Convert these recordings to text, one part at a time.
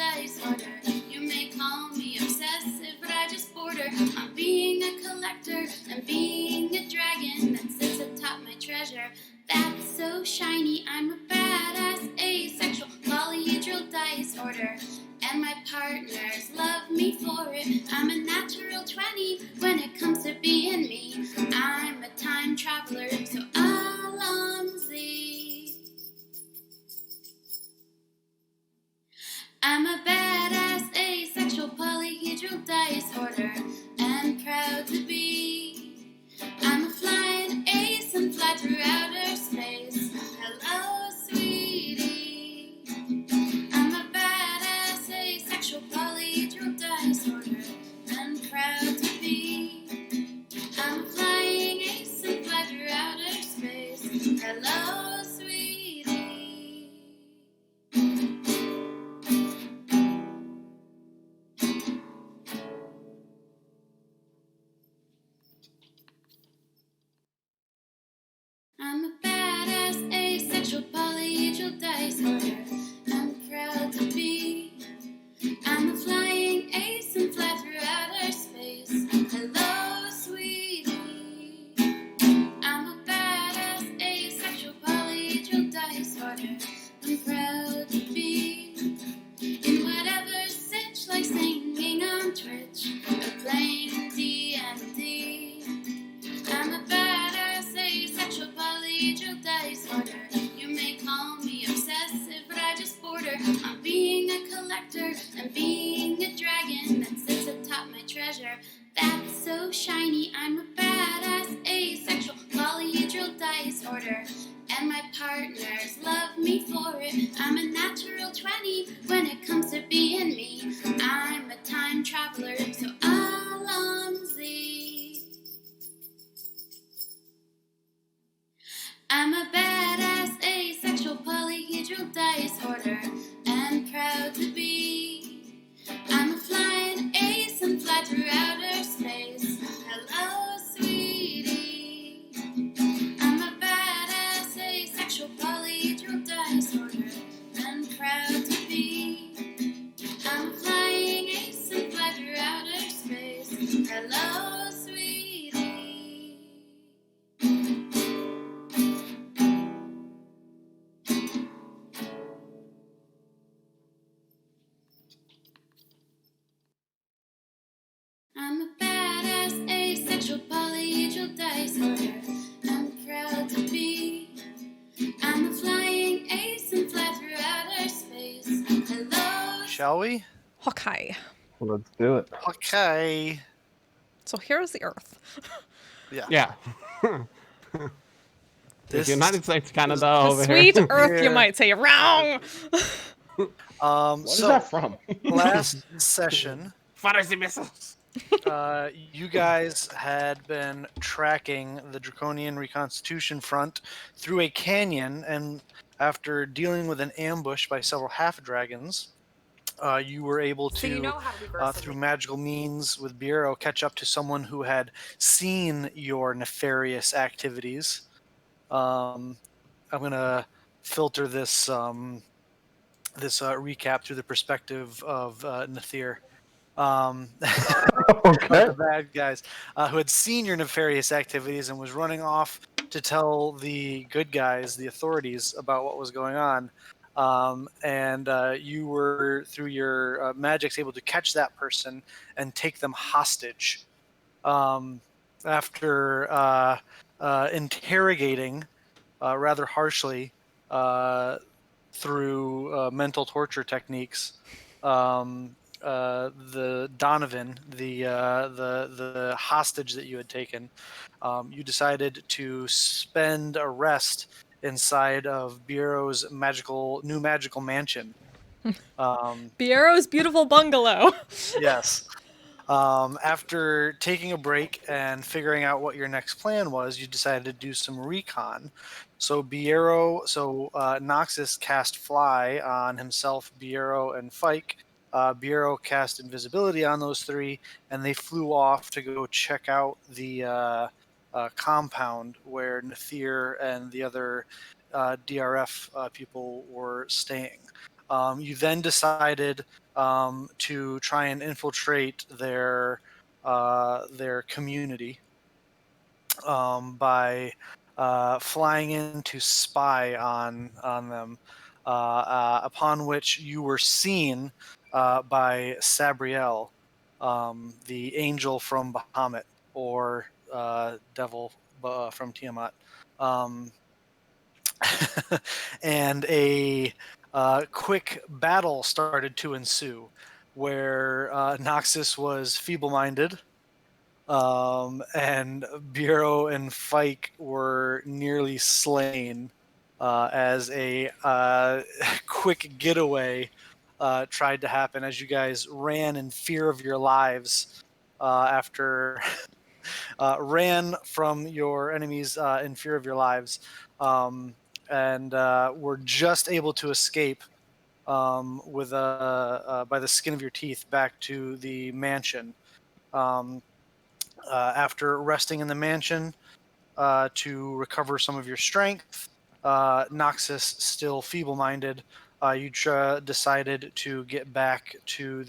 disorder. You may call me obsessive, but I just border on being a collector and being a dragon that sits atop my treasure. That's so shiny, I'm a badass asexual polyhedral disorder. And my partners love me for it. I'm a natural 20 when it comes to being me. I'm a time traveler, so Alonzi. I'm a badass asexual polyhedral disorder and proud to be. I'm a flying ace and fly through outer space. Hello, sweetie. I'm a badass asexual polyhedral disorder and proud to be. I'm a flying ace and fly through outer space. Hello, sweetie. I'm a badass asexual polyhedral disorder. I'm proud to be. I'm a flying ace and fly through outer space. Hello, sweetie. I'm a badass asexual polyhedral disorder. I'm proud to be. In whatever sitch, like singing on Twitch or playing D&D. I'm a badass asexual polyhedral disorder. You may call me obsessive, but I just border on being a collector and being a dragon that sits atop my treasure. That's so shiny, I'm a badass asexual polyhedral disorder. And my partners love me for it. I'm a natural 20 when it comes to being me. I'm a time traveler, so Alonzi. I'm a badass asexual polyhedral disorder and proud to be. I'm a flying ace and fly through outer space. Hello, sweetie. I'm a badass asexual polyhedral disorder and proud to be. I'm a flying ace and fly through outer space. Hello, sweetie. I'm a badass asexual polyhedral disorder. I'm proud to be. I'm a flying ace and fly through outer space. Hello. Shall we? Okay. Let's do it. Okay. So here's the Earth. Yeah. This The United States, Canada A over sweet here. Earth, you Here. might say. Wrong! What is So that from? last session, Fire the missiles. you guys had been tracking the Draconian Reconstitution Front through a canyon, and after dealing with an ambush by several half-dragons, you were able to, So you know how to reverse through magical means with Bureau, catch up to someone who had seen your nefarious activities. I'm going to filter this recap through the perspective of Nathir. Okay. The bad guys who had seen your nefarious activities and was running off to tell the good guys, the authorities, about what was going on. And you were, through your magics, able to catch that person and take them hostage. After interrogating rather harshly through mental torture techniques, the Donovan, the hostage that you had taken, you decided to spend a rest inside of Bureau's new magical mansion. Biero's beautiful bungalow. Yes. After taking a break and figuring out what your next plan was, you decided to do some recon. So Noxus cast Fly on himself, Biero, and Fike. Biero cast Invisibility on those three, and they flew off to go check out the compound where Nathir and the other DRF people were staying. You then decided to try and infiltrate their community by flying in to spy on them. Upon which you were seen by Sabriel, the angel from Bahamut, or devil from Tiamat. Um, and a quick battle started to ensue where Noxus was feeble-minded, and Bureau and Fike were nearly slain as a quick getaway tried to happen as you guys ran in fear of your lives after ran from your enemies in fear of your lives, and were just able to escape with by the skin of your teeth back to the mansion. Um, After resting in the mansion to recover some of your strength, Noxus still feeble-minded, you decided to get back to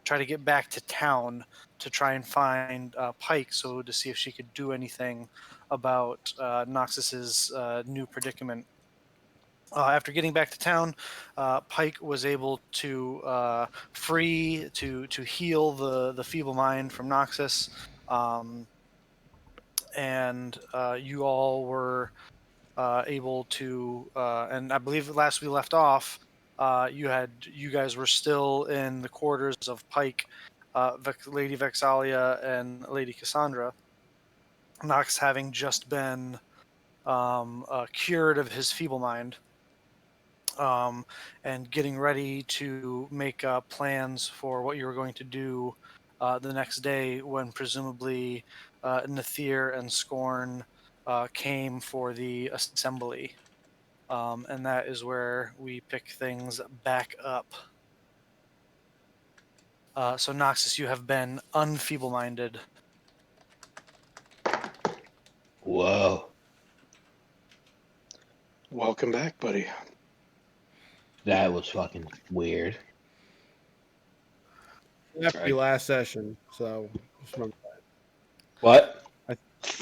try to get back to town to try and find Pike, so to see if she could do anything about Noxus's new predicament. After getting back to town, Pike was able to heal the feeble mind from Noxus, and you all were able to. And I believe last we left off, you guys were still in the quarters of Pike, Lady Vexalia, and Lady Cassandra. Nox having just been cured of his feeble mind. And getting ready to make plans for what you were going to do the next day when presumably Nathir and Scorn came for the assembly. And that is where we pick things back up. So Noxus, you have been unfeeble-minded. Whoa. Welcome back, buddy. That was fucking weird. After the last session, so just remember What?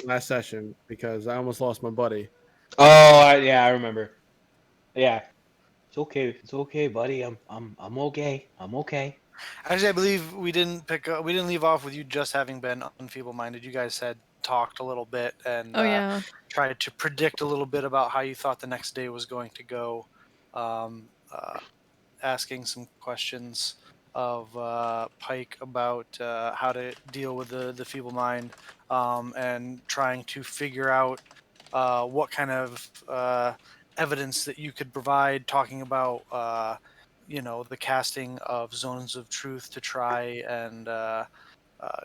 last session because I almost lost my buddy. Oh, yeah, I remember. Yeah. It's okay. It's okay, buddy. I'm okay. I'm okay. Actually, I believe we didn't leave off with you just having been unfeeble-minded. You guys had talked a little bit and Oh yeah. tried to predict a little bit about how you thought the next day was going to go, asking some questions of Pike about how to deal with the feeble mind, and trying to figure out what kind of evidence that you could provide, talking about the casting of zones of truth to try and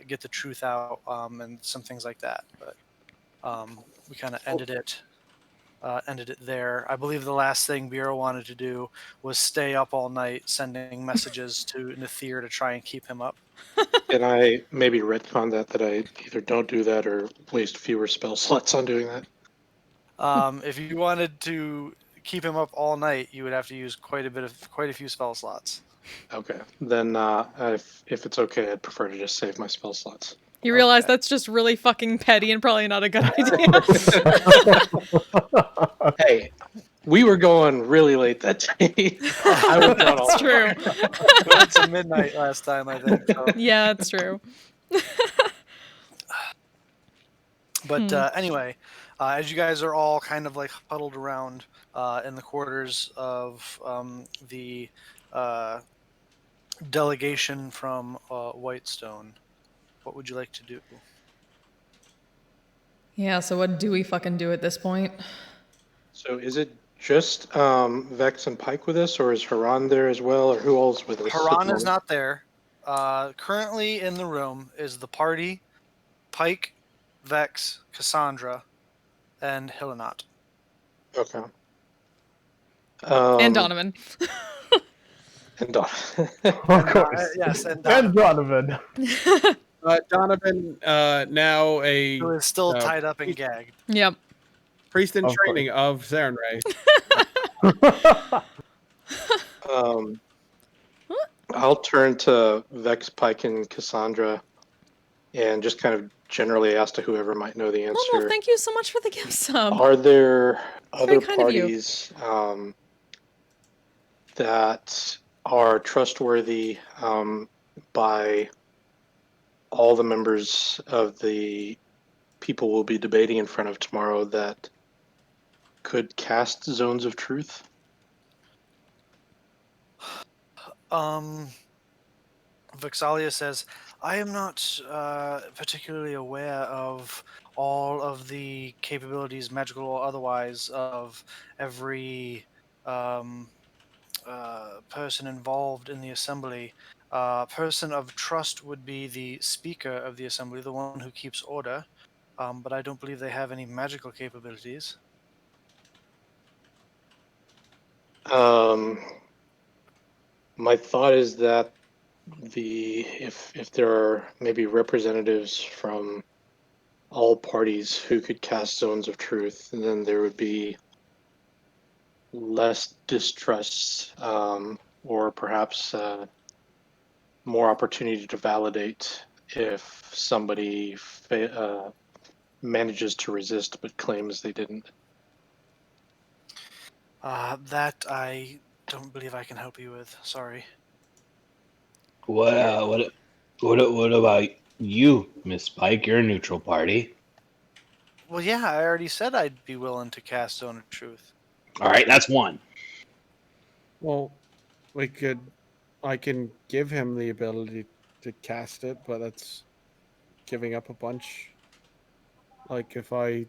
get the truth out, and some things like that. But we kind of ended it there. I believe the last thing Bureau wanted to do was stay up all night sending messages to Nathir to try and keep him up. And I maybe retcon that I either don't do that or waste fewer spell slots on doing that. If you wanted to keep him up all night, you would have to use quite a few spell slots. Okay, then if it's okay, I'd prefer to just save my spell slots. You realize Okay. that's just really fucking petty and probably not a good idea. Hey, we were going really late that day. I was not all That's true. We went to midnight last time, I think. So. Yeah, it's true. But anyway, as you guys are all kind of like huddled around in the quarters of the delegation from Whitestone, what would you like to do? Yeah, so what do we fucking do at this point? So is it just Vex and Pike with us, or is Haran there as well, or who else with us? Haran is not there. Currently in the room is the party, Pike, Vex, Cassandra, and Hillenot. Okay. And Donovan. And Donovan. Of course. Yes, and And Donovan, Donovan. Donovan, now a who is still tied up and gagged. Yep. priest in Of course. training of Sarenrae. I'll turn to Vex, Pike, and Cassandra, and just kind of generally ask to whoever might know the No, answer. thank you so much for the gift sub. Are there Very other kind of you. parties that are trustworthy by all the members of the people we'll be debating in front of tomorrow that could cast zones of truth? Vexalia says, I am not particularly aware of all of the capabilities, magical or otherwise, of every person involved in the assembly. Person of trust would be the speaker of the assembly, the one who keeps order, but I don't believe they have any magical capabilities. My thought is that if there are maybe representatives from all parties who could cast zones of truth, then there would be less distrust, or perhaps more opportunity to validate if somebody manages to resist but claims they didn't. That I don't believe I can help you with. Sorry. What about you, Miss Pike? You're a neutral party. Well, yeah, I already said I'd be willing to cast Zone of Truth. All right, that's one. Well, I can give him the ability to cast it, but that's giving up a bunch. Like if I,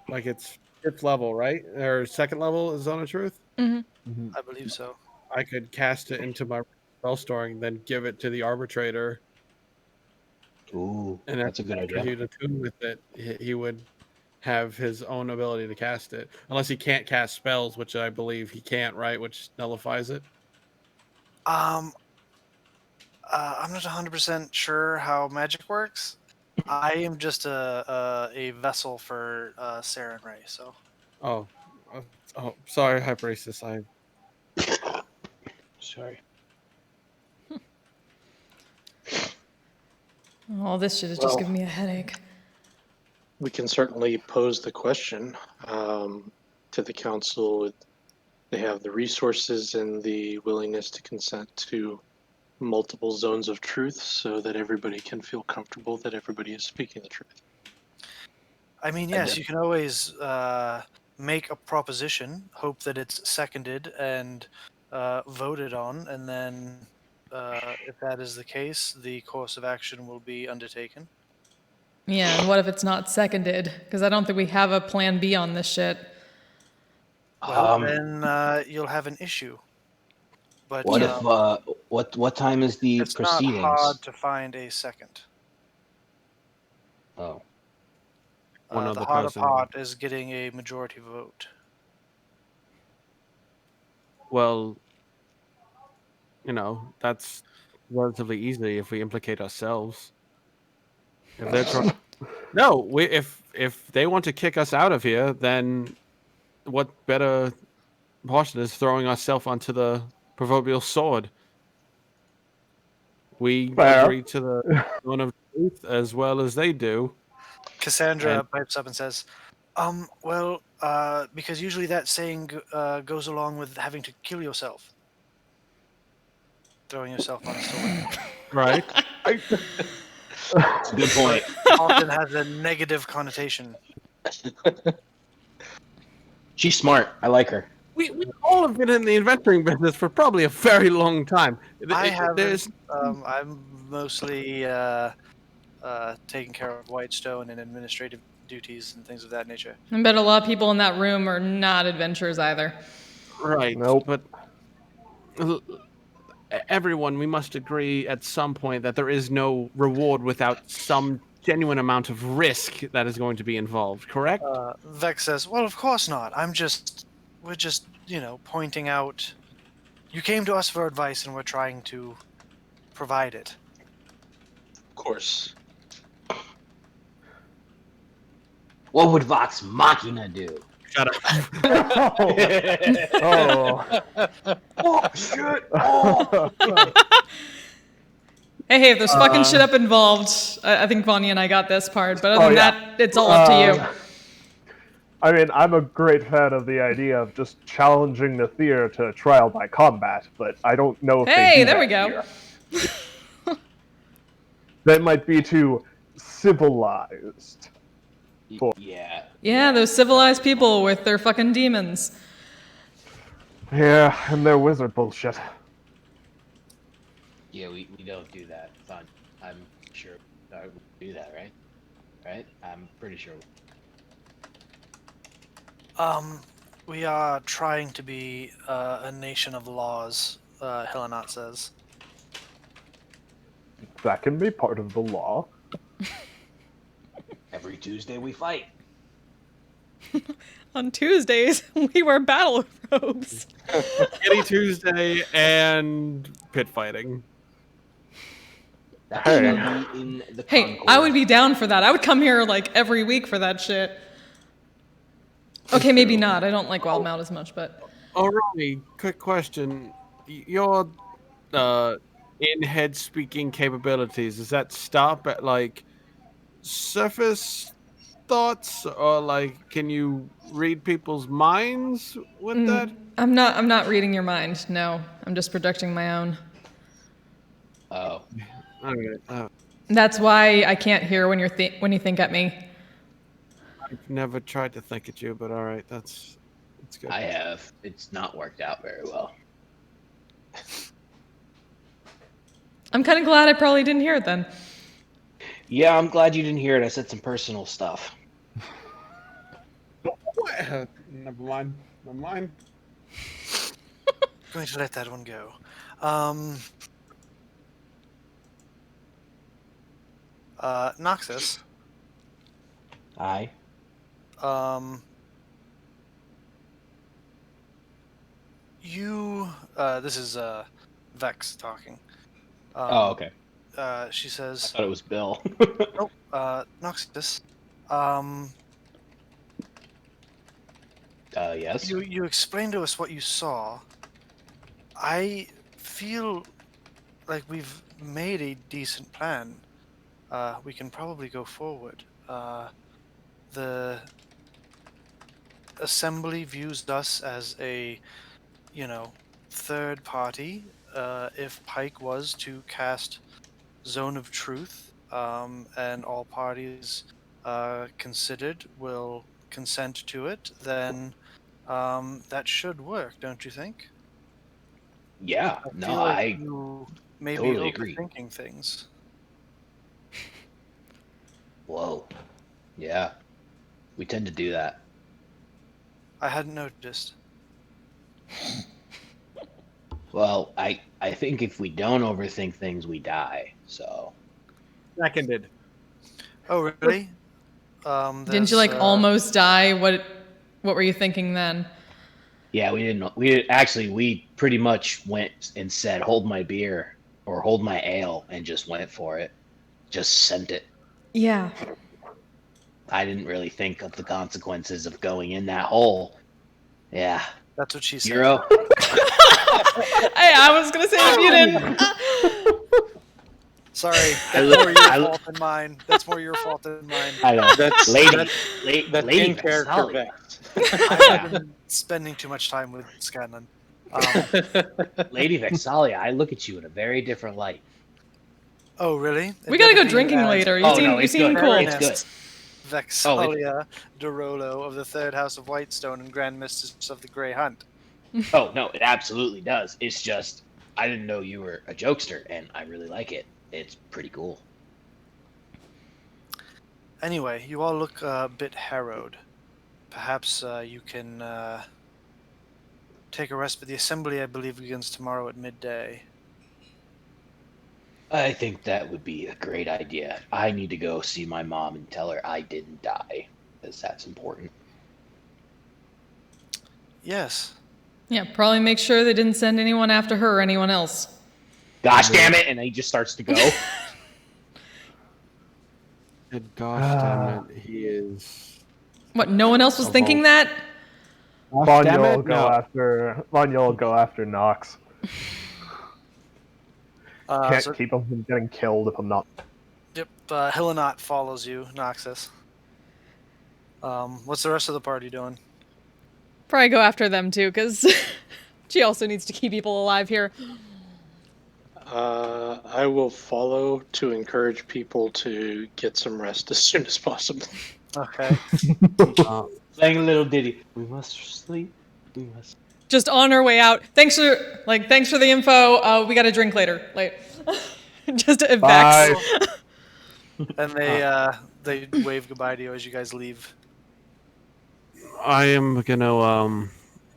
like it's 5th level, right? Or 2nd level is Zone of Truth. Mm-hmm. I believe so. I could cast it into my spell storing, then give it to the arbitrator, Ooh, and that's a good after idea. he'd attune with it, he would have his own ability to cast it, unless he can't cast spells, which I believe he can't, right? Which nullifies it. I'm not 100% sure how magic works. I am just a vessel for Sarah and Ray, so. Oh, sorry, Hyperasis. Sorry. All this shit is just giving me a headache. We can certainly pose the question to the council. They have the resources and the willingness to consent to multiple zones of truth so that everybody can feel comfortable that everybody is speaking the truth. I mean, yes, you can always make a proposition, hope that it's seconded and voted on, and then if that is the case, the course of action will be undertaken. Yeah, and what if it's not seconded? Because I don't think we have a plan B on this shit. Well, then you'll have an issue. But What if what time is the it's proceedings? not hard to find a second. Oh, One The other harder person. part is getting a majority vote. Well, that's relatively easy if we implicate ourselves. If they're trying, no, if they want to kick us out of here, then what better option is throwing ourselves onto the proverbial sword? We Fair. agree to the zone of truth as well as they do. Cassandra pipes up and says, well, because usually that saying goes along with having to kill yourself. Throwing yourself on a sword. Right. that's a good point. Often has a negative connotation. She's smart. I like her. We all have been in the adventuring business for probably a very long time. I There's haven't. I'm mostly taking care of Whitestone and administrative duties and things of that nature. I bet a lot of people in that room are not adventurers either. right, Nope. but everyone, we must agree at some point that there is no reward without some genuine amount of risk that is going to be involved, correct? Vex says, well, of course not. We're just, pointing out. You came to us for advice and we're trying to provide it. Of course. What would Vox Machina do? Shut up. Oh. Oh shit! Oh. Hey, if there's fucking shit up involved, I think Vanya and I got this part. But other than that, it's all up to you. I mean, I'm a great fan of the idea of just challenging the Thea to trial by combat, but I don't know if they Hey, do there that we go. here. That might be too civilized. Yeah. Yeah, those civilized people with their fucking demons. Yeah, and their wizard bullshit. Yeah, we don't do that. I'm sure we do that, right? Right? I'm pretty sure. We are trying to be a nation of laws, Helenot says. That can be part of the law. Every Tuesday we fight. On Tuesdays, we wear battle robes. Kitty Tuesday and pit fighting. That Hey. should be in the Hey, Concord. I would be down for that. I would come here like every week for that shit. Okay, maybe not. I don't like Wild Mount as much, but Alrighty, quick question. Your in-head speaking capabilities, does that stop at like surface thoughts, or like can you read people's minds with that? I'm not reading your mind. No, I'm just projecting my own. Oh. Okay. That's why I can't hear when when you think at me. I've never tried to think at you, but all right, that's good. I have. It's not worked out very well. I'm kind of glad I probably didn't hear it then. Yeah, I'm glad you didn't hear it. I said some personal stuff. What? Never mind. Going to let that one go. Noxus. Aye. This is Vex talking. Oh, okay. She I says, thought it was Bill. "Nope, Noxus. Yes. You explained to us what you saw. I feel like we've made a decent plan. We can probably go forward. The assembly views us as a, third party. If Pike was to cast Zone of Truth, and all parties considered will consent to it, then that should work, don't you think? Yeah. I No, feel like I you may totally be agree. overthinking things. Whoa. Yeah. We tend to do that. I hadn't noticed. Well, I think if we don't overthink things, we die. So. Seconded. Oh, really? Didn't you like almost die? What were you thinking then? Yeah, we didn't. We pretty much went and said, "Hold my beer" or "Hold my ale," and just went for it. Just sent it. Yeah. I didn't really think of the consequences of going in that hole. Yeah. That's what she said. Euro. Hey, I was gonna say if you didn't. Sorry, I that's look- more your I look- fault than mine. That's more your fault than mine. I know. That's Lady that's Lady in character Vasali. Vex. I've been spending too much time with Scanlan. Lady Vexalia, I look at you in a very different light. Oh, really? We gotta go drinking later. You Oh, seem no, you it's seem good. cool. It's good. Vexalia Dorolo of the Third House of Whitestone and Grand Mistress of the Grey Hunt. Oh no, it absolutely does. It's just I didn't know you were a jokester, and I really like it. It's pretty cool. Anyway, you all look a bit harrowed. Perhaps you can take a rest, but the assembly, I believe, begins tomorrow at midday. I think that would be a great idea. I need to go see my mom and tell her I didn't die, because that's important. Yes. Yeah, probably make sure they didn't send anyone after her or anyone else. Gosh damn it! And he just starts to go. And gosh damn it, he is. What? No one else was thinking that? Vanya will No. go after Nox. Can't So, keep them from getting killed if I'm not. yep, Hillenot follows you, Noxus. What's the rest of the party doing? Probably go after them too, because she also needs to keep people alive here. I will follow to encourage people to get some rest as soon as possible. Okay. Playing a little ditty. We must sleep. We must. Just on our way out. Thanks for the info. We got to drink later. Like, just to Bye. Vex. And they wave goodbye to you as you guys leave. I am gonna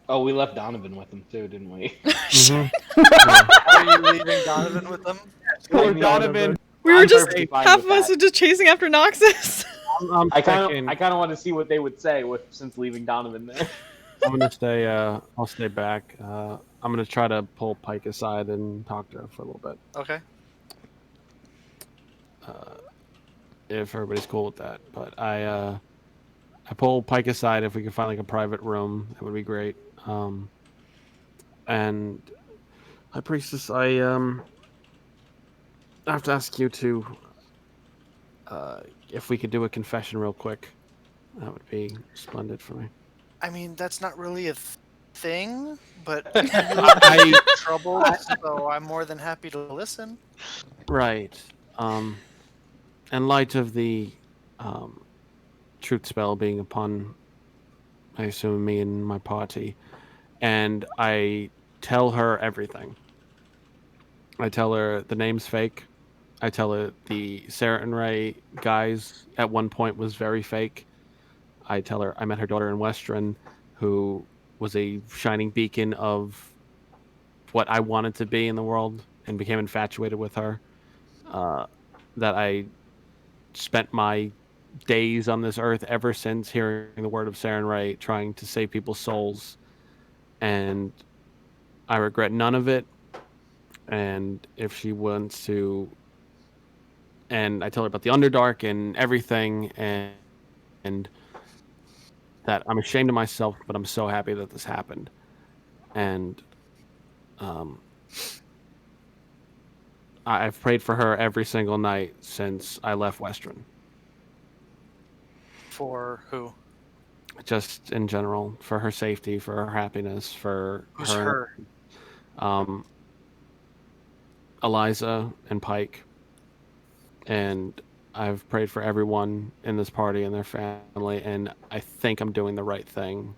Oh, we left Donovan with him too, didn't we? mhm. Are you leaving Donovan with them? I mean, Donovan. We were I'm just perfectly fine half with of us that. are just chasing after Noxus. I'm I kind checking. of want to see what they would say since leaving Donovan there. I'm gonna stay. I'll stay back. I'm gonna try to pull Pike aside and talk to her for a little bit. Okay. If everybody's cool with that. But I pull Pike aside. If we can find like a private room, that would be great. And High Priestess, I have to ask you to, if we could do a confession real quick. That would be splendid for me. I mean, that's not really a thing, but I trouble, so I'm more than happy to listen. right. In light of the truth spell being upon, I assume, me and my party, and I tell her everything. I tell her the name's fake. I tell her the Sarah and Ray guys at one point was very fake. I tell her I met her daughter in Western, who was a shining beacon of what I wanted to be in the world, and became infatuated with her. That I spent my days on this earth ever since hearing the word of Sarah and Ray, trying to save people's souls, and I regret none of it. And if she wants to, and I tell her about the Underdark and everything, and that I'm ashamed of myself, but I'm so happy that this happened. And I've prayed for her every single night since I left Western. For who? Just in general, for her safety, for her happiness, for Who's her? Eliza and Pike. And I've prayed for everyone in this party and their family, and I think I'm doing the right thing.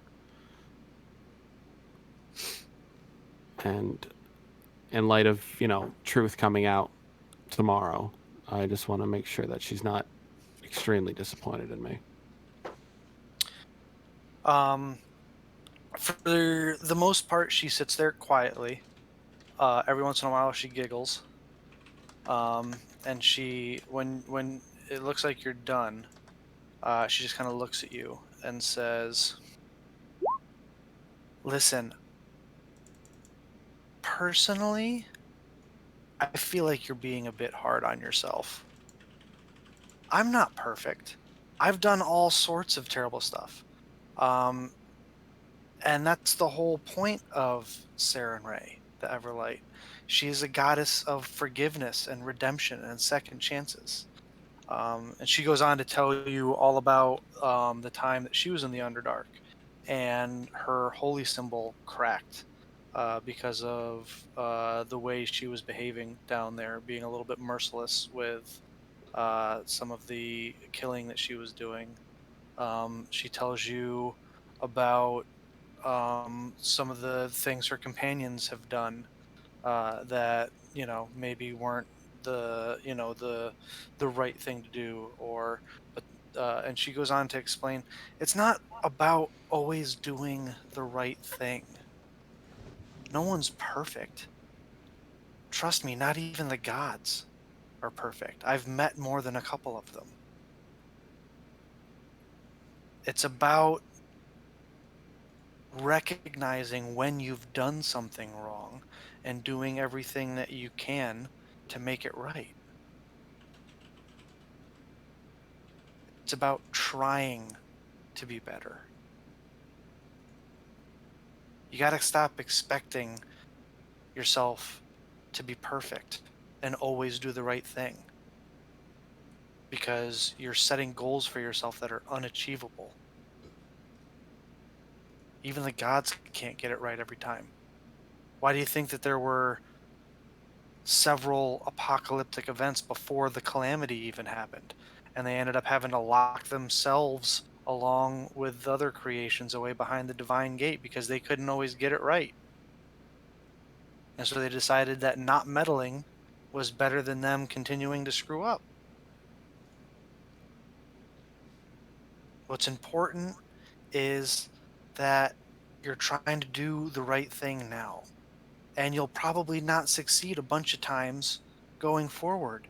And in light of, truth coming out tomorrow, I just want to make sure that she's not extremely disappointed in me. For the most part, she sits there quietly. Every once in a while, she giggles. And she, when it looks like you're done, she just kind of looks at you and says, "Listen, personally, I feel like you're being a bit hard on yourself. I'm not perfect. I've done all sorts of terrible stuff. And that's the whole point of Sarah and Ray, the Everlight. She is a goddess of forgiveness and redemption and second chances. And she goes on to tell you all about the time that she was in the Underdark, and her holy symbol cracked because of the way she was behaving down there, being a little bit merciless with some of the killing that she was doing. She tells you about some of the things her companions have done that maybe weren't the right thing to do, or but and she goes on to explain it's not about always doing the right thing. No one's perfect. Trust me, not even the gods are perfect. I've met more than a couple of them. It's about recognizing when you've done something wrong and doing everything that you can to make it right. It's about trying to be better. You got to stop expecting yourself to be perfect. and always do the right thing. Because you're setting goals for yourself that are unachievable. Even the gods can't get it right every time. Why do you think that there were several apocalyptic events before the calamity even happened? And they ended up having to lock themselves along with other creations away behind the divine gate because they couldn't always get it right. And so they decided that not meddling was better than them continuing to screw up. What's important is that you're trying to do the right thing now. And you'll probably not succeed a bunch of times going forward.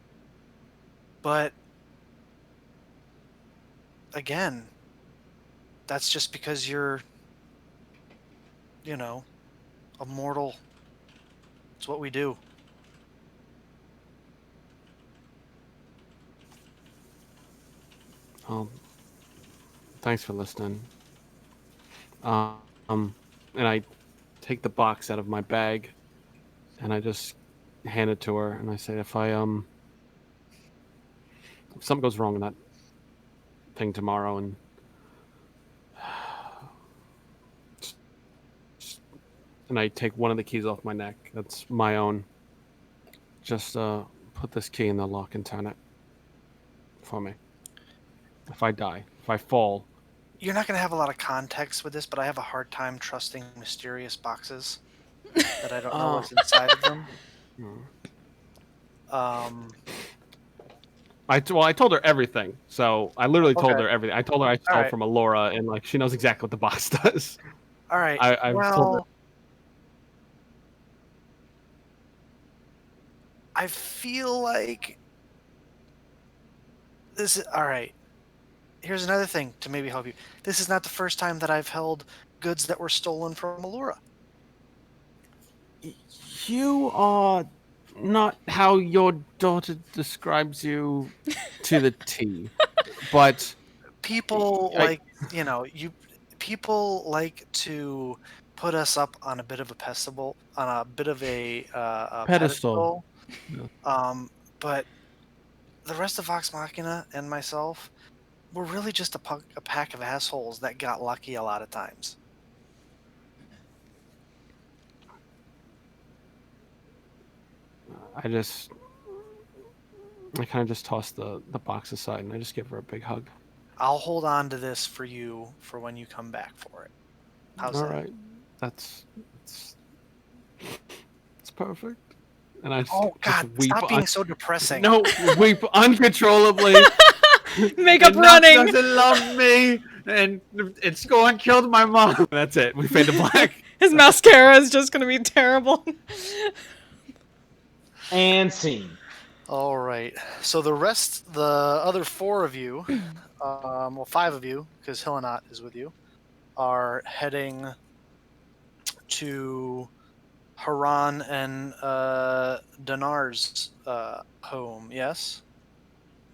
But again, that's just because you're, a mortal. It's what we do. Thanks for listening. And I take the box out of my bag, and I just hand it to her, and I say, if something goes wrong in that thing tomorrow, and I take one of the keys off my neck, that's my own. Just put this key in the lock and turn it for me. If I die, if I fall, You're not going to have a lot of context with this, but I have a hard time trusting mysterious boxes that I don't know what's inside of them. I told her everything. So I literally told Okay. her everything. I told her I stole Alright. from Alora, and like she knows exactly what the box does. All right. I've told her. I feel like this is all right. Here's another thing to maybe help you. This is not the first time that I've held goods that were stolen from Allura. You are not how your daughter describes you to the T, but People people like to put us up on a bit of a pedestal, a pedestal. But the rest of Vox Machina and myself, we're really just a pack of assholes that got lucky a lot of times. I kind of just toss the box aside and I just give her a big hug. I'll hold on to this for you for when you come back for it. How's All that? right, that's perfect. And I Oh God! just weep. Stop being so depressing. No, weep uncontrollably. Makeup And Knox running. doesn't love me, and it's going killed my mom. That's it. We fade to black. His mascara is just gonna be terrible. And scene. All right. So the other four of you, well, five of you, because Hillenot is with you, are heading to Haran and Dinar's home. Yes.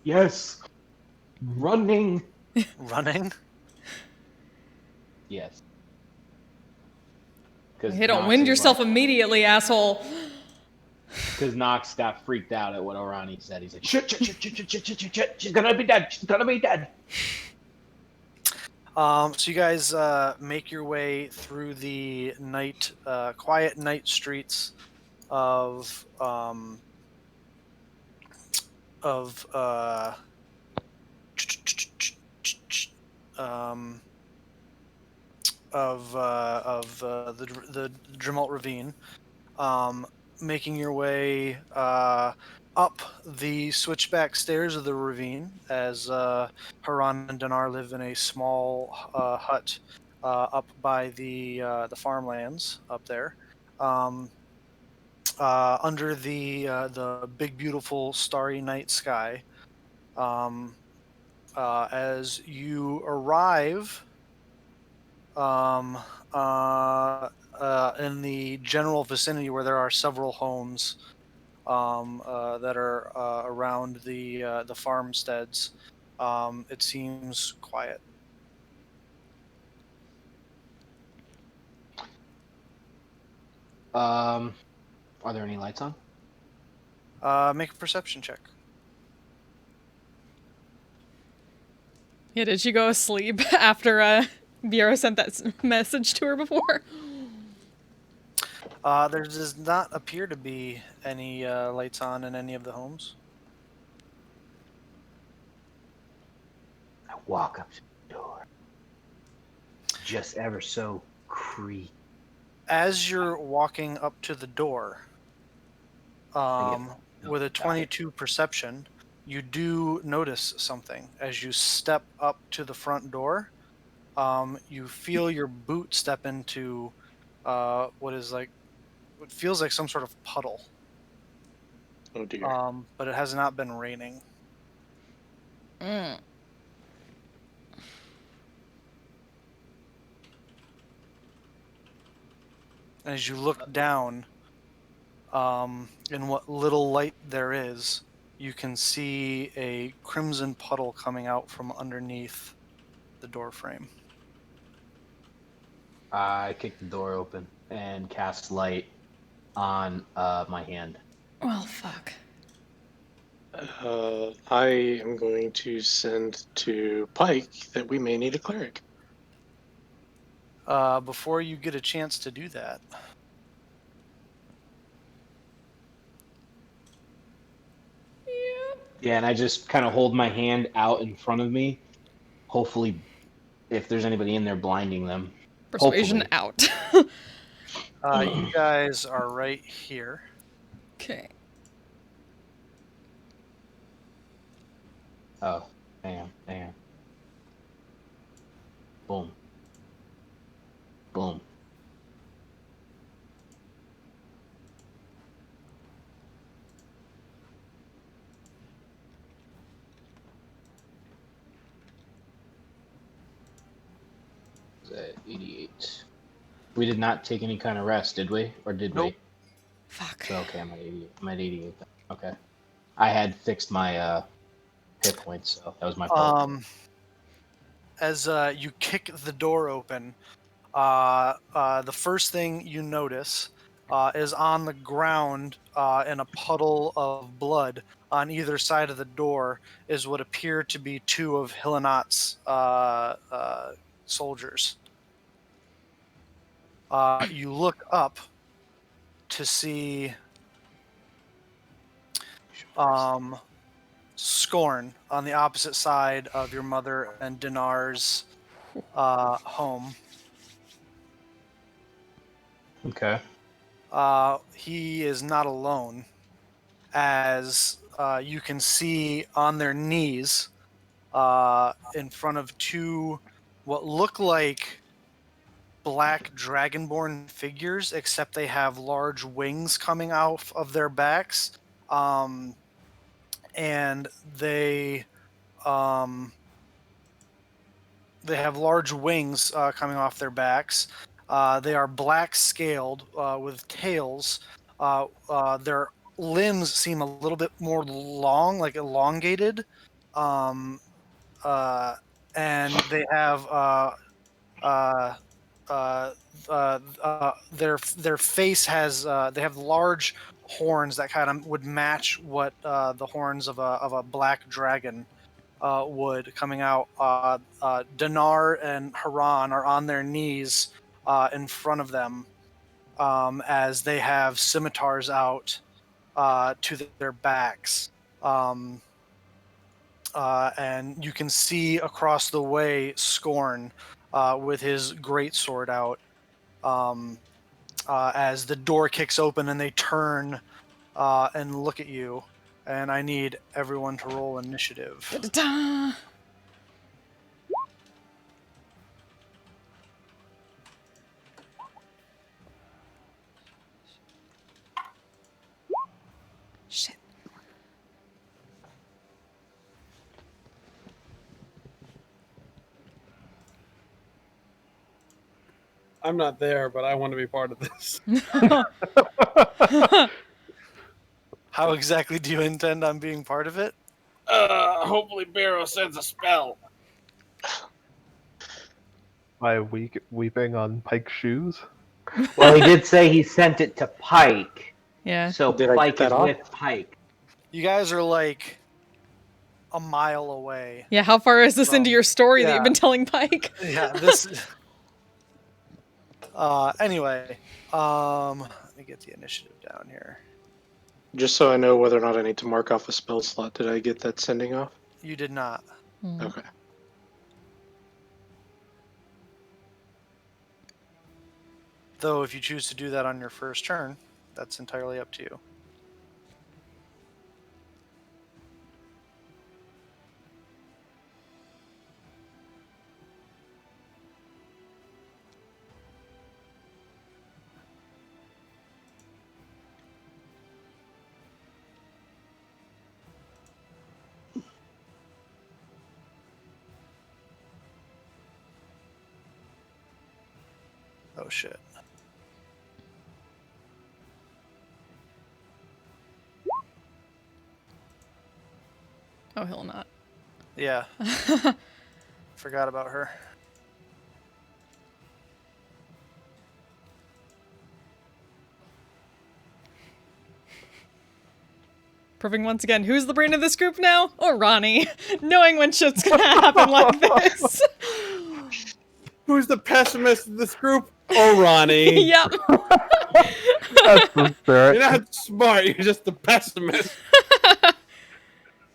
Yes. Running. Running. Yes. Hey, don't wind yourself immediately, asshole. Because Knox got freaked out at what Orani said. He's like, shit, she's gonna be dead. She's gonna be dead. So you guys make your way through the quiet night streets of the Dremelt Ravine, making your way up the switchback stairs of the ravine as Haran and Dinar live in a small hut up by the farmlands up there. Under the big, beautiful, starry night sky. As you arrive in the general vicinity where there are several homes that are around the farmsteads, it seems quiet. Are there any lights on? Make a perception check. Yeah, did she go asleep after Bureau sent that message to her before? There does not appear to be any lights on in any of the homes. I walk up to the door. Just ever so creepy. As you're walking up to the door, with a 22 perception, you do notice something. As you step up to the front door, you feel your boot step into what feels like some sort of puddle. Oh dear. But it has not been raining. Mm. As you look down, in what little light there is, you can see a crimson puddle coming out from underneath the door frame. I kick the door open and cast light on my hand. Well, fuck. I am going to send to Pike that we may need a cleric. Before you get a chance to do that, Yeah, and I just kind of hold my hand out in front of me. Hopefully, if there's anybody in there, blinding them. Persuasion Hopefully. out. you guys are right here. Okay. Oh, hang on. Boom. Boom. At 88. We did not take any kind of rest, did we? Or did Nope. we? Fuck. So, okay, I'm at 88. I'm at 88. Okay. I had fixed my hit points, so that was my fault. As you kick the door open, the first thing you notice is on the ground in a puddle of blood on either side of the door is what appear to be two of Hillenot's soldiers. You look up to see Scorn on the opposite side of your mother and Dinar's home. Okay. He is not alone, as you can see on their knees in front of two what look like black dragonborn figures, except they have large wings coming out of their backs, and they have large wings coming off their backs. They are black scaled with tails. Their limbs seem a little bit more long, like elongated, and they have their face has they have large horns that kind of would match what the horns of a black dragon would coming out. Dinar and Haran are on their knees in front of them as they have scimitars out to their backs. And you can see across the way Scorn with his greatsword out as the door kicks open and they turn and look at you. And I need everyone to roll initiative. Da-da-da. Shit. I'm not there, but I want to be part of this. How exactly do you intend on being part of it? Hopefully Barrow sends a spell. By weeping on Pike's shoes. Well, he did say he sent it to Pike. Yeah. So Did I get Pike that is off? with Pike. You guys are like a mile away. Yeah, how far is this into your story that you've yeah. been telling Pike? Yeah, this. Anyway, let me get the initiative down here. Just so I know whether or not I need to mark off a spell slot, did I get that sending off? You did not. Okay. Though, if you choose to do that on your first turn, that's entirely up to you. Oh shit. Oh, he'll not. Yeah. Forgot about her. Proving once again, who's the brain of this group now? Or Ronnie, knowing when shit's gonna happen like this. Who's the pessimist of this group? Oh, Ronnie. Yep. That's the spirit. You're not smart. You're just the pessimist.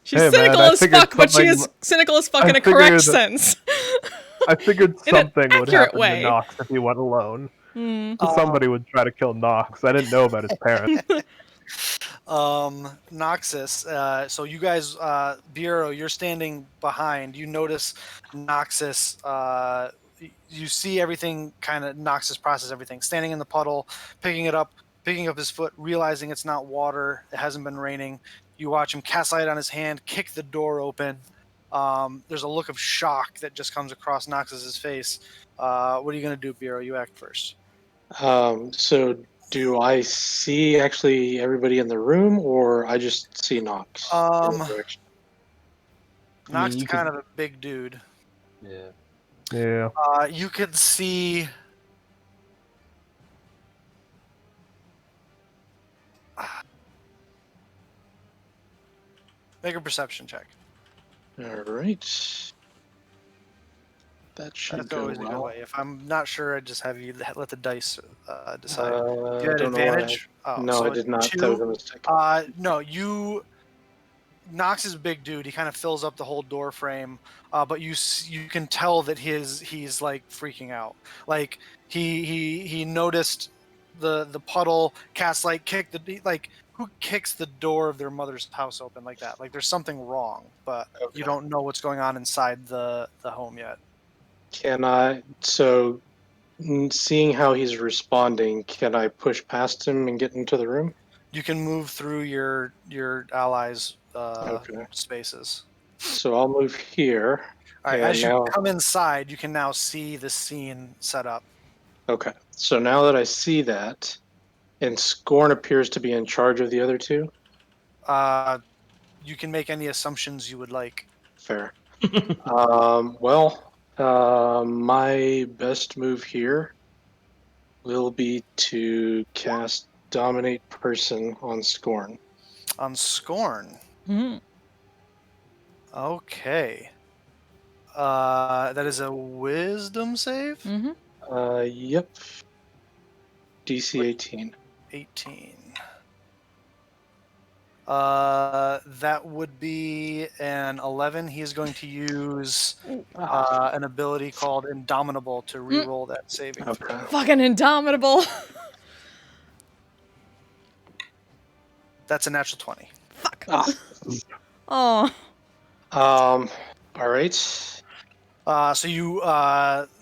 She's Hey, man, cynical I as figured fuck, but she something- is cynical as fuck in a figured- correct sense. I figured In an something would accurate happen way. to Nox if he went alone. Hmm. Somebody would try to kill Nox. I didn't know about his parents. Noxus. So you guys, Bureau, you're standing behind. You notice Noxus. You see everything. Kind of Noxus process everything. Standing in the puddle, picking up his foot, realizing it's not water. It hasn't been raining. You watch him cast light on his hand, kick the door open. There's a look of shock that just comes across Noxus's face. What are you gonna do, Bureau? You act first. So do I see actually everybody in the room, or I just see Nox? Nox mean, is you kind could- of a big dude. Yeah. Yeah. You could see. Make a perception check. All right. That should That's go always a good well. way. If I'm not sure, I just have you let the dice decide. I You had don't know why advantage. no, so I did not. two. That was a mistake. No, you. Knox is a big dude. He kind of fills up the whole door frame, but you can tell that he's like freaking out. Like he noticed the puddle, cast light, kick the like. Who kicks the door of their mother's house open like that? Like there's something wrong, but Okay. you don't know what's going on inside the home yet. Can I? So, seeing how he's responding, can I push past him and get into the room? You can move through your allies' Okay. spaces. So I'll move here. All right, And as you now- come inside, you can now see the scene set up. Okay. So now that I see that, and Scorn appears to be in charge of the other two. You can make any assumptions you would like. Fair. My best move here will be to cast Dominate Person on Scorn. On Scorn. Hmm. Okay. That is a Wisdom save. Hmm. Yep. DC 18. 18. That would be an 11. He is going to use an ability called Indomitable to re-roll that saving Okay. throw. Fucking indomitable. That's a natural 20. Fuck. Ah. Oh. All right. So you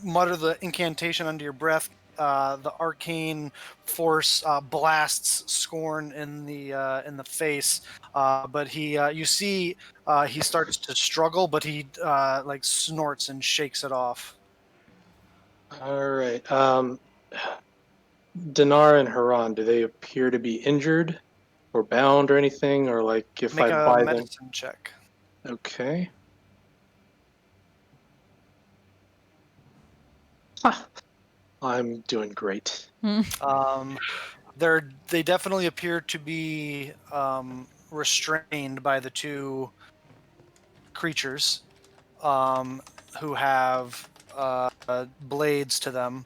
mutter the incantation under your breath. The arcane force blasts Scorn in the face, but you see he starts to struggle, but he like snorts and shakes it off. All right. Dinar and Haran, do they appear to be injured or bound or anything? Or like if Make I a buy them. medicine check. Okay. I'm doing great. They definitely appear to be restrained by the two creatures who have blades to them.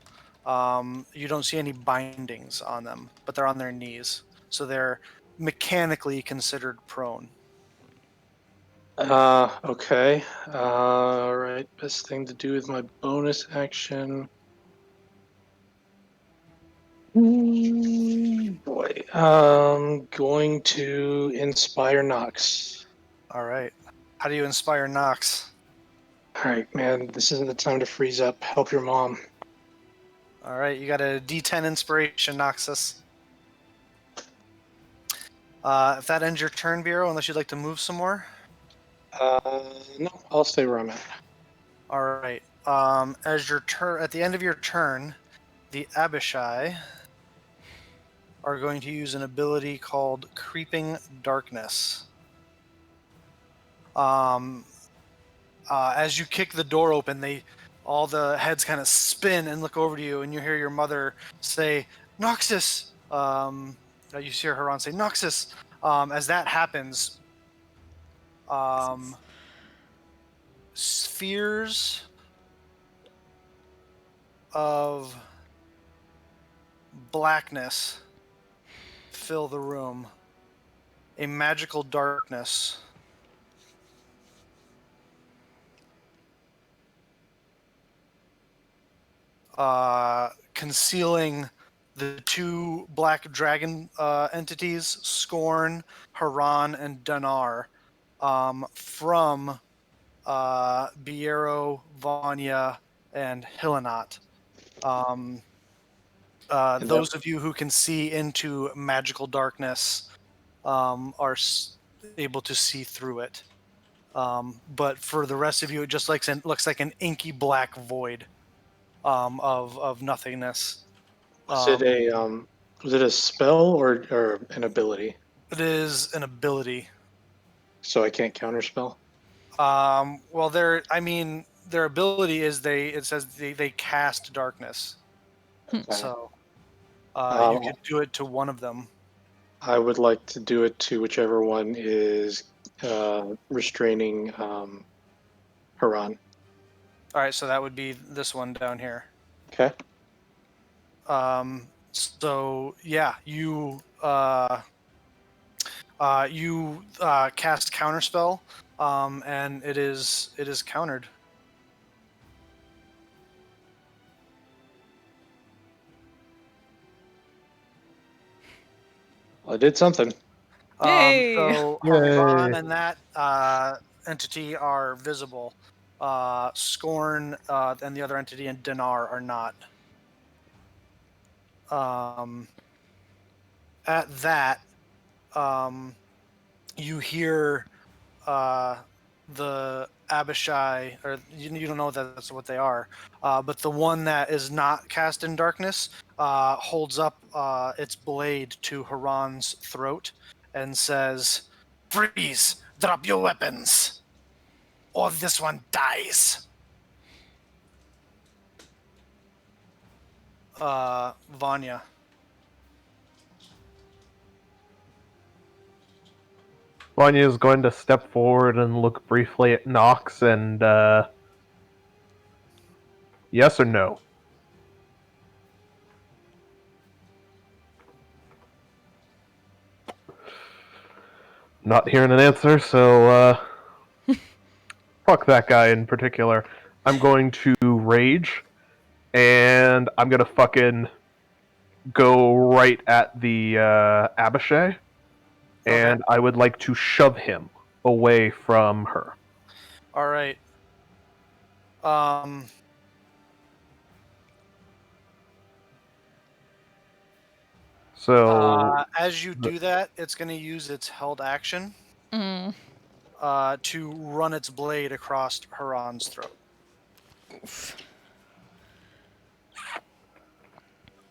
You don't see any bindings on them, but they're on their knees. So they're mechanically considered prone. Okay. All right. Best thing to do with my bonus action. Boy. Going to inspire Nox. All right. How do you inspire Nox? All right, man. This isn't the time to freeze up. Help your mom. All right, you got a D10 inspiration, Noxus. If that ends your turn, Bureau, unless you'd like to move some more. No, I'll stay where I'm at. All right. As your turn, at the end of your turn, the Abishai are going to use an ability called Creeping Darkness. As you kick the door open, all the heads kind of spin and look over to you, and you hear your mother say, "Noxus." You hear Haran say, "Noxus." As that happens, spheres of blackness fill the room. A magical darkness. Concealing the two black dragon entities, Scorn, Haran, and Dunar, from Biero, Vanya, and Hillenot. Those of you who can see into magical darkness are able to see through it. But for the rest of you, it just looks like an inky black void of nothingness. Was it a spell or an ability? It is an ability. So I can't counterspell? Well, their ability is it says they cast darkness. Okay. So you Um, could do it to one of them. I would like to do it to whichever one is restraining Haran. All right, so that would be this one down here. Okay. So yeah, you cast counterspell, and it is countered. Well, I did something. Yay! So Haran and that entity are visible. Scorn and the other entity and Dinar are not. At that, you hear the Abishai, or you don't know that that's what they are, but the one that is not cast in darkness holds up its blade to Haran's throat and says, "Freeze! Drop your weapons, or this one dies." Vanya. Vanya is going to step forward and look briefly at Nox and, yes or no? Not hearing an answer, so, fuck that guy in particular. I'm going to rage, and I'm gonna fucking go right at the, Abishai, and I would like to shove him away from her. All right. So, As you do that, it's going to use its held action to run its blade across Haran's throat.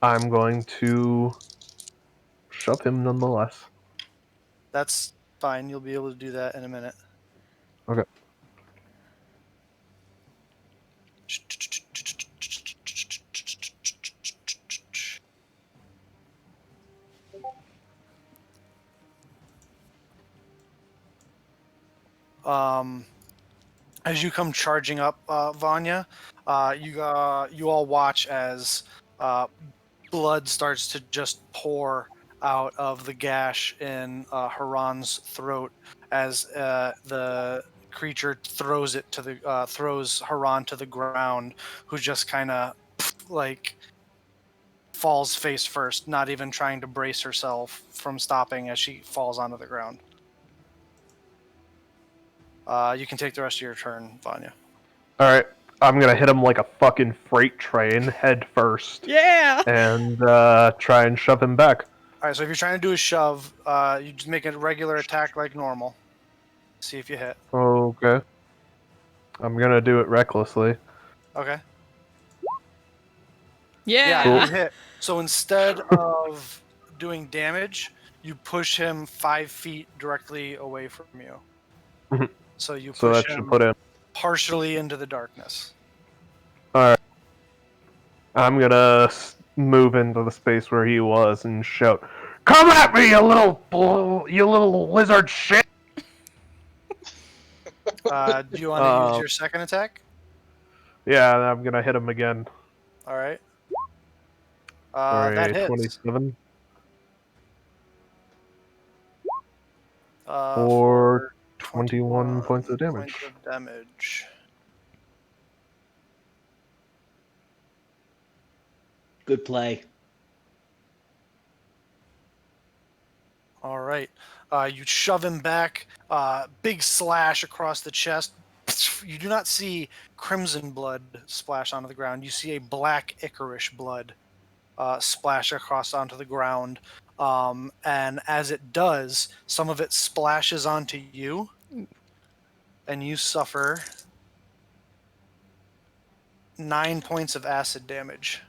I'm going to shove him nonetheless. That's fine. You'll be able to do that in a minute. Okay. as you come charging up, Vanya, you all watch as blood starts to just pour out of the gash in Haran's throat as the creature throws Haran to the ground, who just kind of like falls face first, not even trying to brace herself from stopping as she falls onto the ground. You can take the rest of your turn, Vanya. Alright, I'm gonna hit him like a fucking freight train, head first, Yeah. and try and shove him back. All right, so if you're trying to do a shove, you just make a regular attack like normal. See if you hit. Okay. I'm gonna do it recklessly. Okay. Yeah. You hit. So instead of doing damage, you push him 5 feet directly away from you. Mhm. So you So push that should him put him. partially into the darkness. Alright. I'm gonna move into the space where he was and shout, "Come at me, you little lizard shit!" Do you want to use your second attack? Yeah, I'm gonna hit him again. All right. For That a hits. 27. For 21 points of damage. Points of damage. Good play. All right. You shove him back. Big slash across the chest. You do not see crimson blood splash onto the ground. You see a black Icarish blood splash across onto the ground. And as it does, some of it splashes onto you. And you suffer 9 points of acid damage.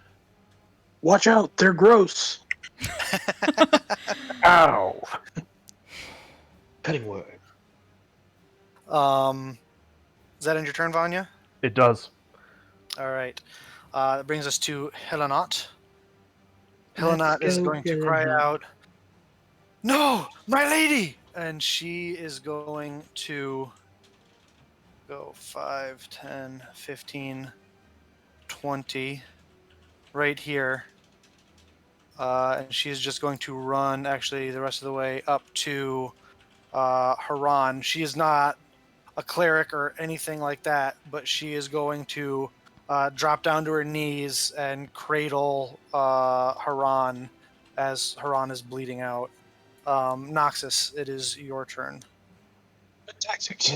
Watch out, they're gross. Ow! Cutting word. Is that end your turn, Vanya? It does. All right. That brings us to Helenot. Let's Helenot is go, going to cry Helenot. out, "No, my lady!" And she is going to go 5, 10, 15, 20, right here. And she's just going to run, actually, the rest of the way up to Haran. She is not a cleric or anything like that, but she is going to drop down to her knees and cradle Haran as Haran is bleeding out. Noxus, it is your turn. Tactics.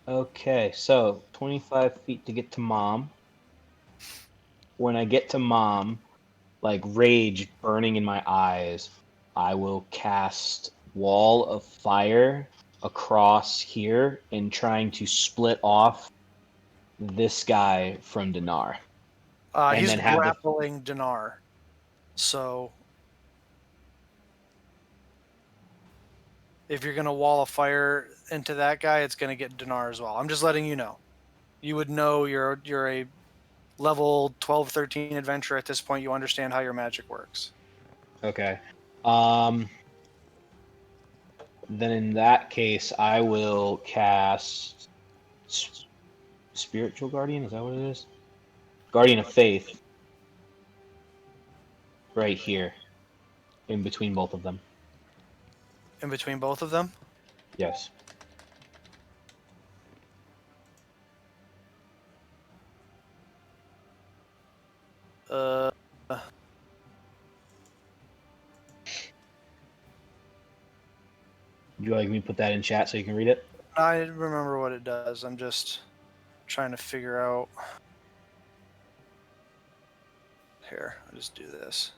Okay, so 25 feet to get to mom. When I get to mom, like rage burning in my eyes, I will cast Wall of Fire across here and trying to split off this guy from Dinar. And He's then have the- grappling Dinar. So if you're going to wall of fire into that guy, it's going to get Dinar as well. I'm just letting you know. You would know you're a level 12, 13 adventurer at this point. You understand how your magic works. Okay. Then in that case, I will cast Spiritual Guardian. Is that what it is? Guardian of Faith. Right here, in between both of them. In between both of them? Yes. Would you like me to put that in chat so you can read it? I remember what it does. I'm just trying to figure out. Here, I'll just do this.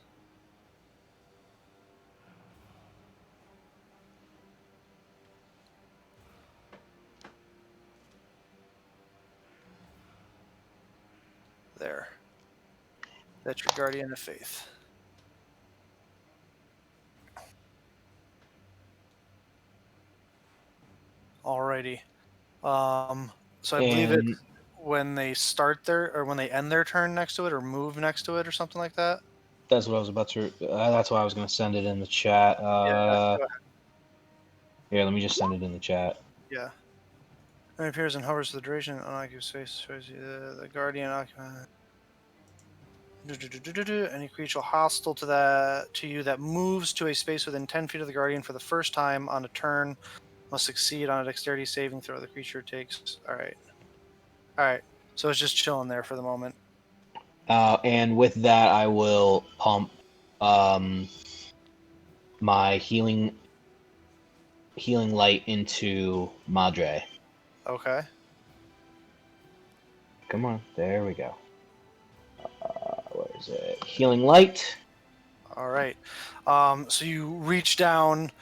There. That's your Guardian of Faith. Alrighty. So I believe it's when they start or when they end their turn next to it, or move next to it, or something like that. That's what I was about to. That's why I was going to send it in the chat. Yeah, go ahead. Here, let me just send it in the chat. Yeah. It appears and hovers for the duration. Unoccupied space. The guardian occupies. Any creature hostile to you that moves to a space within 10 feet of the guardian for the first time on a turn must succeed on a dexterity saving throw. The creature takes. All right. So it's just chilling there for the moment. And with that, I will pump my healing light into Madre. Okay. Come on, there we go. What is it? Healing light. All right. So you reach down,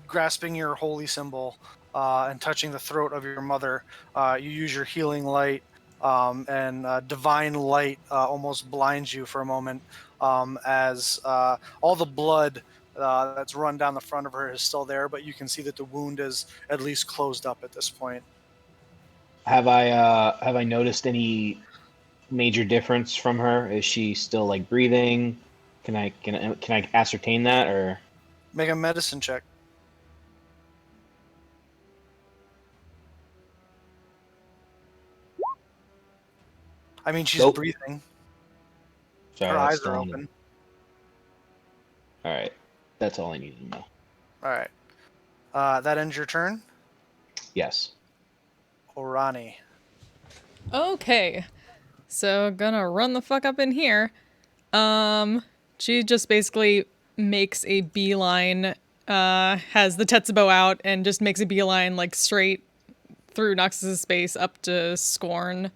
grasping your holy symbol and touching the throat of your mother. You use your healing light, and divine light almost blinds you for a moment as all the blood that's run down the front of her is still there, but you can see that the wound is at least closed up at this point. Have I noticed any major difference from her? Is she still like breathing? Can I ascertain that, or Make a medicine check. I mean, she's Nope. breathing. sorry, Her that's eyes still are on the- open. All right, that's all I needed to know. All right. That ends your turn. Yes. Orani. Okay. So gonna run the fuck up in here. She just basically makes a beeline, has the Tetsubo out and just makes a beeline like straight through Noxus's space up to Scorn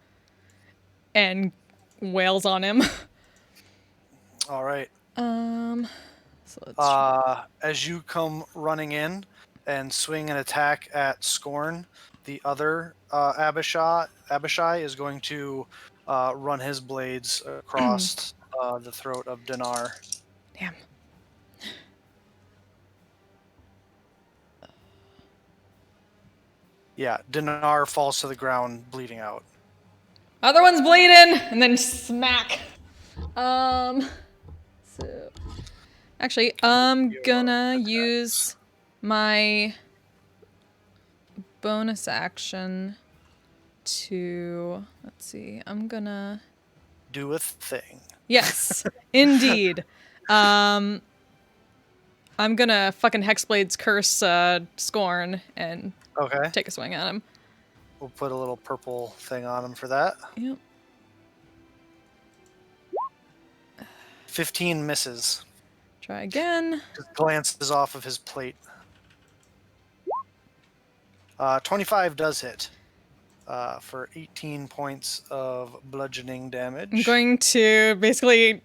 and wails on him. All right. So let's As you come running in and swing an attack at Scorn, the other Abishai is going to run his blades across the throat of Dinar. damn. Yeah, Dinar falls to the ground, bleeding out. Other one's bleeding, and then smack. So actually, I'm gonna use my bonus action to, let's see, I'm gonna, Do a thing. yes, indeed. I'm gonna fucking Hexblade's curse Scorn and Okay. take a swing at him. We'll put a little purple thing on him for that. Yep. 15 misses. Try again. Just glances off of his plate. 25 does hit for 18 points of bludgeoning damage. I'm going to basically,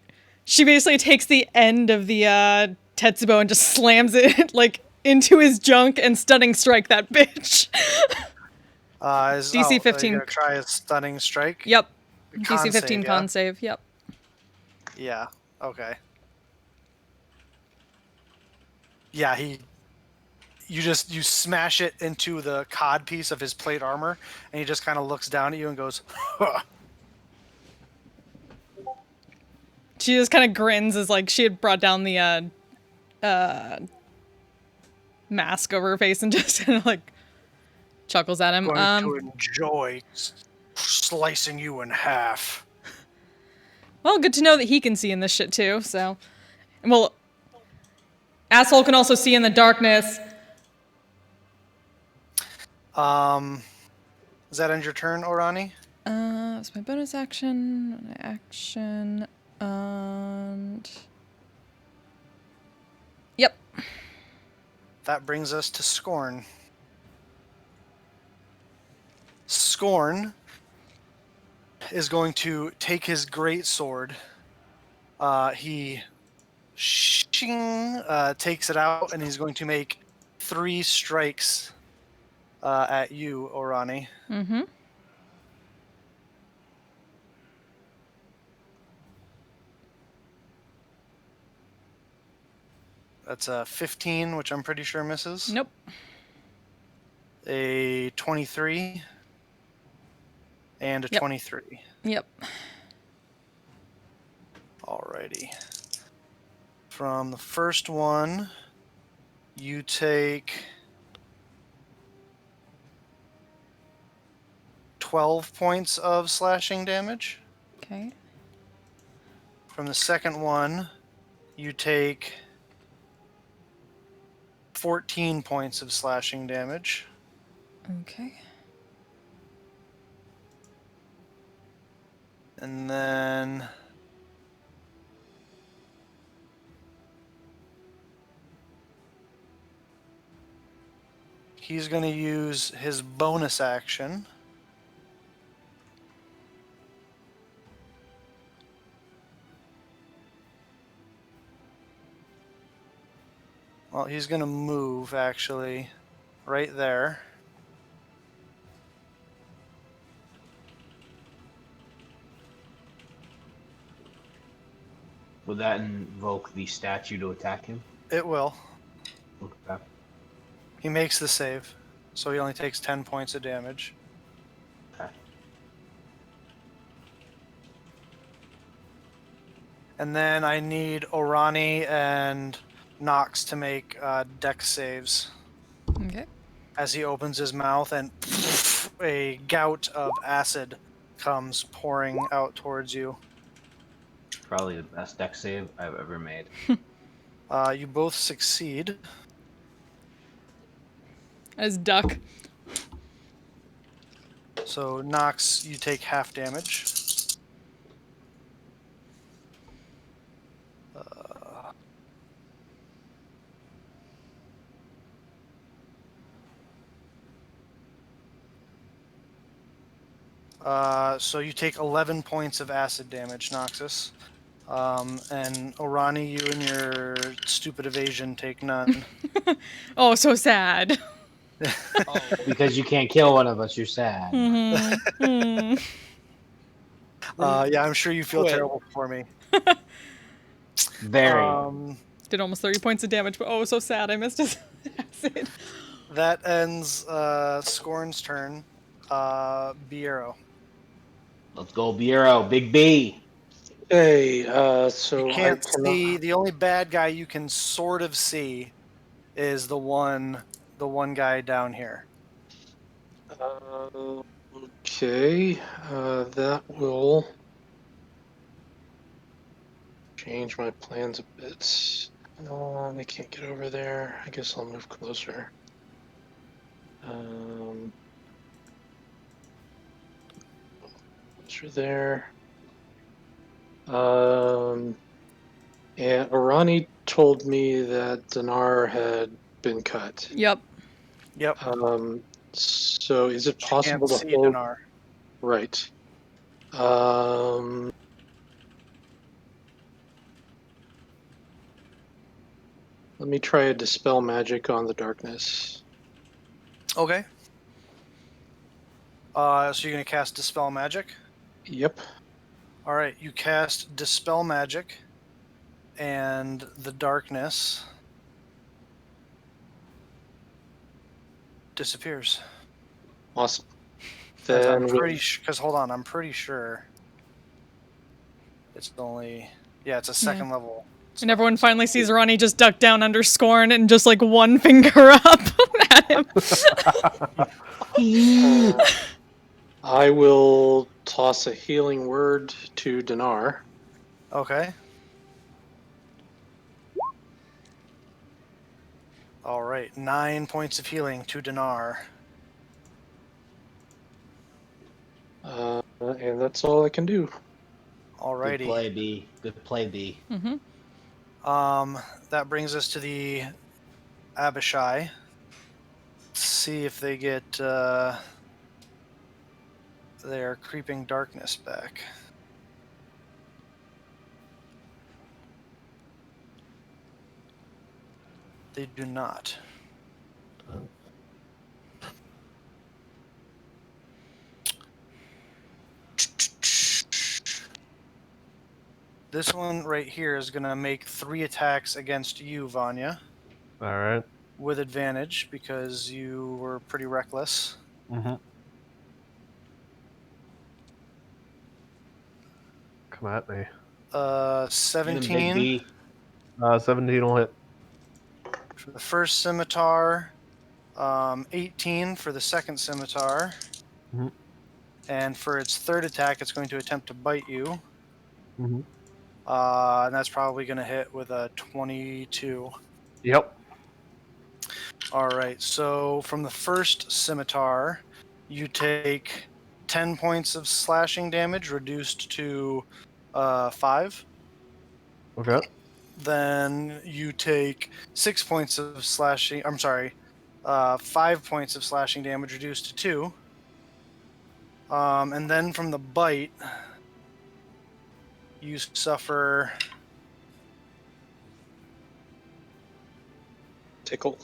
she basically takes the end of the Tetsubo and just slams it like into his junk and stunning strike that bitch. DC 15. You're gonna try a stunning strike? Yep. Con DC 15 save, con yeah? save. Yep. Yeah, okay. Yeah, you smash it into the cod piece of his plate armor, and he just kind of looks down at you and goes, huh. She just kind of grins as like she had brought down the mask over her face and just kind of like chuckles at him. Going to enjoy slicing you in half. Well, good to know that he can see in this shit too. So, well, asshole can also see in the darkness. Does that end your turn, Orani? That's my bonus action, my action, and yep. That brings us to Scorn. Scorn is going to take his great sword. He takes it out, and he's going to make 3 strikes at you, Orani. Mm-hmm. That's a 15, which I'm pretty sure misses. Nope. A 23 and a Yep. 23. Yep. Alrighty. From the first one, you take 12 points of slashing damage. Okay. From the second one, you take 14 points of slashing damage. Okay. And then he's going to use his bonus action. Well, he's going to move, actually, right there. Would that invoke the statue to attack him? It will. Okay. He makes the save, so he only takes 10 points of damage. Okay. And then I need Orani and Nox to make dex saves Okay. as he opens his mouth and a gout of acid comes pouring out towards you. Probably the best deck save I've ever made. You both succeed. As duck. So Nox, you take half damage. So you take 11 points of acid damage, Noxus. And Orani, you and your stupid evasion take none. Oh, so sad. Because you can't kill one of us, you're sad. Mm. Yeah, I'm sure you feel Quit. terrible for me. Very. Did almost 30 points of damage, but oh, so sad. I missed his acid. That ends Scorn's turn. Biero. Let's go, Bureau. Big B. Hey, You so I can't cannot. see. The only bad guy you can sort of see is the one guy down here. Okay, that will change my plans a bit. I can't get over there. I guess I'll move closer. Closer there. And Arani told me that Dinar had been cut. Yep. Yep. So is it You possible can't to see hold? Dinar. Right. Let me try a dispel magic on the darkness. Okay. So you're gonna cast Dispel Magic. Yep. All right. You cast Dispel Magic, and the darkness disappears. Awesome. Because I'm Then pretty because hold on, I'm pretty sure it's only it's a second level. And everyone finally sees Ronnie just duck down under Scorn and just like one finger up at him. I will toss a healing word to Dinar. Okay. All right, 9 points of healing to Dinar. And that's all I can do. Alrighty. Good play, B. Good play, B. That brings us to the Abishai. Let's see if they get their creeping darkness back. They do not. This one right here is going to make 3 attacks against you, Vanya, All right. with advantage because you were pretty reckless. Mm-hmm. Come at me. Even Big 17 B. 17 will hit. For the first scimitar, 18 for the second scimitar. Mhm. And for its third attack, it's going to attempt to bite you. Mm-hmm. And that's probably going to hit with a 22. Yep. All right, so from the first scimitar, you take 10 points of slashing damage, reduced to 5. Okay. Then you take 6 points of slashing. I'm sorry, 5 points of slashing damage, reduced to 2. And then from the bite, you suffer Tickle.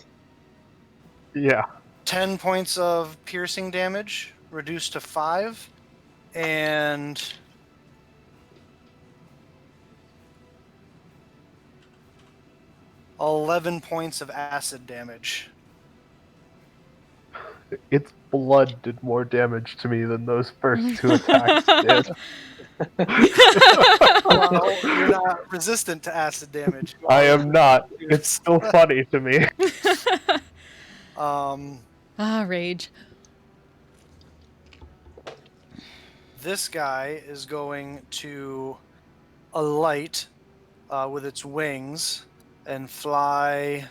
Yeah. 10 points of piercing damage, reduced to 5, and 11 points of acid damage. Its blood did more damage to me than those first 2 attacks did. Well, you're not resistant to acid damage. You I are am not. It's still funny to me. Rage. This guy is going to alight with its wings and fly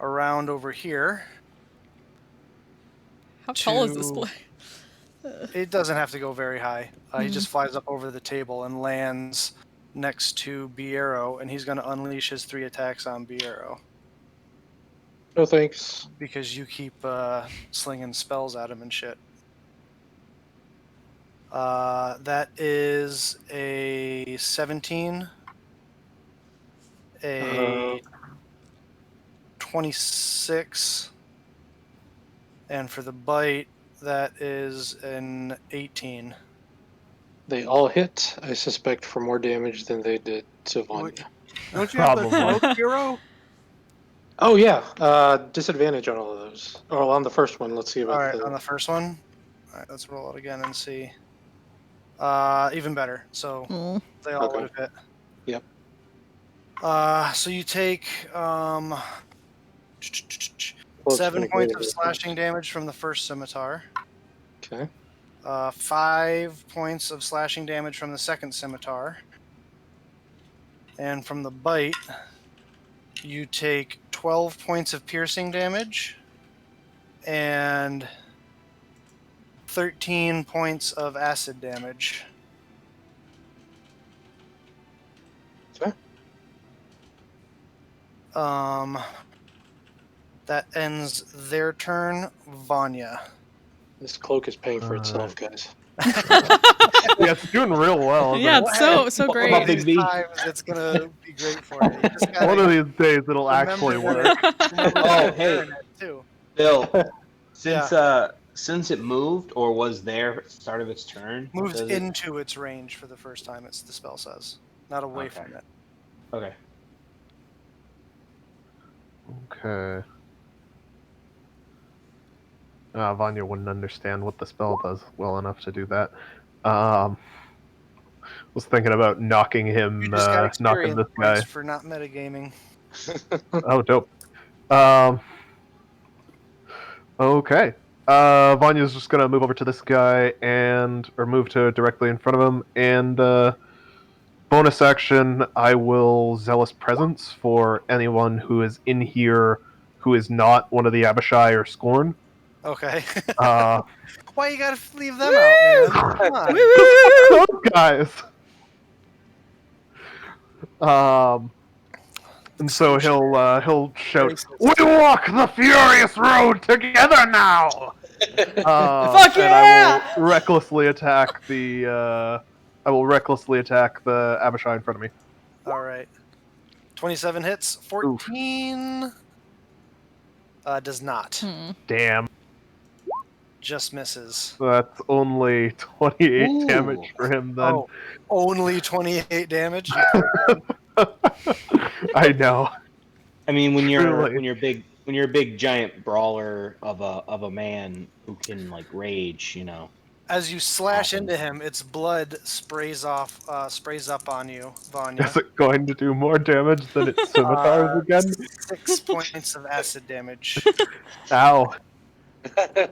around over here. How tall is this to- boy? It doesn't have to go very high. He just flies up over the table and lands next to Biero, and he's going to unleash his 3 attacks on Biero No thanks. because you keep slinging spells at him and shit. That is a 17, a 26, and for the bite, that is an 18. They all hit, I suspect, for more damage than they did to Vanya. Don't you have the Probably. smoke hero? Oh, yeah. Disadvantage on all of those. Oh, on the first one. Let's see about All right, the... on the first one, all right, let's roll it again and see. Even better. So Mm. they all Okay. would have hit. Yep. So you take Well, it's 7 been a points great of slashing damage from the first scimitar. Okay. 5 points of slashing damage from the second scimitar. And from the bite, you take 12 points of piercing damage and 13 points of acid damage. Okay. That ends their turn. Vanya. This cloak is paying for itself, guys. Yeah, it's doing real well. isn't Yeah, it? it's so What great. about These Big B? times, it's gonna be great for you. You just gotta One of these days it'll remember actually that work. remember Oh, that hey. Baronet, too. Bill, since it moved or was there start of its turn, Moves does it- into its range for the first time. It's the spell says, not away Okay. from it. Okay. Okay. Vanya wouldn't understand what the spell does well enough to do that. Was thinking about knocking him, You just got knocking experience this guy. points for not metagaming. Oh, dope. Okay. Vanya's just gonna move over to this guy or move to directly in front of him, and bonus action, I will Zealous Presence for anyone who is in here who is not one of the Abishai or Scorn. Okay. Uh, Why you gotta leave them out, man? Come on. Woo! those guys. And so he'll shout, Racist. "We walk the furious road together now!" Fuck and yeah! I will recklessly attack the Abishai in front of me. All right. 27 hits. 14 does not. Damn, Just misses. so that's only 28 Ooh. damage for him then. Oh, only 28 damage. I know. I mean, when Truly. you're a big giant brawler of a man who can like rage, you know. As you slash Happens. into him, its blood sprays up on you, Vanya. Is it going to do more damage than its scimitars again? 6 points of acid damage. Ow. Did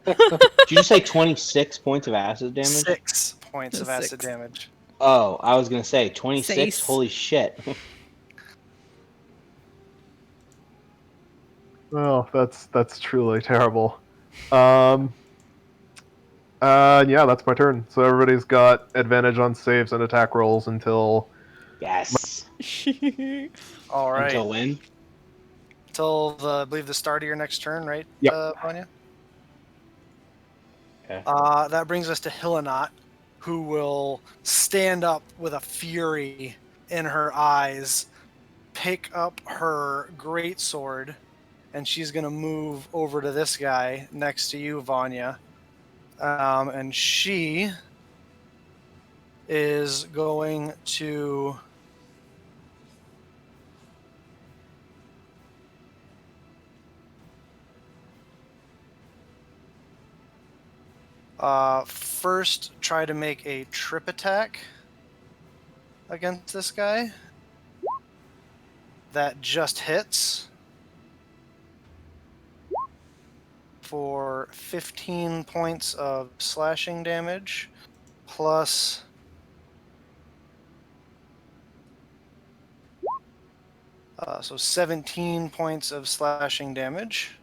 you just say 26 points of acid damage? 6 points of acid 6. damage. Oh, I was gonna say 26. Six. Holy shit! Well, that's truly terrible. Yeah, that's my turn. So everybody's got advantage on saves and attack rolls until Yes. All right. Until when? Till I believe the start of your next turn, right, Yep. Vanya? Okay. That brings us to Hillenot, who will stand up with a fury in her eyes, pick up her greatsword, and she's going to move over to this guy next to you, Vanya. And she is going to first try to make a trip attack against this guy. That just hits for 15 points of slashing damage, plus so 17 points of slashing damage.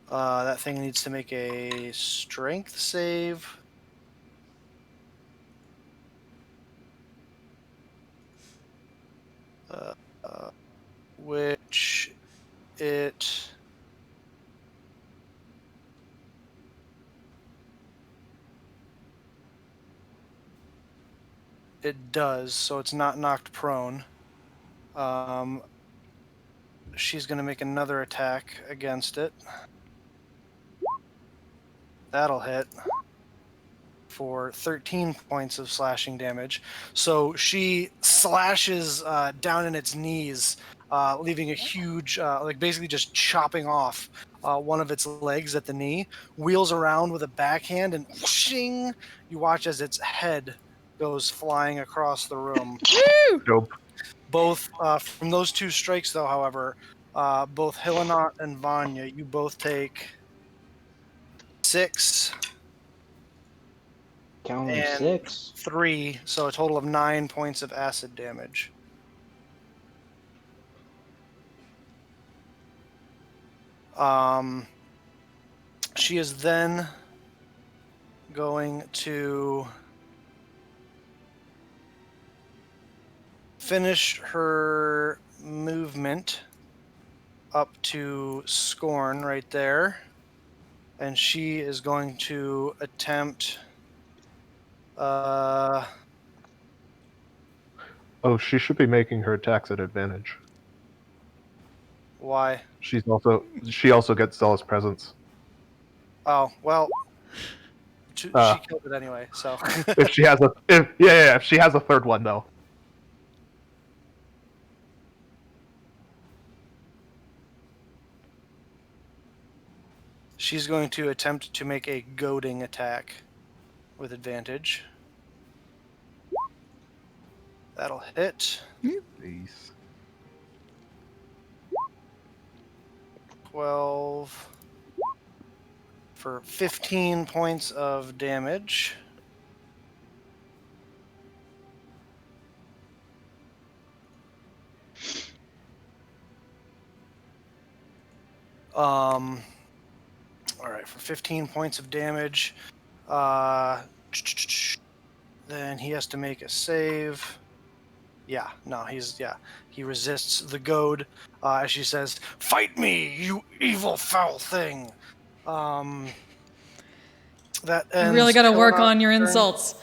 That thing needs to make a strength save. Which it does, so it's not knocked prone. She's going to make another attack against it. That'll hit for 13 points of slashing damage. So she slashes down in its knees, leaving a huge, like basically just chopping off one of its legs at the knee, wheels around with a backhand, and whooshing, you watch as its head goes flying across the room. Dope. Both from those two strikes, though, however, both Hillenot and Vanya, you both take 6 Count them and 6. 3, so a total of 9 points of acid damage. She is then going to finish her movement up to Scorn right there, and she is going to attempt Oh, she should be making her attacks at advantage. why? She also gets Zealous Presence. Oh, well, she killed it anyway, so. If she has if she has a third one though. She's going to attempt to make a goading attack with advantage. That'll hit. Nice. 12 for 15 points of damage. All right, for 15 points of damage, then he has to make a save. Yeah, no, he resists the goad as she says, "Fight me, you evil foul thing." That ends. You really got to work Hillenot's on your turn. insults.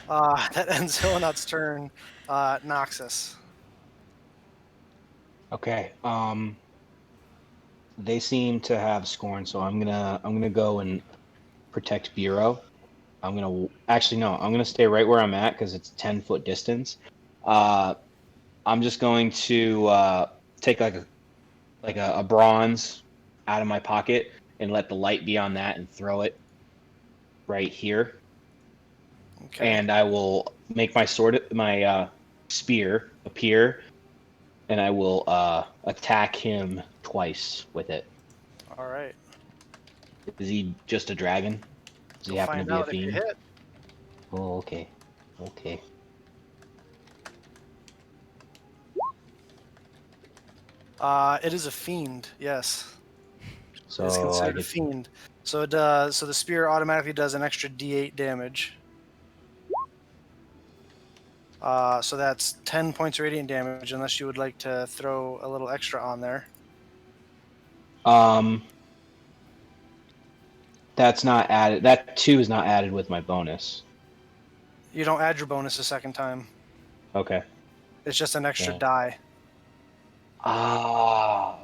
That ends Hillenot's turn. Noxus. Okay. They seem to have Scorn, so I'm gonna go and protect Bureau. I'm gonna stay right where I'm at because it's 10-foot distance. I'm just going to take like a bronze out of my pocket and let the light be on that and throw it right here. Okay. And I will make my spear appear, and I will attack him twice with it. All right. Is he just a dragon? Does he You'll happen to find be a out if you fiend? hit. Oh, okay. Okay. It is a fiend. Yes. So It's I considered a get fiend. So it does. So the spear automatically does an extra D8 damage. So that's 10 points of radiant damage, unless you would like to throw a little extra on there. that's not added. That 2 is not added with my bonus. You don't add your bonus a second time. Okay. It's just an extra Yeah. die.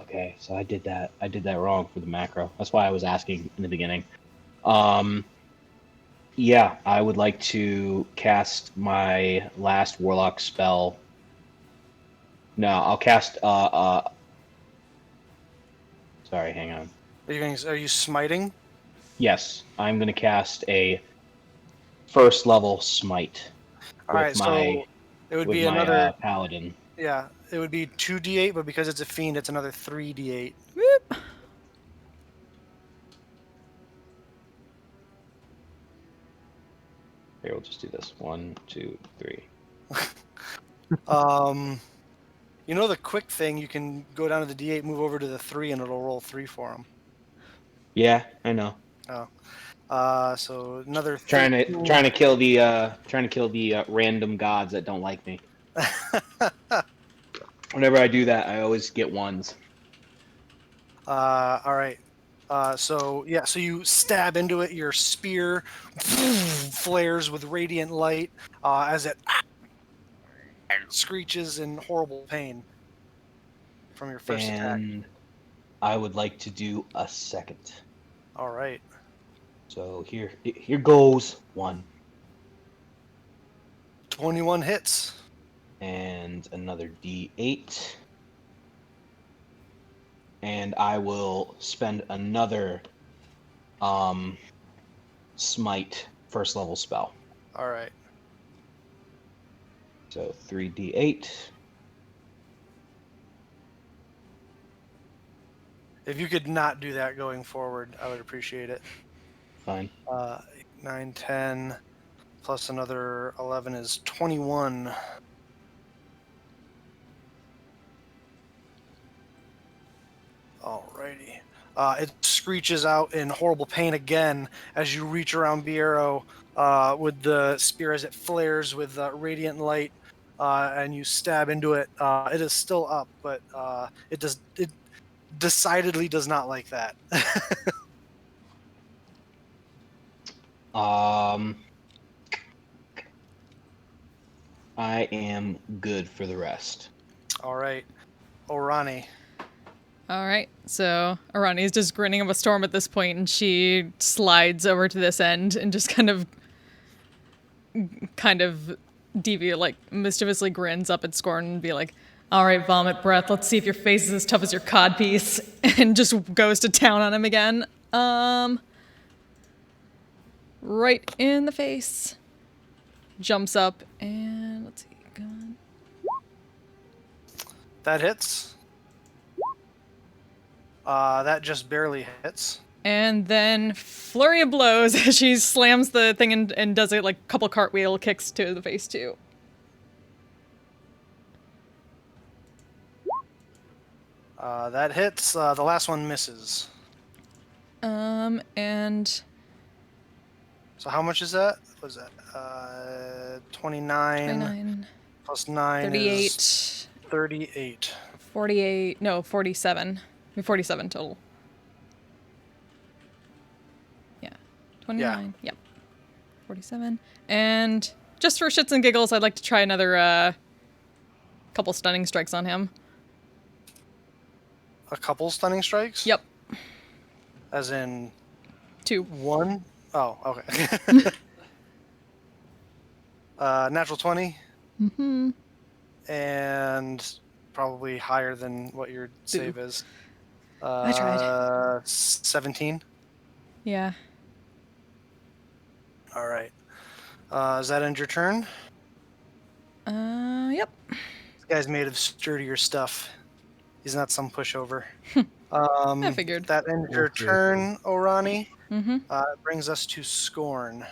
Okay. So I did that. I did that wrong for the macro. That's why I was asking in the beginning. Yeah, I would like to cast my last warlock spell. No, I'll cast sorry, hang on. Are you smiting? Yes, I'm gonna cast a first level smite All right. So it would be another. paladin. Yeah, it would be 2d8, but because it's a fiend, it's another 3d8. Whoop. Here, we'll just do this. 1, 2, 3. You know the quick thing, you can go down to the d8, move over to the 3, and it'll roll 3 for him. Yeah, I know. Oh. So another Trying 13. to kill the random gods that don't like me. Whenever I do that, I always get ones. All right. So you stab into it. Your spear flares with radiant light as it screeches in horrible pain from your first attack. And I would like to do a second. All right. So here goes 1. 21 hits. And another D8. And I will spend another smite first level spell. All right. So 3d8. If you could not do that going forward, I would appreciate it. Fine. 9, 10, plus another 11 is 21. Alrighty. It screeches out in horrible pain again as you reach around Biero with the spear as it flares with radiant light, and you stab into it. It is still up, but it decidedly does not like that. I am good for the rest. All right, Orani. All right, so Arani's just grinning up a storm at this point, and she slides over to this end and just kind of mischievously grins up at Scorn and be like, "All right, vomit breath. Let's see if your face is as tough as your codpiece," and just goes to town on him again. Right in the face. Jumps up and let's see. Gun. That hits. That just barely hits. And then flurry of blows as she slams the thing and does it like a couple cartwheel kicks to the face too. That hits. The last one misses. And So how much is that? What is that? 29, 29, plus 9 38, is 38. 48, no, 47. 47 total. Yeah. 29, yep. 47. And just for shits and giggles, I'd like to try another couple stunning strikes on him. A couple stunning strikes? Yep. As in 2. 1? Oh, okay. Natural 20? Mm-hmm. And probably higher than what your save is. I tried. 17. Yeah. All right. Does that end your turn? Yep. This guy's made of sturdier stuff. He's not some pushover. I figured. That ends We'll your see. turn, Orani. Mm-hmm. It brings us to Scorn.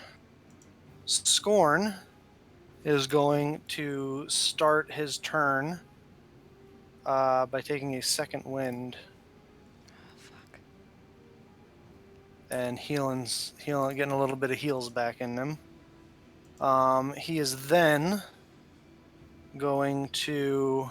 Scorn is going to start his turn by taking a second wind Fuck. and healing, getting a little bit of heals back in him. He is then going to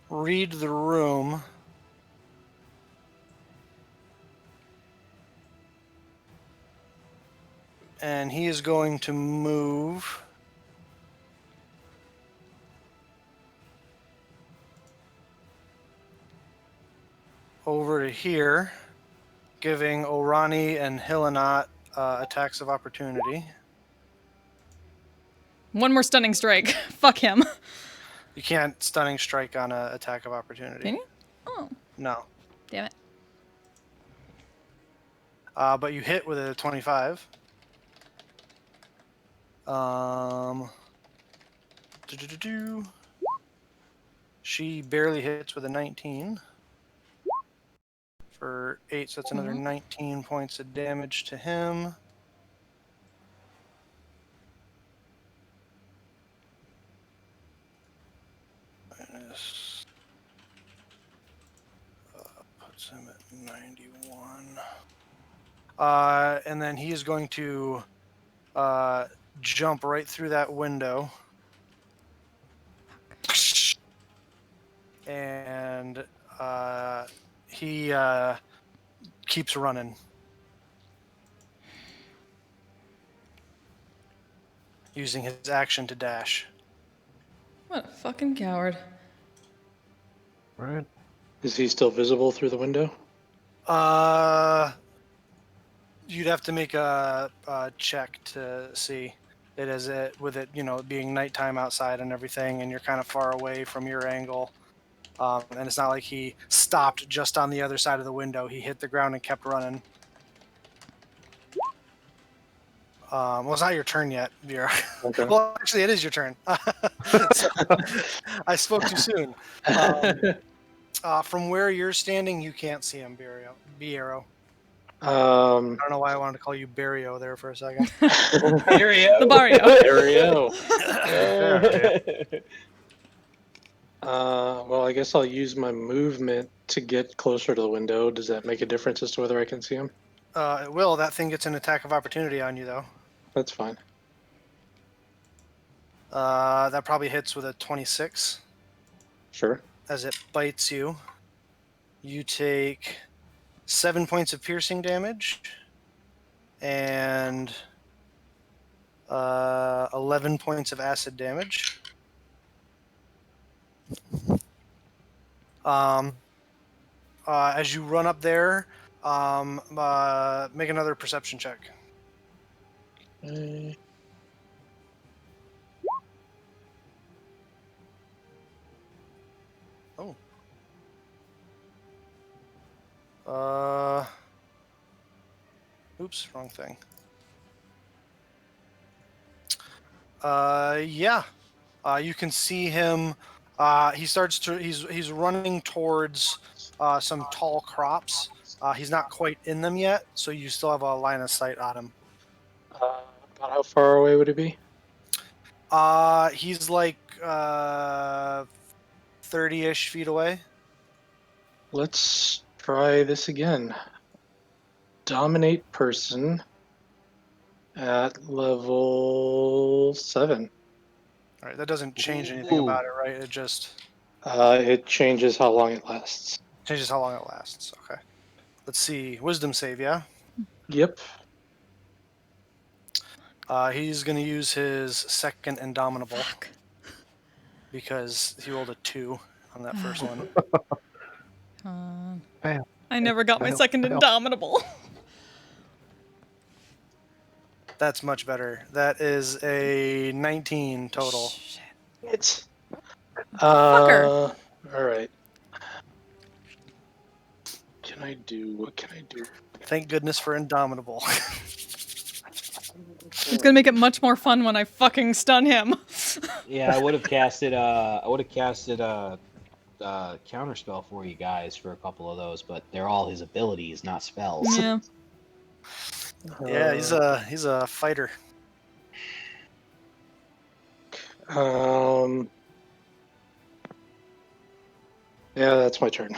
read the room. And he is going to move over to here, giving Orani and Hilanat attacks of opportunity. One more stunning strike. Fuck him. You can't stunning strike on an attack of opportunity. Can you? Oh, No. damn it. But you hit with a 25. Do-do-do-do. She barely hits with a 19 for 8, so that's another 19 points of damage to him. Minus, puts him at 91. And then he is going to jump right through that window. And he keeps running. Using his action to dash. What a fucking coward. Right. Is he still visible through the window? You'd have to make a check to see it as it with it, being nighttime outside and everything, and you're kind of far away from your angle. And it's not like he stopped just on the other side of the window. He hit the ground and kept running. Well, it's not your turn yet, Vera. Okay. Well, actually, it is your turn. So, I spoke too soon. From where you're standing, you can't see him, Biero. I don't know why I wanted to call you Barrio there for a second. Barrio. The Barrio. Barrio. Fair, Well, I guess I'll use my movement to get closer to the window. Does that make a difference as to whether I can see him? It will. That thing gets an attack of opportunity on you, though. That's fine. That probably hits with a 26. Sure. As it bites you, you take 7 points of piercing damage and 11 points of acid damage. As you run up there, make another perception check. Oops, wrong thing. Yeah. You can see him. He's running towards some tall crops. He's not quite in them yet, so you still have a line of sight on him. About how far away would it be? He's like 30-ish feet away. Let's try this again. Dominate person at level 7. All right, that doesn't change anything about it, right? It just It changes how long it lasts. changes how long it lasts. Okay. Let's see. Wisdom save, yeah? Yep. He's going to use his second Indomitable Fuck. because he rolled a 2 on that first one. Fail. I never got my Fail, second fail. Indomitable. That's much better. That is a 19 total. Shit. It's Fucker. all right. What can I do? Thank goodness for Indomitable. It's gonna make it much more fun when I fucking stun him. Yeah, I would have casted a counterspell for you guys for a couple of those, but they're all his abilities, not spells. Yeah. Yeah, he's a fighter. Yeah, that's my turn.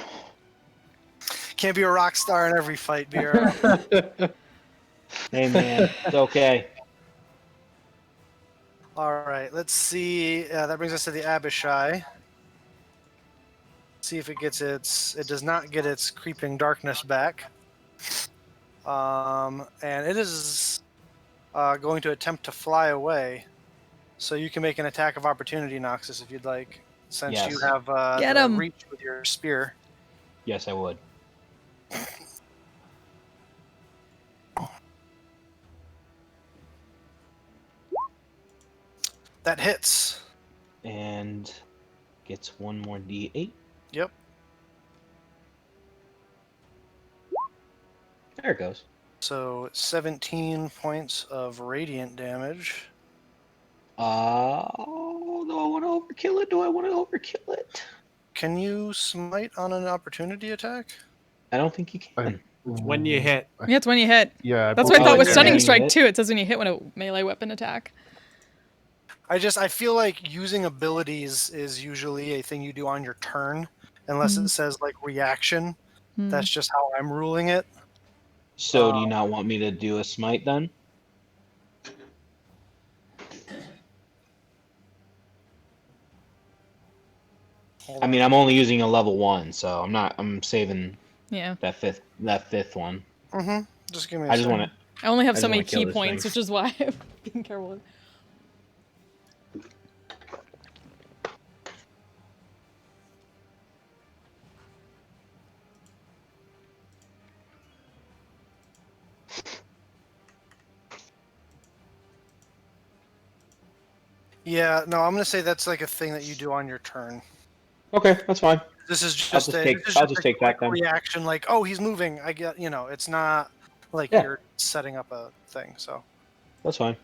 Can't be a rock star in every fight, BR. Hey man, it's okay. All right, let's see. That brings us to the Abishai. See if it gets it does not get its creeping darkness back. And it is going to attempt to fly away. So you can make an attack of opportunity, Noxus, if you'd like, since Yes. you have Get the 'em. reach with your spear. Yes, I would. That hits. And gets one more D8. Yep. There it goes. So 17 points of radiant damage. Oh, do I want to overkill it? Do I want to overkill it? Can you smite on an opportunity attack? I don't think you can. When you hit. Yeah, it's when you hit. Yeah. That's what I Oh, thought with it's Stunning when you Strike hit? too. It says when you hit when a melee weapon attack. I feel like using abilities is usually a thing you do on your turn, unless it says like reaction. That's just how I'm ruling it. So, do you not want me to do a smite then? I mean, I'm only using a level 1, so I'm saving Yeah. that fifth one. Mm-hmm. Just give me a I just second. want to. I only have I so just many wanna kill key this points, thing. which is why I'm being careful. Yeah, no, I'm gonna say that's like a thing that you do on your turn. Okay, that's fine. This is just just take- this is I'll just just a take that quick then. reaction, like, oh, he's moving. I get, it's not like Yeah. you're setting up a thing. So, That's fine.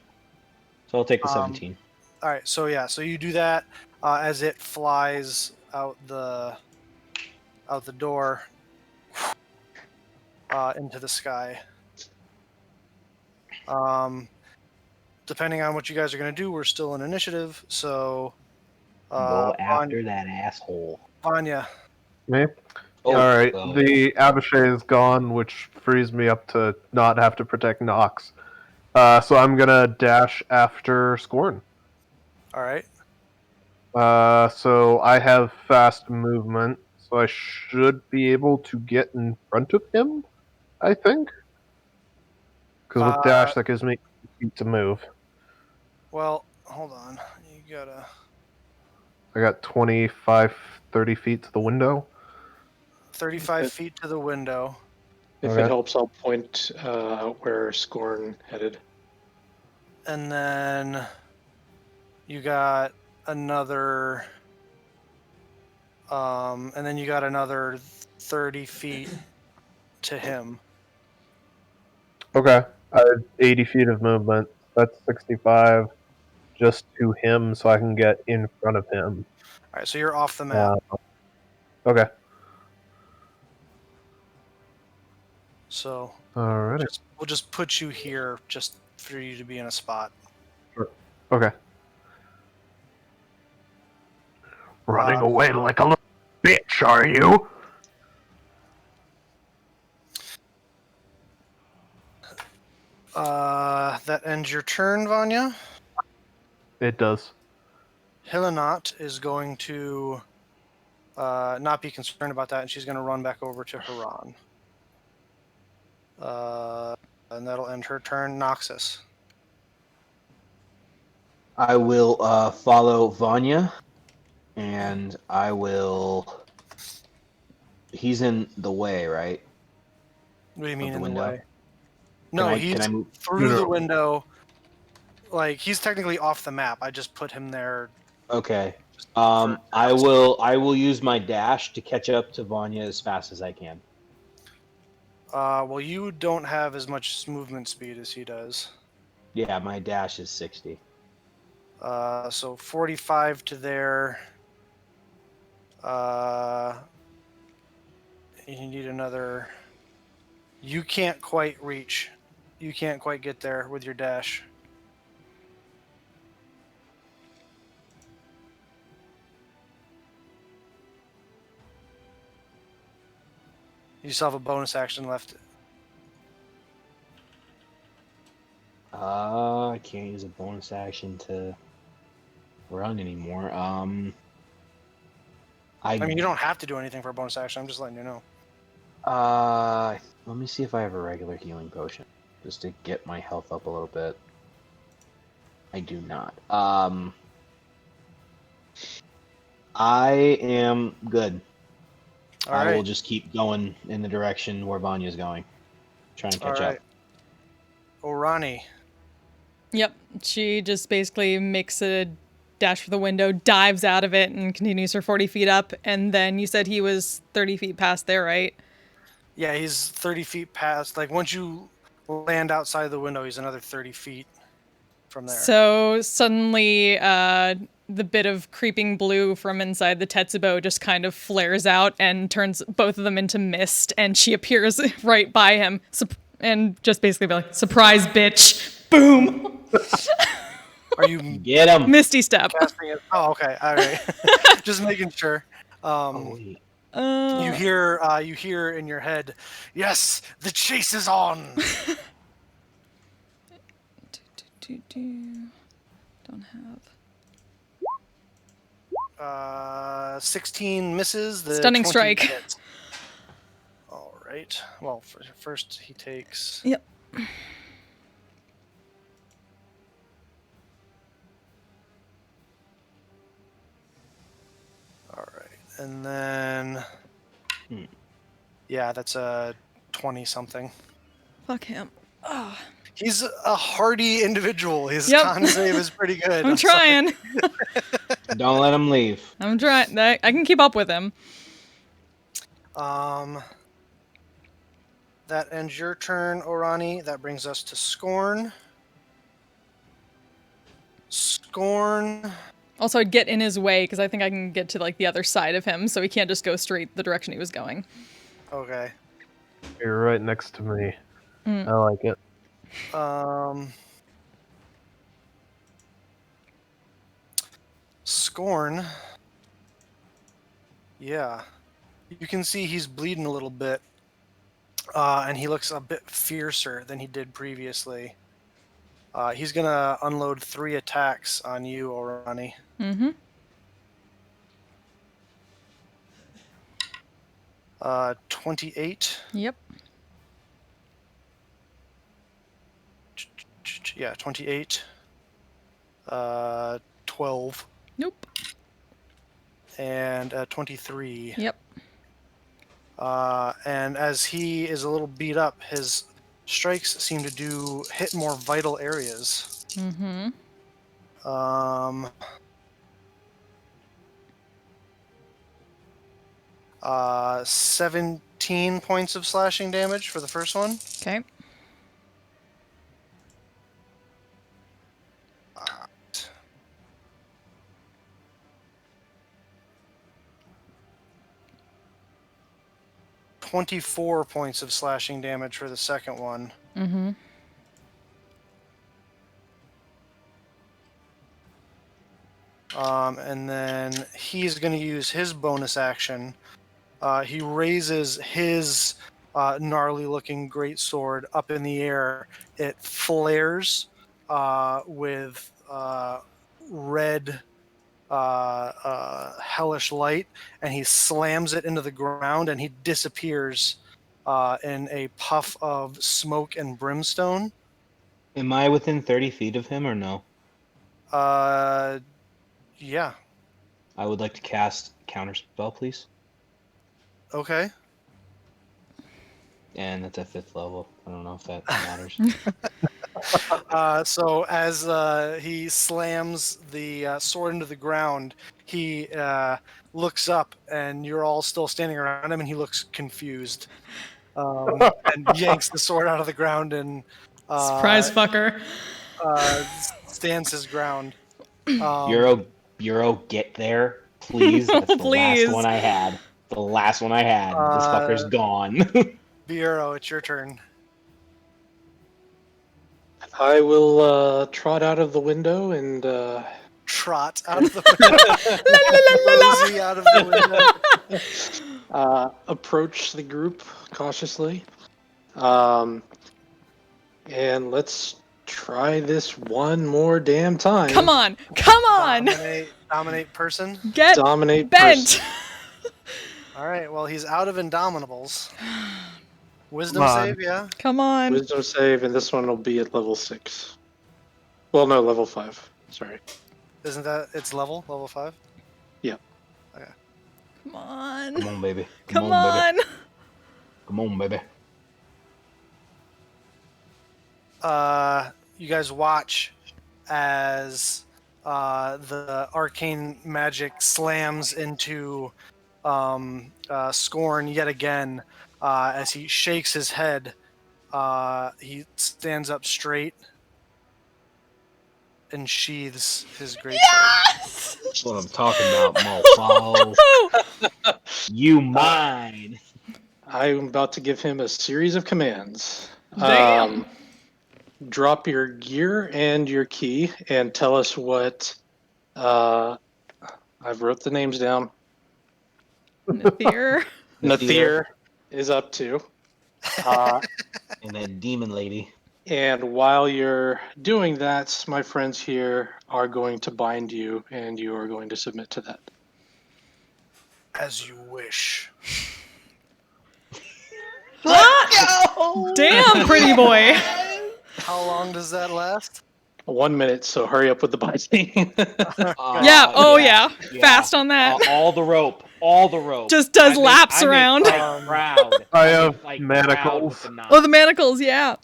So I'll take the Um, 17. all right, so yeah, so you do that as it flies out the door into the sky. Depending on what you guys are gonna do, we're still in initiative. So, Go after that asshole. Vanya. Me? Oh, All right. go. The Abishai is gone, which frees me up to not have to protect Nox. So I'm gonna dash after Scorn. All right. So I have fast movement, so I should be able to get in front of him. I think, because with dash that gives me 8 feet to move. Well, hold on. You gotta I got 25, 30 feet to the window. 35 feet to the window. If Okay. it helps, I'll point where Scorn headed. And then you got another 30 feet to him. Okay. I have 80 feet of movement. That's 65 just to him, so I can get in front of him. All right, so you're off the map. Okay. So Alrighty. we'll just put you here just for you to be in a spot. Okay. Running away like a little bitch, are you? That ends your turn, Vanya. It does. Hilinot is going to not be concerned about that, and she's going to run back over to Haran. And that'll end her turn. Noxus. I will follow Vanya, and I will. He's in the way, right? What do you mean the in the window? way? No, Can he's I move? through No, the no. window. Like he's technically off the map. I just put him there. Okay. For I now, so- will use my dash to catch up to Vanya as fast as I can. Well, you don't have as much movement speed as he does. Yeah, my dash is 60. So 45 to there. You need another. You can't quite reach. You can't quite get there with your dash. You still have a bonus action left. I can't use a bonus action to run anymore. I mean, you don't have to do anything for a bonus action. I'm just letting you know. Let me see if I have a regular healing potion, just to get my health up a little bit. I do not. I am good. All I will right. just keep going in the direction where Vanya's going. Try and All catch right. up. Orani. Yep. She just basically makes a dash for the window, dives out of it, and continues her 40 feet up. And then you said he was 30 feet past there, right? Yeah, he's 30 feet past. Like once you land outside the window, he's another 30 feet from there. So suddenly, the bit of creeping blue from inside the Tetsubo just kind of flares out and turns both of them into mist, and she appears right by him, and just basically be like, "Surprise, bitch!" Boom. Are you Get him! Misty step. casting it? Oh, okay. All right. Just making sure. Oh, wait. You hear in your head, "Yes, the chase is on." Don't have 16 misses. The Stunning 20 strike. hits. All right. Well, first he takes. Yep. All right, and then. Hmm. Yeah, that's a 20 something. Fuck him. He's a hardy individual. His Yep. con save is pretty good. I'm sorry. trying. Don't let him leave. I'm trying. I can keep up with him. That ends your turn, Orani. That brings us to Scorn. Scorn. Also, I'd get in his way because I think I can get to like the other side of him, so he can't just go straight the direction he was going. Okay. You're right next to me. I like it. Scorn. Yeah. You can see he's bleeding a little bit. And he looks a bit fiercer than he did previously. He's going to unload 3 attacks on you, Orani. Mm-hmm. 28. Yep. Yeah, 28. 12. Nope. And 23. Yep. And as he is a little beat up, his strikes seem to hit more vital areas. Mm-hmm. 17 points of slashing damage for the first one. Okay. Alright. $24 points of slashing damage for the second one. Mm-hmm. And then he's going to use his bonus action. He raises his gnarly-looking greatsword up in the air. It flares with red, hellish light, and he slams it into the ground, and he disappears in a puff of smoke and brimstone. Am I within 30 feet of him or no? Yeah. I would like to cast Counterspell, please. Okay. And that's at 5th level. I don't know if that matters. So as he slams the sword into the ground, he looks up, and you're all still standing around him, and he looks confused, and yanks the sword out of the ground and Surprise fucker. stands his ground. Bureau, get there, please. That's the last Please. one I had. The last one I had. This fucker's gone. Bureau, it's your turn. I will trot out of the window and Trot out of the window. Rosie out of the window. approach the group cautiously. And let's try this one more damn time. Come on. Come on. Dominate person. Get Dominate bent. person. All right. Well, he's out of Indomitables. Wisdom Come on. save, yeah. Come on. Wisdom save, and this one will be at level 6. Well, no, level 5. Sorry. Isn't that its level 5? Yeah. Okay. Come on. Come on, baby. Come on. Baby. Come on, baby. You guys watch as the arcane magic slams into Scorn yet again. As he shakes his head, he stands up straight and sheathes his greatsword. Yes! That's what I'm talking about, mofo. You mine. I'm about to give him a series of commands. Damn. Drop your gear and your key and tell us what I've wrote the names down. Nathir. Nathir is up to. And that demon lady. And while you're doing that, my friends here are going to bind you, and you are going to submit to that. As you wish. Damn, pretty boy. How long does that last? 1 minute, so hurry up with the binding. Yeah. Oh, yeah. Fast on that. All the rope. All the rope. Just does laps I around. Make proud. I make have proud manacles. with the knot. Oh, the manacles. Yeah.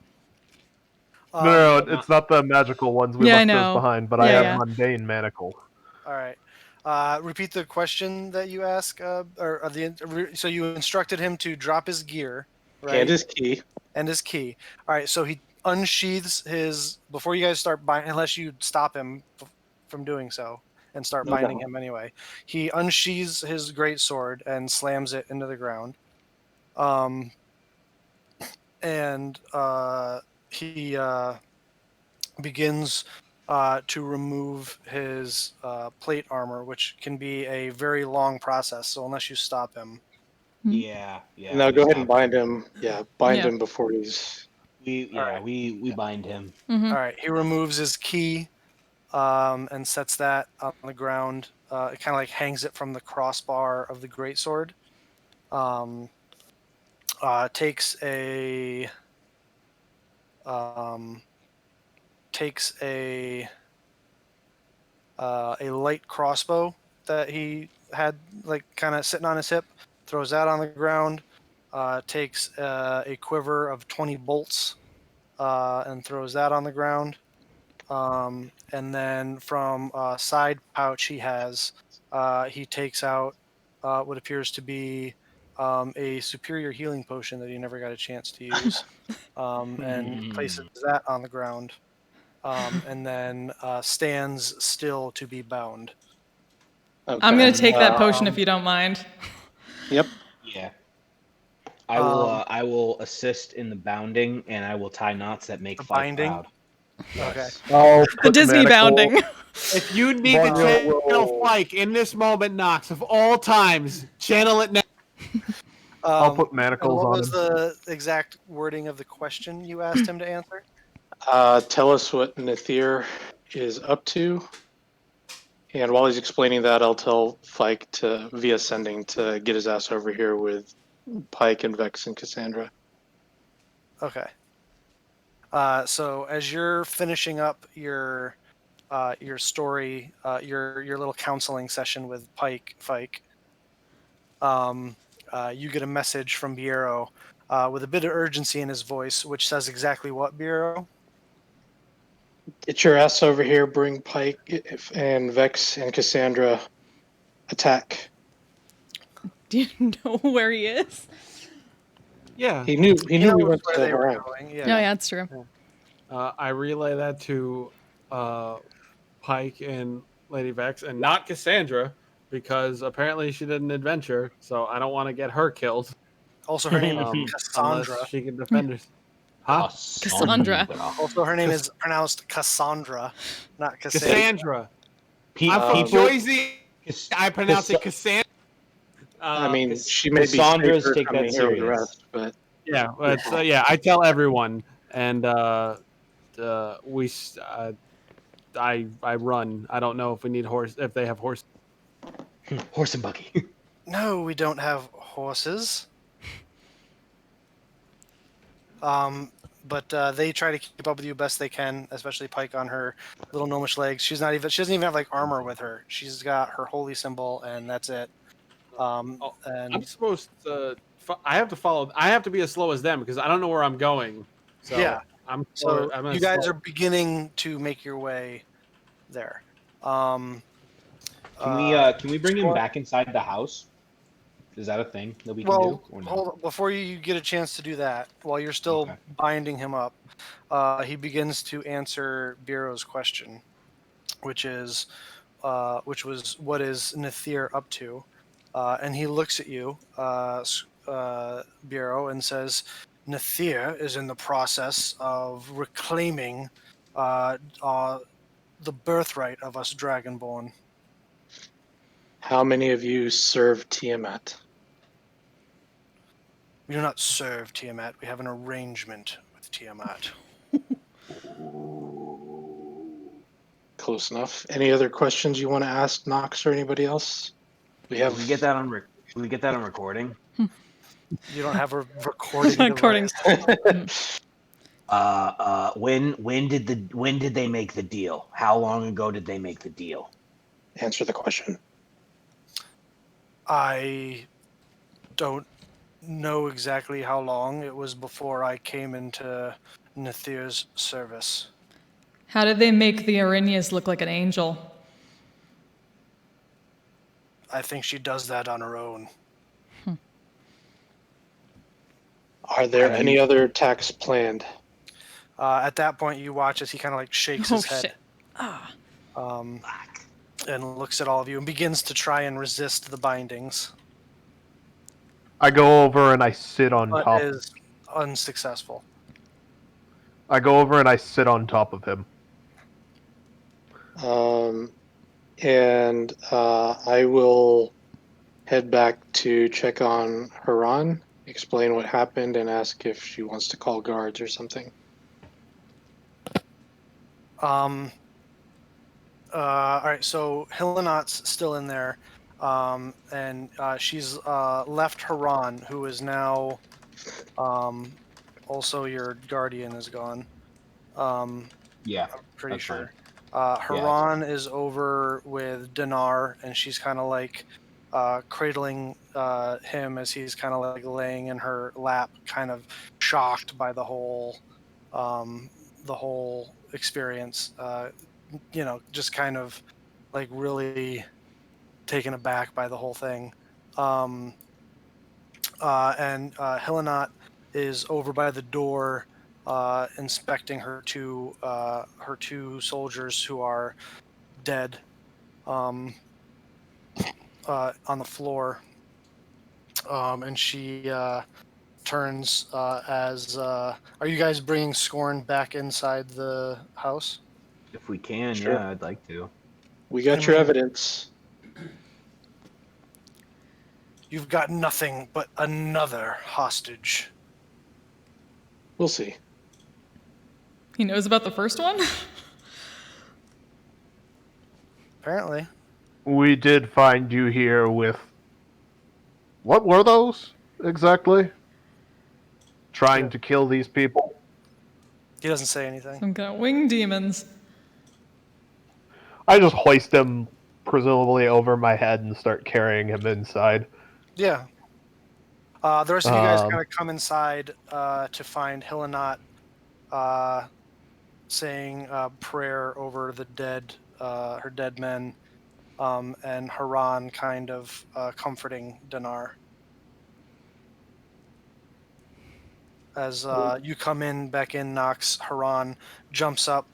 No, it's not the magical ones. We Yeah, I left know. those behind, but I Yeah, have yeah. mundane manacles. All right. Repeat the question that you asked. So you instructed him to drop his gear, right? And his key. And his key. All right. So he unsheathes his before you guys start binding, unless you stop him from doing so and start No, binding no. him anyway. He unsheathes his great sword and slams it into the ground. He begins to remove his plate armor, which can be a very long process. So unless you stop him, Yeah. Now we go ahead and stopped. bind him. Yeah, bind Yeah. him before he's... We bind him. Mm-hmm. all right. He removes his key and sets that on the ground. It kind of like hangs it from the crossbar of the greatsword. Takes a light crossbow that he had like kind of sitting on his hip, throws that on the ground, takes a quiver of 20 bolts and throws that on the ground. And then from a side pouch he has, he takes out what appears to be a superior healing potion that he never got a chance to use, and places that on the ground. And then stands still to be bound. Okay. I'm gonna take that potion if you don't mind. Yep. Yeah. I will assist in the bounding, and I will tie knots that make The Fife binding? proud. Yes. I'll The put Disney manacles- bounding. If you need to Mario channel will- Fike in this moment, Knox, of all times, channel it now. I'll put And manacles what on was him. the exact wording of the question you asked him to answer? Tell us what Nathir is up to. And while he's explaining that, I'll tell Fike to, via sending, to get his ass over here with Pike and Vex and Cassandra. Okay. So as you're finishing up your your story, your little counseling session with Fike, you get a message from Biero with a bit of urgency in his voice, which says exactly what, Biero? Get your ass over here. Bring Pike and Vex and Cassandra. Attack. Do you know where he is? Yeah. He knew we knows went where to they were Haran. going. Oh, Yeah. yeah, that's true. I relay that to Pike and Lady Vex, and not Cassandra, because apparently she did an adventure, so I don't want to get her killed. Also, her name is Unless Cassandra. she can defend herself. Huh? Cassandra. Also, her name Cass- is pronounced Cassandra, not Cassandra. Cassandra. Pe- I'm from people, Jersey. I pronounce it Cassandra. I mean, Cass- she may be Cassandras safer take that coming here with the serious. rest, but Yeah, but yeah, I tell everyone, and we I run. I don't know if we need horse if they have horse. Horse and buggy. No, we don't have horses. But they try to keep up with you best they can, especially Pike on her little gnomish legs. She doesn't even have like armor with her. She's got her holy symbol, and that's it. I'm And supposed to. I have to follow. I have to be as slow as them because I don't know where I'm going. So yeah, I'm. so I'm you guys are beginning to make your way there. Can we bring him back inside the house? Is that a thing that we can do? Well, Or no? hold on, before you get a chance to do that, while you're still Okay. binding him up, he begins to answer Bureau's question, which was what is Nathir up to? And he looks at you, Bureau, and says, Nathir is in the process of reclaiming the birthright of us Dragonborn. how many of you serve Tiamat? We do not serve Tiamat. We have an arrangement with Tiamat. Close enough. Any other questions you want to ask Knox or anybody else? We have. Should we get that on recording? You don't have a recording Recording. device. When did they make the deal? How long ago did they make the deal? Answer the question. I don't know exactly how long. It was before I came into Nathir's service. How did they make the Arinias look like an angel? I think she does that on her own. Are there any other attacks planned? At that point, you watch as he kind of like shakes his head. Shit. Ah. And looks at all of you and begins to try and resist the bindings, I go over and I sit on but top. is unsuccessful. I go over and I sit on top of him. And I will head back to check on Haran, explain what happened, and ask if she wants to call guards or something. All right, so Hillenot's still in there, and she's left Haran, who is now also your guardian is gone. Yeah. I'm pretty that's sure. fine. Haran is over with Dinar, and she's kind of like cradling him as he's kind of like laying in her lap, kind of shocked by the whole experience. Just kind of like really taken aback by the whole thing. And Hillenot is over by the door, inspecting her two soldiers who are dead on the floor. And she turns as are you guys bringing Scorn back inside the house? If we can, Sure. yeah, I'd like to. We got your evidence. You've got nothing but another hostage. We'll see. He knows about the first one? Apparently. We did find you here with. What were those exactly? Trying to kill these people? He doesn't say anything. Some kind of winged demons. I just hoist him presumably over my head and start carrying him inside. Yeah. The rest of you guys Um, kind of come inside to find Hillenot saying prayer over the dead, her dead men, and Haran kind of comforting Dinar. As you come in, back in, Nox, Haran jumps up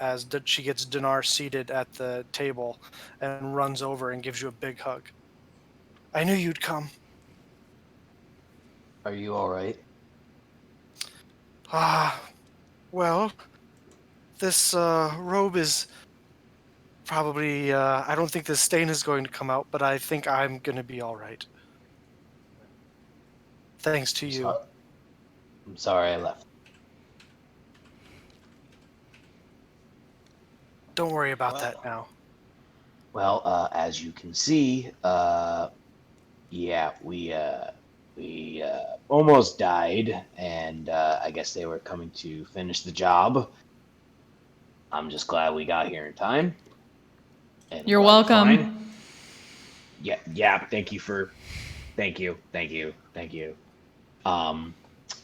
as she gets Dinar seated at the table and runs over and gives you a big hug. I knew you'd come. Are you all right? Well, this robe is probably, I don't think the stain is going to come out, but I think I'm going to be all right. Thanks to you. I'm sorry I left. Don't worry about that now. Well, as you can see, yeah, we almost died, and I guess they were coming to finish the job. I'm just glad we got here in time. And I'm You're glad welcome. fine. Yeah. Thank you.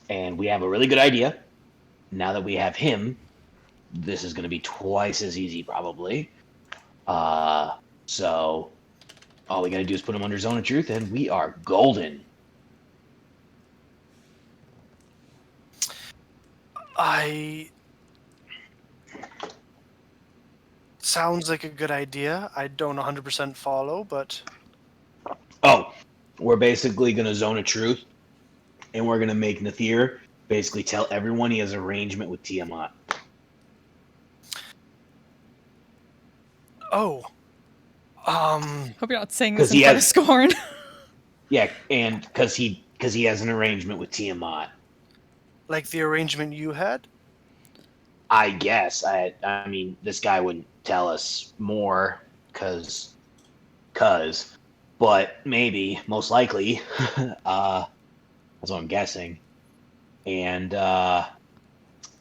And we have a really good idea. Now that we have him, this is going to be twice as easy, probably. So all we got to do is put him under zone of truth, and we are golden. Sounds like a good idea. I don't 100% follow, but Oh, we're basically going to zone of truth, and we're going to make Nathir basically tell everyone he has arrangement with Tiamat. oh, Hope you're not saying this 'Cause in he front has- of Scorn. Yeah, and because he has an arrangement with Tiamat. like the arrangement you had? I guess. I mean, this guy wouldn't tell us more, but maybe, most likely, that's what I'm guessing. And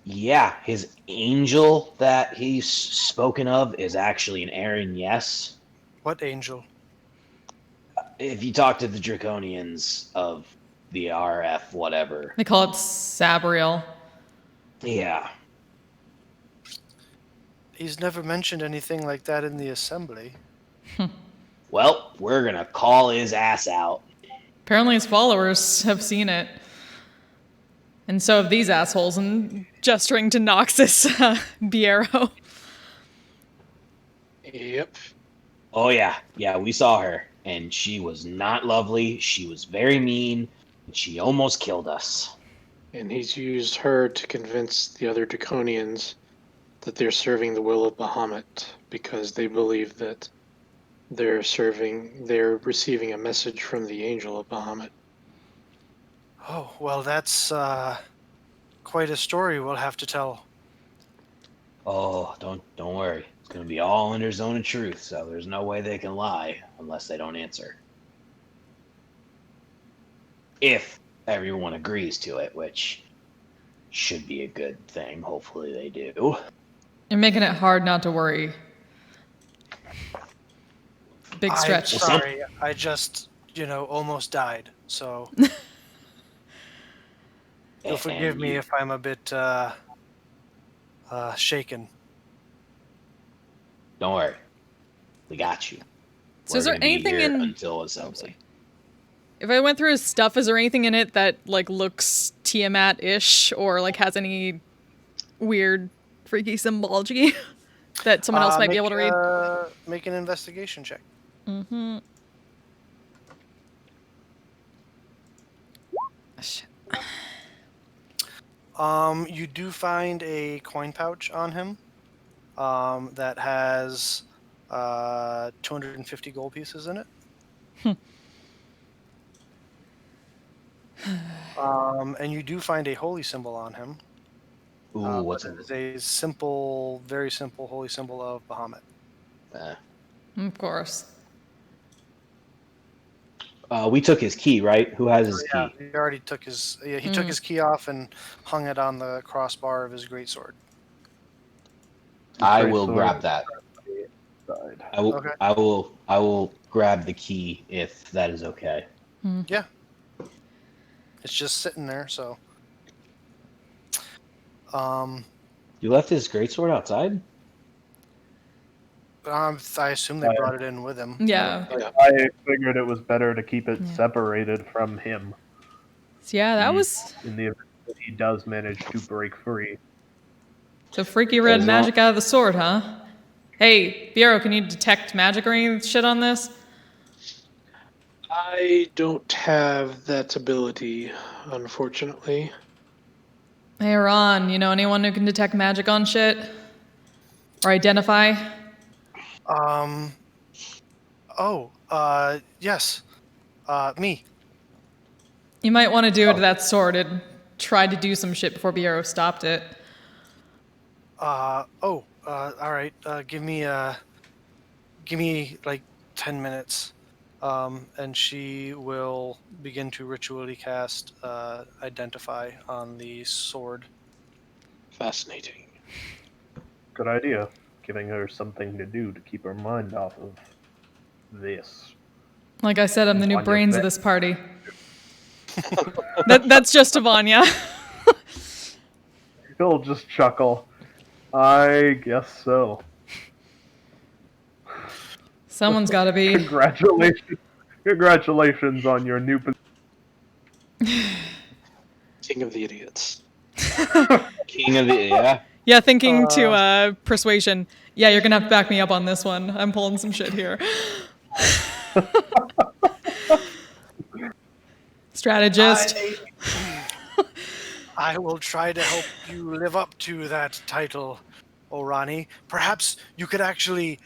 yeah, his angel that he's spoken of is actually an Aaron. Yes, What angel? if you talk to the Draconians of the RF, whatever. They call it Sabriel. Yeah. He's never mentioned anything like that in the assembly. Well, we're gonna call his ass out. Apparently his followers have seen it. And so have these assholes, and gesturing to Noxus Biero. Yep. Oh yeah, we saw her, and she was not lovely. She was very mean, and she almost killed us. And he's used her to convince the other Draconians that they're serving the will of Bahamut because they believe that they're receiving a message from the angel of Bahamut. Oh, well, that's quite a story we'll have to tell. Oh, don't worry. It's gonna be all under zone of truth, so there's no way they can lie unless they don't answer. If everyone agrees to it, which should be a good thing. Hopefully they do. You're making it hard not to worry. Big stretch. I'm sorry, I just, almost died, so you'll forgive me if I'm a bit shaken. Don't worry. We got you. So is there anything in until assembly? If I went through his stuff, is there anything in it that looks Tiamat-ish or has any weird, freaky symbology that someone else might be able to read? Make an investigation check. Mm-hmm. Shit. You do find a coin pouch on him that has 250 gold pieces in it. And you do find a holy symbol on him. Ooh, what's it? It's a simple, very simple holy symbol of Bahamut. Of course. We took his key, right? Who has his key? He already took his. Yeah, he took his key off and hung it on the crossbar of his greatsword. I will grab that. outside. I will grab the key if that is okay. Yeah. It's just sitting there, so. You left his greatsword outside? I assume they brought it in with him. Yeah. I figured it was better to keep it separated from him So yeah, that was in the event that he does manage to break free. so freaky red As magic out of the sword, huh? Hey, Bureau, can you detect magic or any shit on this? I don't have that ability, unfortunately. Hey, Ron, you know anyone who can detect magic on shit? Or identify? Yes. Me. You might want to do it to that sword. It tried to do some shit before Bureau stopped it. All right. Give me like 10 minutes. And she will begin to ritually cast Identify on the sword. Fascinating. Good idea. Giving her something to do to keep her mind off of this. Like I said, I'm the new Vanya brains of Vet. this party. That's just a Vanya. He'll just chuckle. I guess so. Someone's got to be. Congratulations on your new position. King of the idiots. King of the yeah. Yeah, thinking to persuasion. Yeah, you're gonna have to back me up on this one. I'm pulling some shit here. Strategist. I will try to help you live up to that title, Orani. Perhaps you could actually,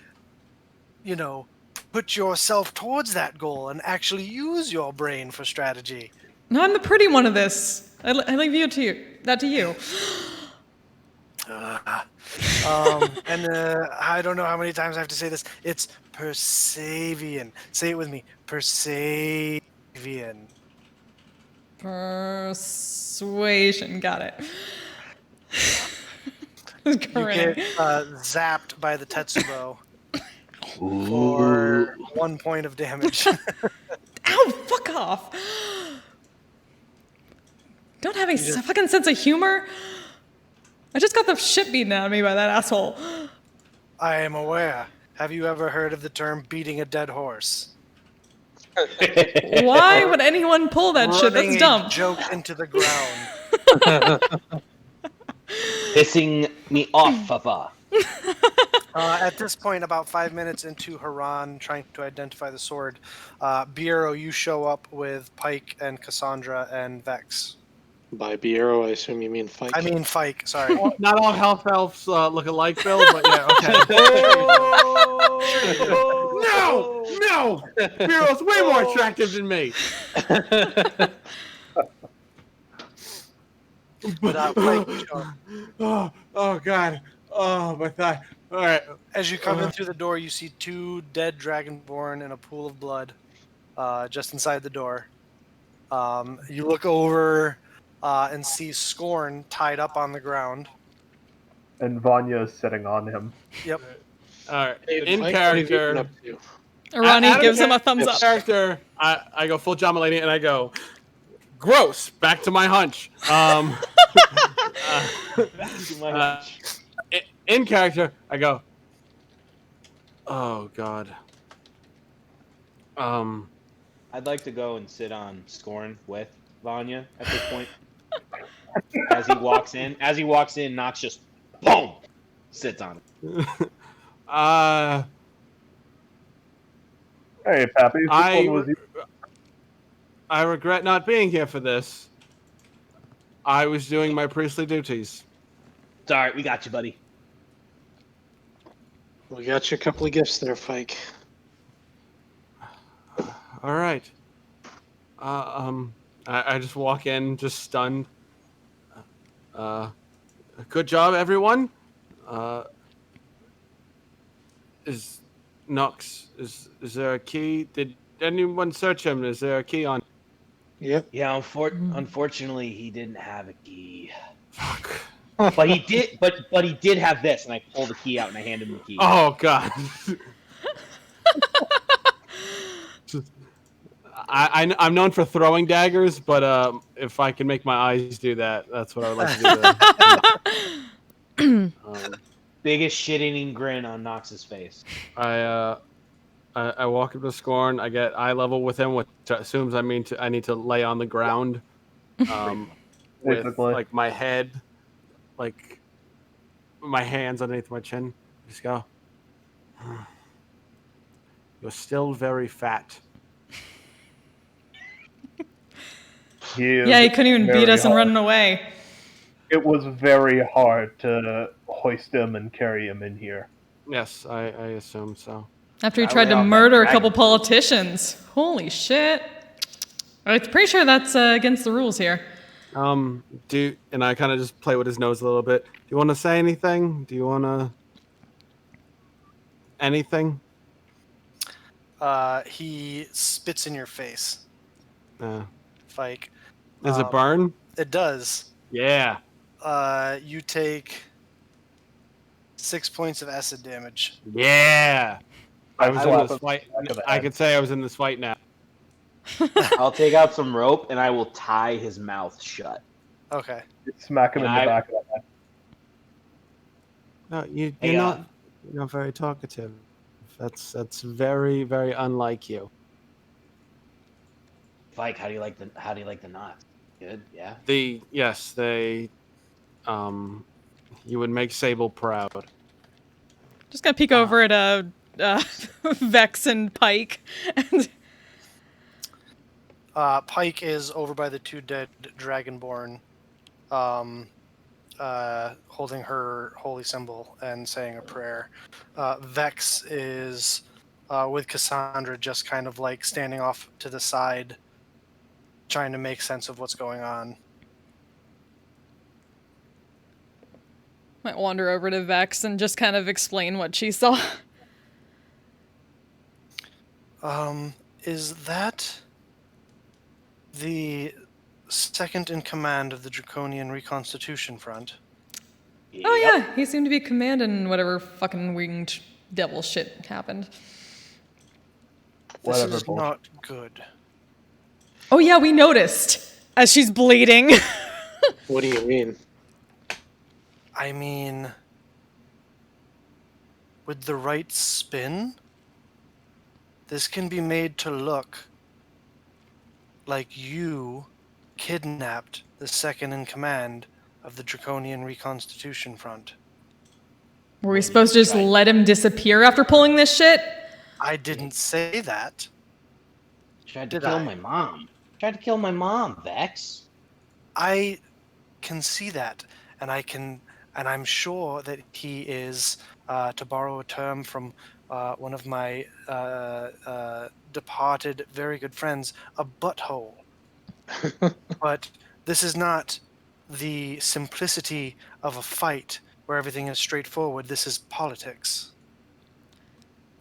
put yourself towards that goal and actually use your brain for strategy. No, I'm the pretty one of this. I leave that to you. And I don't know how many times I have to say this. It's Persavian. Say it with me. Persavian. Persuasion. Got it. You get zapped by the Tetsubo for 1 point of damage. Ow, fuck off. Don't have a fucking sense of humor? I just got the shit beaten out of me by that asshole. I am aware. Have you ever heard of the term beating a dead horse? Why would anyone pull that shit? That's Running dumb. a joke into the ground. Pissing me off, Papa. At this point, about 5 minutes into Haran trying to identify the sword, Biero, you show up with Pike and Cassandra and Vex. By Biero, I assume you mean Fike. I mean Fike, sorry. Well, not all health elves look alike, Bill, but yeah, okay. No! Bureau's way more attractive than me. But Pike, you show up. Oh, God. Oh, my thigh. All right. As you come in through the door, you see 2 dead dragonborn in a pool of blood just inside the door. You look over and see Scorn tied up on the ground. And Vanya is sitting on him. Yep. All right. David, In Fike, what have you been character, up to? Ronnie gives him a thumbs in up. character, I go full John Mulaney and I go, gross. Back to my hunch. In character, I go, oh God. I'd like to go and sit on Scorn with Vanya at this point. As he walks in, Nox just boom sits on him. Hey, Pappy, this one was you. I regret not being here for this. I was doing my priestly duties. It's all right, we got you, buddy. We got you a couple of gifts there, Fike. All right. I just walk in, just stunned. Good job, everyone. Is Nox? Is there a key? Did anyone search him? Is there a key on? Yep. Yeah, unfortunately, he didn't have a key. Fuck. But he did. But he did have this, and I pull the key out and I hand him the key. Oh God. I'm known for throwing daggers, but if I can make my eyes do that, that's what I would like to do. Biggest shit-eating grin on Nox's face. I walk up to Scorn. I get eye level with him, which assumes I need to lay on the ground, with Basically. like my head, like my hands underneath my chin. Just go. You're still very fat. Yeah, he couldn't even beat us and running away. It was very hard to hoist him and carry him in here. Yes, I assume so. After he I tried lay to off that murder a dragon couple fruit. politicians. Holy shit. I'm pretty sure that's against the rules here. And I kind of just play with his nose a little bit. Do you want to say anything? Do you want to anything? He spits in your face, Fike. Does it burn? It does. Yeah. You take 6 points of acid damage. Yeah. I was in slap this him fight. in the back of the I head. could say I was in this fight now. I'll take out some rope and I will tie his mouth shut. Okay. Smack him And in the I- back of the head. No, you're Hey, not. You're not very talkative. That's very very unlike you. Mike, how do you like the knots? Good, yeah. They you would make Sable proud. Just gonna peek over at Vex and Pike. And Pike is over by the two dead Dragonborn, holding her holy symbol and saying a prayer. Vex is with Cassandra, just kind of like standing off to the side, trying to make sense of what's going on. might wander over to Vex and just kind of explain what she saw. Is that the second in command of the Draconian Reconstitution Front? Oh yeah, he seemed to be commanding whatever fucking winged devil shit happened. This Whatever is bullshit. not good. Oh yeah, we noticed as she's bleeding. What do you mean? I mean, with the right spin, this can be made to look like you kidnapped the second in command of the Draconian Reconstitution Front. Were we supposed to just let him disappear after pulling this shit? I didn't say that. Tried to Did kill I? my mom. Tried to kill my mom, Vex. I can see that, and I'm sure that he is, to borrow a term from one of my departed very good friends, a butthole. But this is not the simplicity of a fight where everything is straightforward. This is politics.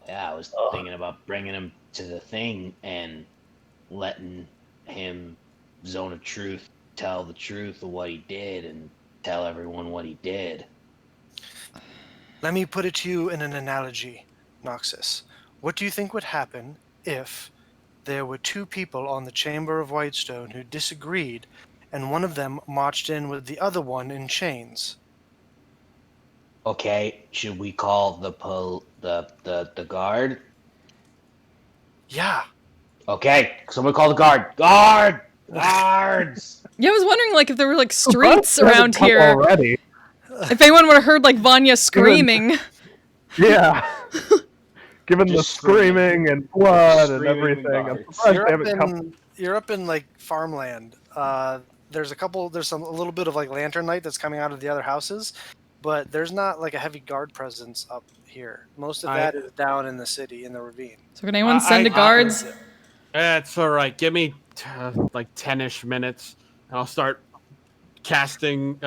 Yeah, I was thinking about bringing him to the thing and letting him, zone of truth, tell the truth of what he did and tell everyone what he did. Let me put it to you in an analogy, Noxus. What do you think would happen if there were two people on the Chamber of Whitestone who disagreed, and one of them marched in with the other one in chains? Okay, should we call the guard? Yeah. Okay, someone call the guard. Guard! Guards! Yeah, I was wondering like if there were like streets around Come here. already. If anyone would have heard like Vanya screaming. Yeah. Given the Just screaming. screaming and blood and Screaming everything, I'm guards. surprised they haven't come. You're up in like farmland. There's a little bit of like lantern light that's coming out of the other houses, but there's not like a heavy guard presence up here. Most of that is down in the city, in the ravine. So can anyone send guards? It's all right. Give me like 10-ish minutes, and I'll start casting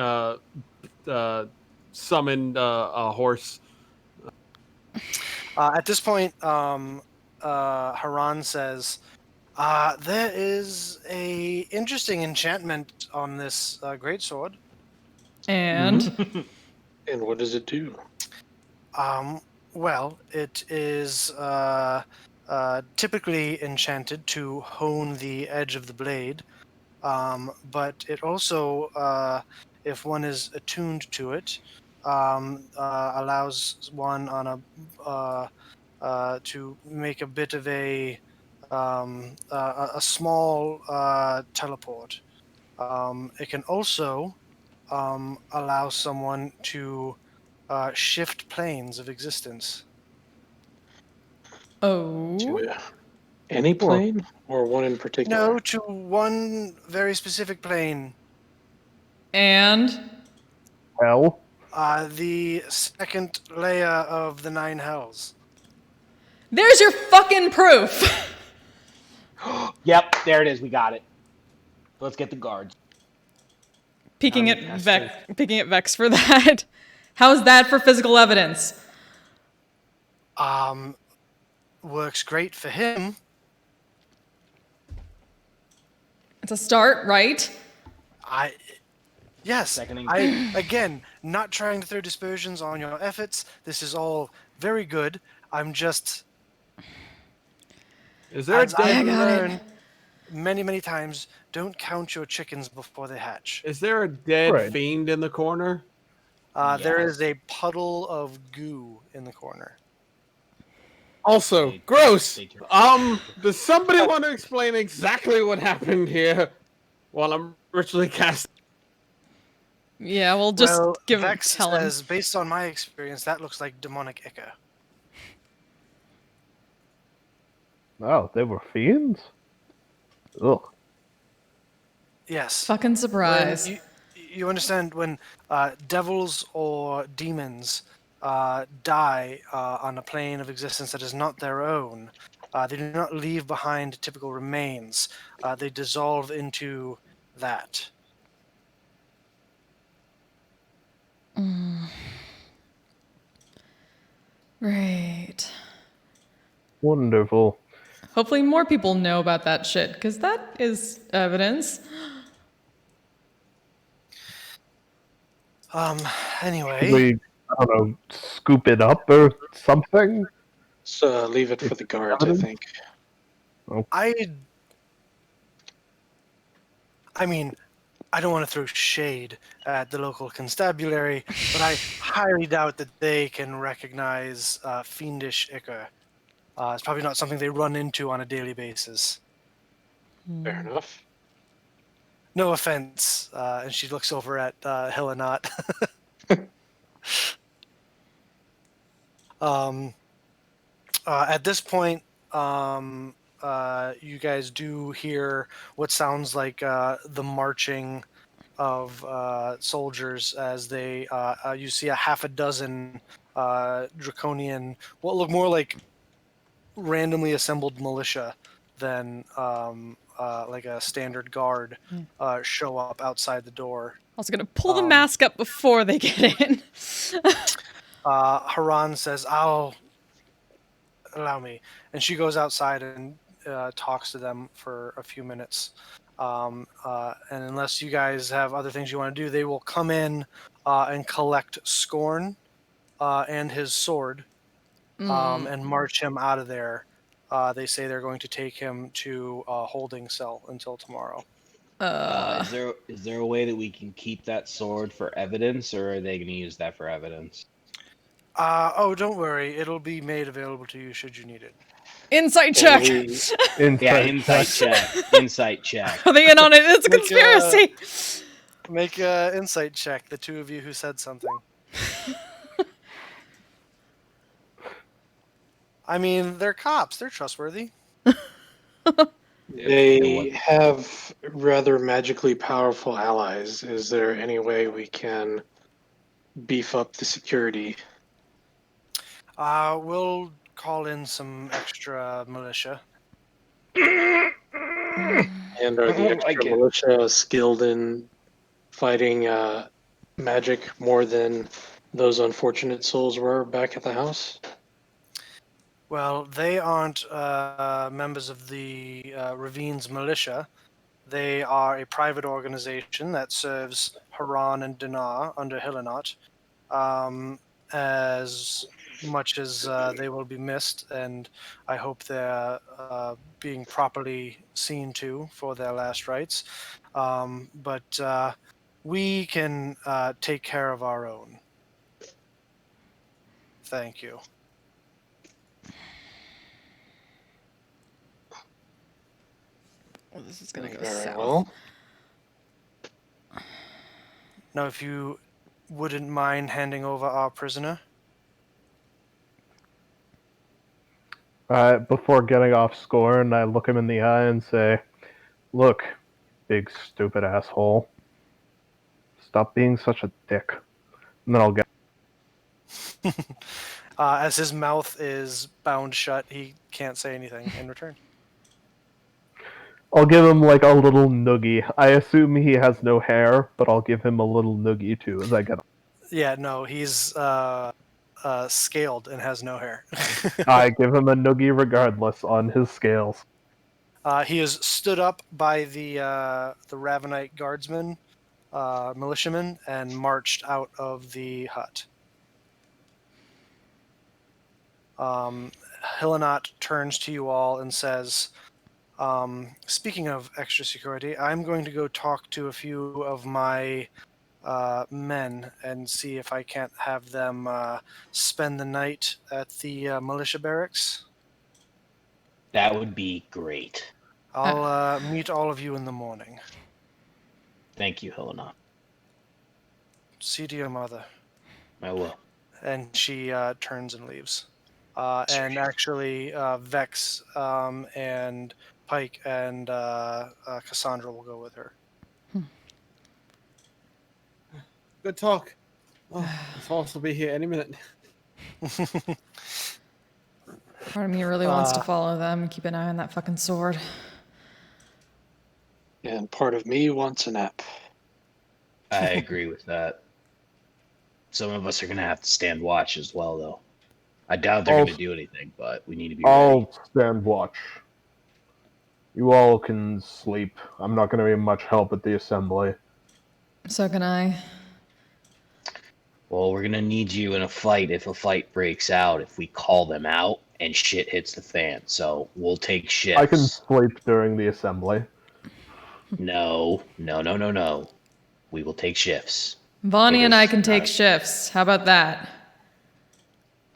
summon a horse. At this point, Haran says, there is a interesting enchantment on this greatsword. And And what does it do? Well, it is typically enchanted to hone the edge of the blade, but it also, if one is attuned to it, allows one on to make a bit of a small teleport. It can also allow someone to shift planes of existence. Oh. To any plane or one in particular? No, to one very specific plane. And Hell. The second layer of the nine hells. there's your fucking proof. Yep, there it is. We got it. Let's get the guards. Peeking I'm at testing. Vex for that. How's that for physical evidence? Works great for him. It's a start, right? Yes. Seconding. Again, not trying to throw dispersions on your efforts. This is all very good. I'm just, Is there a as I've I dead? got it. learned many, many times, don't count your chickens before they hatch. Is there a dead Right. fiend in the corner? There Yes. is a puddle of goo in the corner. Also, They- gross. they turn- Does somebody want to explain exactly what happened here while I'm ritually casting? Yeah, we'll just Well, give Vex tell him. says, based on my experience, that looks like demonic ichor. Oh, they were fiends? Ugh. Yes. Fucking When surprise. you understand, when devils or demons die on a plane of existence that is not their own, they do not leave behind typical remains. They dissolve into that. Right. Wonderful. Hopefully more people know about that shit, because that is evidence. Anyway, We, I don't know, scoop it up or something? So leave it for the guards, I Evidence? think. I mean, I don't want to throw shade at the local constabulary, but I highly doubt that they can recognize fiendish ichor. It's probably not something they run into on a daily basis. Fair enough. No offense. And she looks over at Hillenot. At this point, you guys do hear what sounds like the marching of soldiers as they you see a half a dozen draconian, what look more like randomly assembled militia than like a standard guard show up outside the door. I was gonna pull the mask up before they get in. Haran says, "I'll allow me," and she goes outside and talks to them for a few minutes. And unless you guys have other things you want to do, they will come in and collect Scorn and his sword and march him out of there. They say they're going to take him to a holding cell until tomorrow. Is there a way that we can keep that sword for evidence, or are they going to use that for evidence? Oh, don't worry. It'll be made available to you should you need it. Insight Can check. we- Yeah, Insight insight check. Insight check. Are they in on it? It's a Make, conspiracy. Make an insight check, the two of you who said something. I mean, they're cops. They're trustworthy. They have rather magically powerful allies. Is there any way we can beef up the security? We'll call in some extra militia. And are the don't extra like it. militia skilled in fighting magic more than those unfortunate souls were back at the house? Well, they aren't members of the Ravine's militia. They are a private organization that serves Haran and Dinar under Hillenot as much as they will be missed, and I hope they're being properly seen to for their last rites. But we can take care of our own. Thank you. Well, this is gonna go Very south. well. Now, if you wouldn't mind handing over our prisoner. Before getting off scorn, I look him in the eye and say, "Look, big stupid asshole. Stop being such a dick." And then I'll get. As his mouth is bound shut, he can't say anything in return. I'll give him like a little noogie. I assume he has no hair, but I'll give him a little noogie too as I get. Yeah, no, he's scaled and has no hair. I give him a noogie regardless on his scales. He is stood up by the Ravenite guardsmen, militiamen, and marched out of the hut. Hillenot turns to you all and says, speaking of extra security, I'm going to go talk to a few of my men and see if I can't have them spend the night at the militia barracks. That would be great. I'll meet all of you in the morning. Thank you, Helena. See to your mother. I will. And she turns and leaves. And actually, Vex and Pike and Cassandra will go with her. Good talk. Oh, this horse will be here any minute. Part of me really wants to follow them and keep an eye on that fucking sword. And part of me wants a nap. I agree with that. Some of us are going to have to stand watch as well, though. I doubt they're going to do anything, but we need to be ready. I'll stand watch. You all can sleep. I'm not going to be much help at the assembly. So can I. Well, we're going to need you in a fight if a fight breaks out, if we call them out and shit hits the fan. So we'll take shifts. I can sleep during the assembly. No. We will take shifts. Vonnie and I can not take a- shifts. How about that?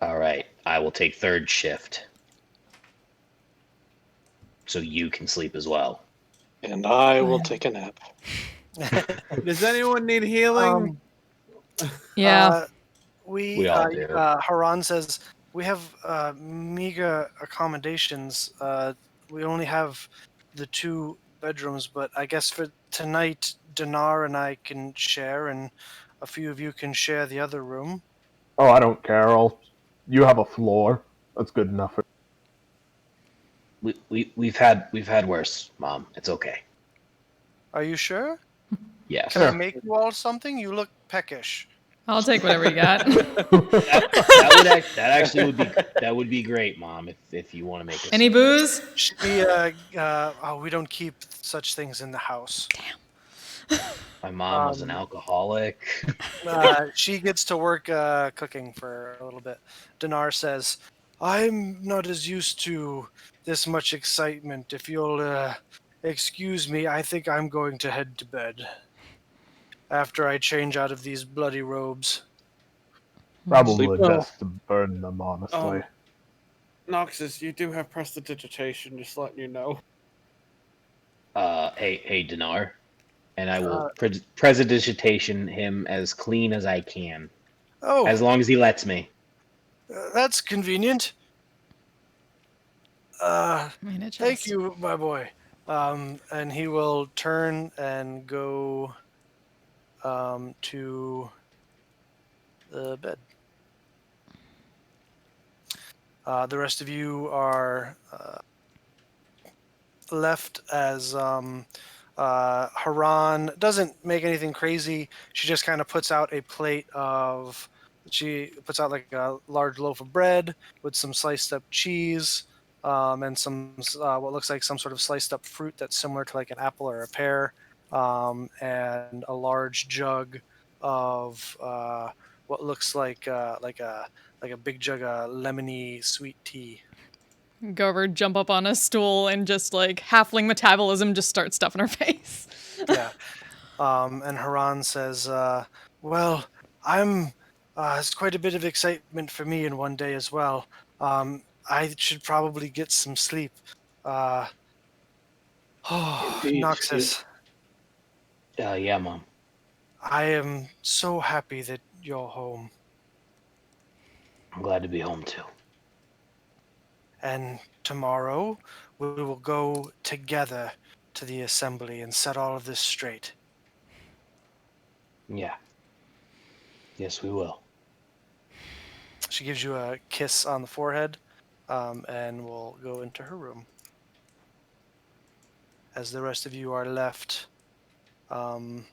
All right. I will take third shift. So you can sleep as well. And I will take a nap. Does anyone need healing? Yeah. We all do. Haran says we have meager accommodations. We only have the 2 bedrooms, but I guess for tonight, Dinar and I can share, and a few of you can share the other room. Oh, I don't care. You have a floor. That's good enough. We've had worse, Mom. It's okay. Are you sure? Yes. Can I make you all something? You look peckish. I'll take whatever you got. That would be great, Mom. If you want to make us Any booze? We don't keep such things in the house. My mom was an alcoholic. She gets to work cooking for a little bit. Dinar says, I'm not as used to this much excitement. If you'll excuse me, I think I'm going to head to bed after I change out of these bloody robes. Probably Sleep well. best to burn them, honestly. Noxus, you do have prestidigitation, just letting you know. Hey, Dinar. And I will prestidigitation him as clean as I can. Oh, As long as he lets me. that's convenient. Manage Thank us. you, my boy. And he will turn and go to the bed. The rest of you are left as Haran doesn't make anything crazy. She just kind of puts out a plate of. She puts out like a large loaf of bread with some sliced up cheese and some what looks like some sort of sliced up fruit that's similar to like an apple or a pear, and a large jug of what looks like a like a big jug of lemony sweet tea. Go over, jump up on a stool, and just like halfling metabolism just start stuffing her face. Yeah. And Haran says, well, I'm. It's quite a bit of excitement for me in one day as well. I should probably get some sleep. Oh, Indeed. Noxus, Yeah, Mom. I am so happy that you're home. I'm glad to be home too. And tomorrow we will go together to the assembly and set all of this straight. Yeah. Yes, we will. She gives you a kiss on the forehead, and will go into her room. As the rest of you are left in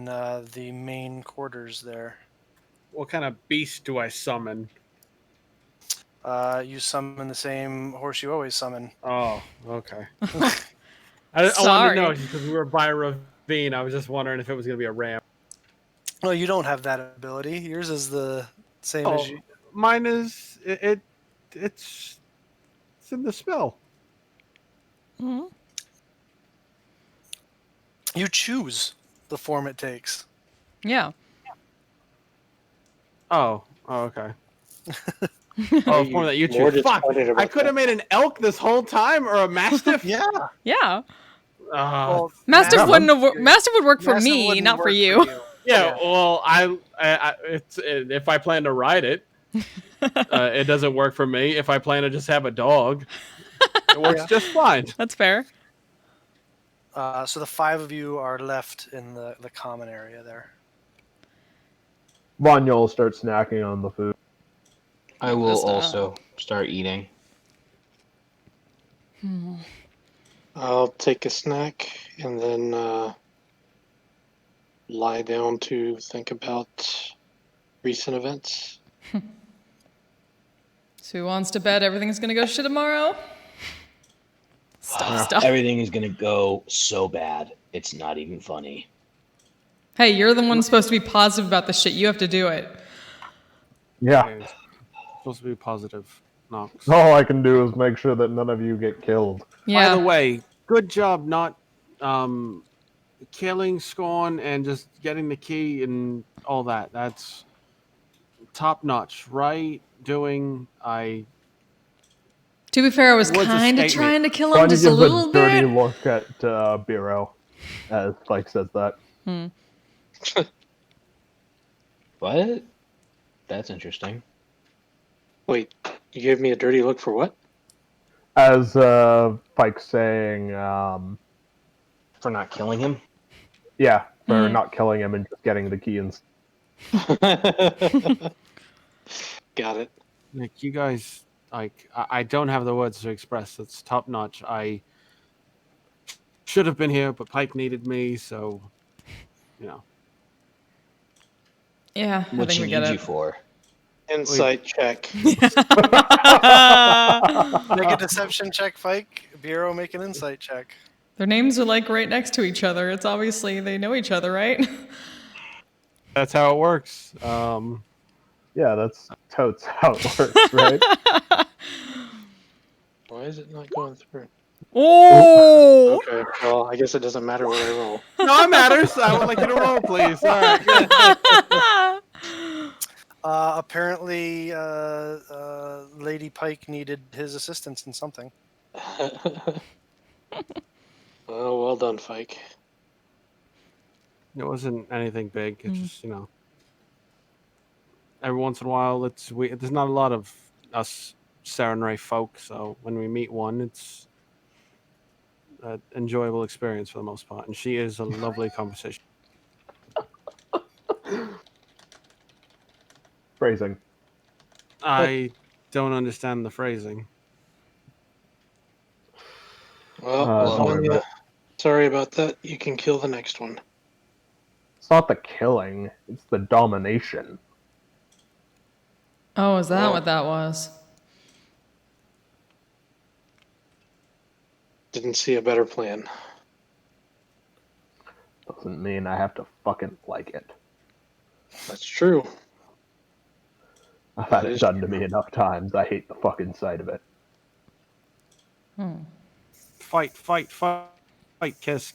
the main quarters there. What kind of beast do I summon? You summon the same horse you always summon. Oh, okay. I wanted to Sorry. know because we were by a ravine. I was just wondering if it was going to be a ram. No, you don't have that ability. Yours is the same as you. Mine is it's in the spell. Mhm. You choose the form it takes. Yeah. Oh, okay. Are Oh, form that you more choose. Fuck! disappointed about I could have that? made an elk this whole time, or a mastiff. Yeah. Yeah. Well, Mastiff Mastiff wouldn't have. Mastiff would work for Mastiff me, wouldn't not for work you. Yeah, Yeah. well, it's if I plan to ride it, it doesn't work for me. If I plan to just have a dog, it works Yeah. just fine. That's fair. So the five of you are left in the common area there. Vanya will start snacking on the food. I will Just, also start eating. I'll take a snack and then lie down to think about recent events. So who wants to bet everything's gonna go shit tomorrow? Stuff. Everything is gonna go so bad. It's not even funny. Hey, you're the one supposed to be positive about the shit. You have to do it. Yeah. Okay, it's supposed to be positive. Knox. All I can do is make sure that none of you get killed. Yeah. By the way, good job not killing Scorn and just getting the key and all that. That's top notch. Right doing. To be fair, I was Was a kind of statement. trying to kill him Vanya just a gives little a dirty bit. look at Biro as Spike says that. What? That's interesting. Wait, you gave me a dirty look for what? As Spike saying, For not killing him? yeah, for not killing him and just getting the key and Got it. Like you guys, like I don't have the words to express. It's top notch. I should have been here, but Pike needed me, so you know. Yeah, I What think she we get needs you it. for? Insight check. Make a deception check, Fike. Bureau, make an insight check. Their names are like right next to each other. It's obviously they know each other, right? That's how it works. yeah, that's totes how it works, right? Why is it not going through? Oh! Okay, well, I guess it doesn't matter what I roll. No, it matters. I would like you to roll, please. All right, good. Apparently, Lady Pike needed his assistance in something. Well done, Fike. It wasn't anything big. It's just every once in a while, there's not a lot of us Sarenrae folk, so when we meet one, it's an enjoyable experience for the most part. And she is a lovely conversation. Phrasing. I don't understand the phrasing. Well, Don't worry about it. sorry about that. You can kill the next one. It's not the killing, it's the domination. Oh, is that Well- what that was? Didn't see a better plan. Doesn't mean I have to fucking like it. That's true. I've had That it is done to me enough times. I hate the fucking sight of it. Fight, fight, fight, fight, kiss.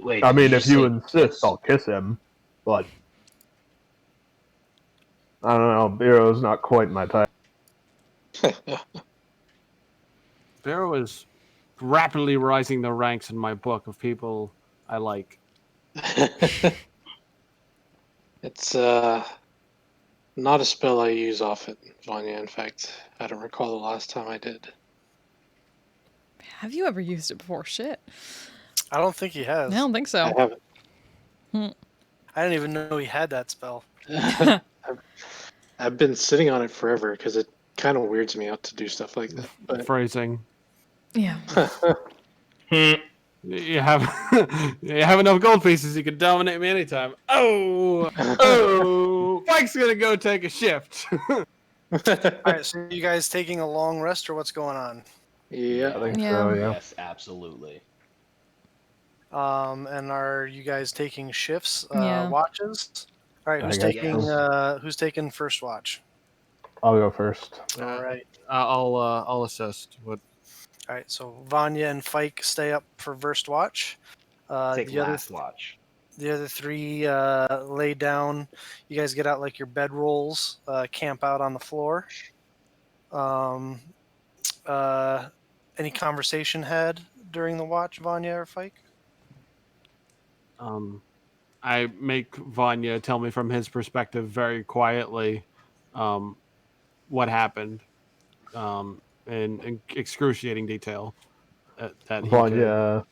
Wait, I did mean, you if you say insist, kiss? I'll kiss him. But I don't know. Bureau's not quite my type. Barrow is rapidly rising the ranks in my book of people I like. It's not a spell I use often, Vanya. In fact, I don't recall the last time I did. Have you ever used it before? Shit. I don't think he has. I don't think so. I haven't. I didn't even know he had that spell. I've been sitting on it forever because it kind of weirds me out to do stuff like that. But Phrasing. Yeah. You have you have enough gold pieces, you can dominate me anytime. Oh, Mike's gonna go take a shift. All right, so you guys taking a long rest, or what's going on? yeah, I think Yeah. so, yeah. Yes, absolutely. And are you guys taking shifts, Yeah. watches? All right, I who's guess taking so. who's taking first watch? I'll go first. All right. I'll assist. What? All right, so Vanya and Fike stay up for first watch. Take The other last watch. the other three lay down. You guys get out like your bedrolls, camp out on the floor. Um, any conversation had during the watch, Vanya or Fike? I make Vanya tell me from his perspective very quietly what happened in excruciating detail that he could.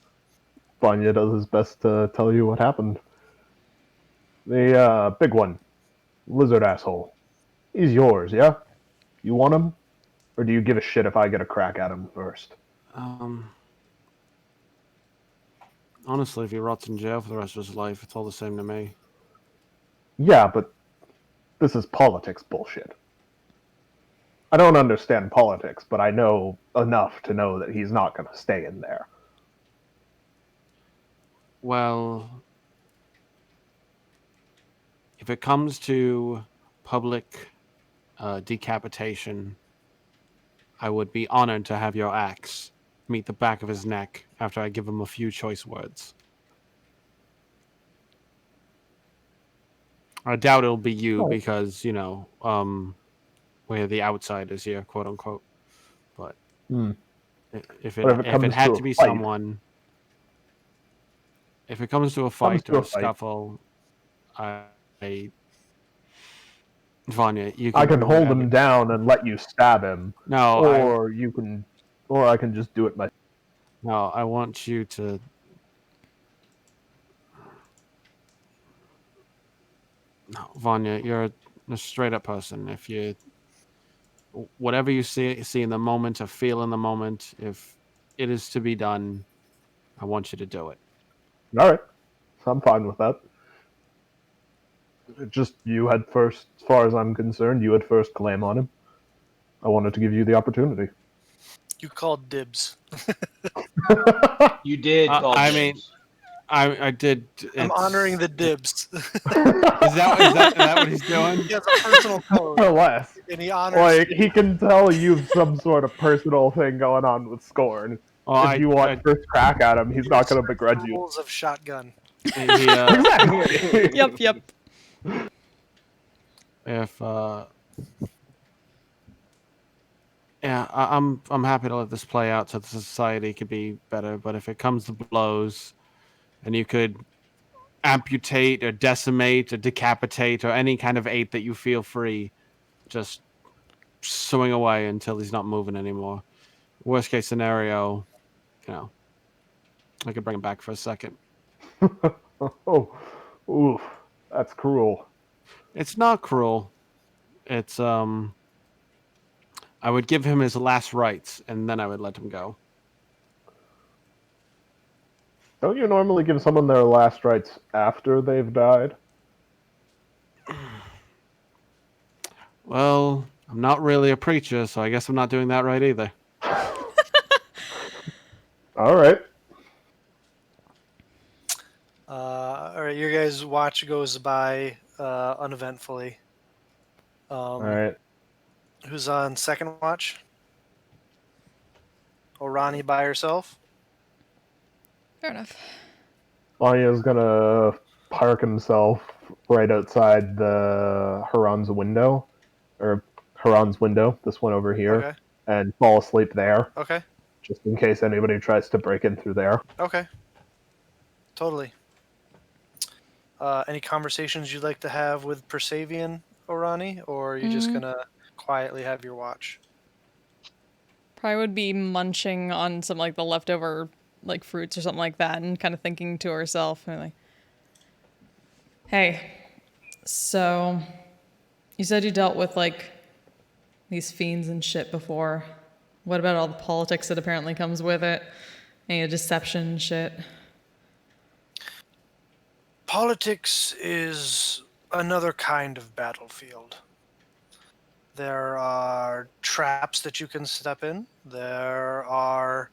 Vanya does his best to tell you what happened. The big one, lizard asshole. He's yours, yeah? You want him? Or do you give a shit if I get a crack at him first? Honestly, if he rots in jail for the rest of his life, it's all the same to me. Yeah, but this is politics bullshit. I don't understand politics, but I know enough to know that he's not going to stay in there. Well, if it comes to public decapitation, I would be honored to have your axe meet the back of his neck after I give him a few choice words. I doubt it'll be you because, we're the outsiders here, quote unquote. But Hmm. if But it if it had to be fight, someone, if it comes to a fight or a scuffle, I Vanya, you I can can do hold whatever. him down and let you stab him. No, or I can just do it myself. No, I want you to. No, Vanya, you're a straight up person. If you, whatever you see in the moment or feel in the moment, if it is to be done, I want you to do it. All right, I'm fine with that. Just you had first, as far as I'm concerned, you had first claim on him. I wanted to give you the opportunity. You called dibs. You did call I dibs. mean, I did. I'm honoring the dibs. Is that what he's doing? He has a personal code, Or less. and he honors. Like, he can tell you've some sort of personal thing going on with Scorn. Well, If you want first crack at him, he's not going to begrudge you. Rules of shotgun. Exactly. Yep. If yeah, I'm happy to let this play out so the society could be better. But if it comes to blows, and you could amputate or decimate or decapitate or any kind of ape that you feel free, just swing away until he's not moving anymore. Worst case scenario, I could bring him back for a second. Oh, oof, that's cruel. It's not cruel. It's I would give him his last rites and then I would let him go. Don't you normally give someone their last rites after they've died? Well, I'm not really a preacher, so I guess I'm not doing that right either. All right. All right, you guys watch goes by uneventfully. All right. Who's on second watch? Orani by herself? Fair enough. Vanya's gonna park himself right outside the Huron's window, or Huron's window, this one over here, Okay. and fall asleep there, Okay. just in case anybody tries to break in through there. Okay. Totally. Any conversations you'd like to have with Persavian, Orani, or are you just gonna quietly have your watch? Probably would be munching on some like the leftover like fruits or something like that, and kind of thinking to herself, and like, "Hey, so you said you dealt with like these fiends and shit before. What about all the politics that apparently comes with it? Any deception shit?" Politics is another kind of battlefield. There are traps that you can step in. There are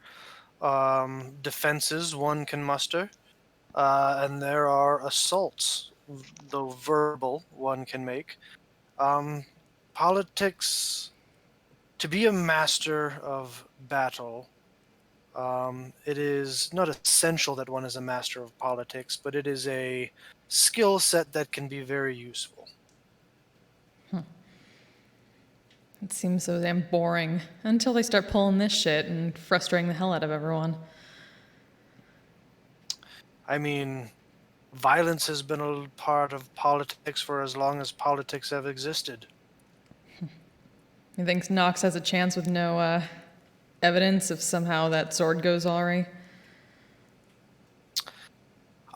defenses one can muster. And there are assaults, though verbal, one can make. Politics, to be a master of battle, it is not essential that one is a master of politics, but it is a skill set that can be very useful. It seems so damn boring until they start pulling this shit and frustrating the hell out of everyone. I mean, violence has been a part of politics for as long as politics have existed. You think Nox has a chance with no evidence if somehow that sword goes awry?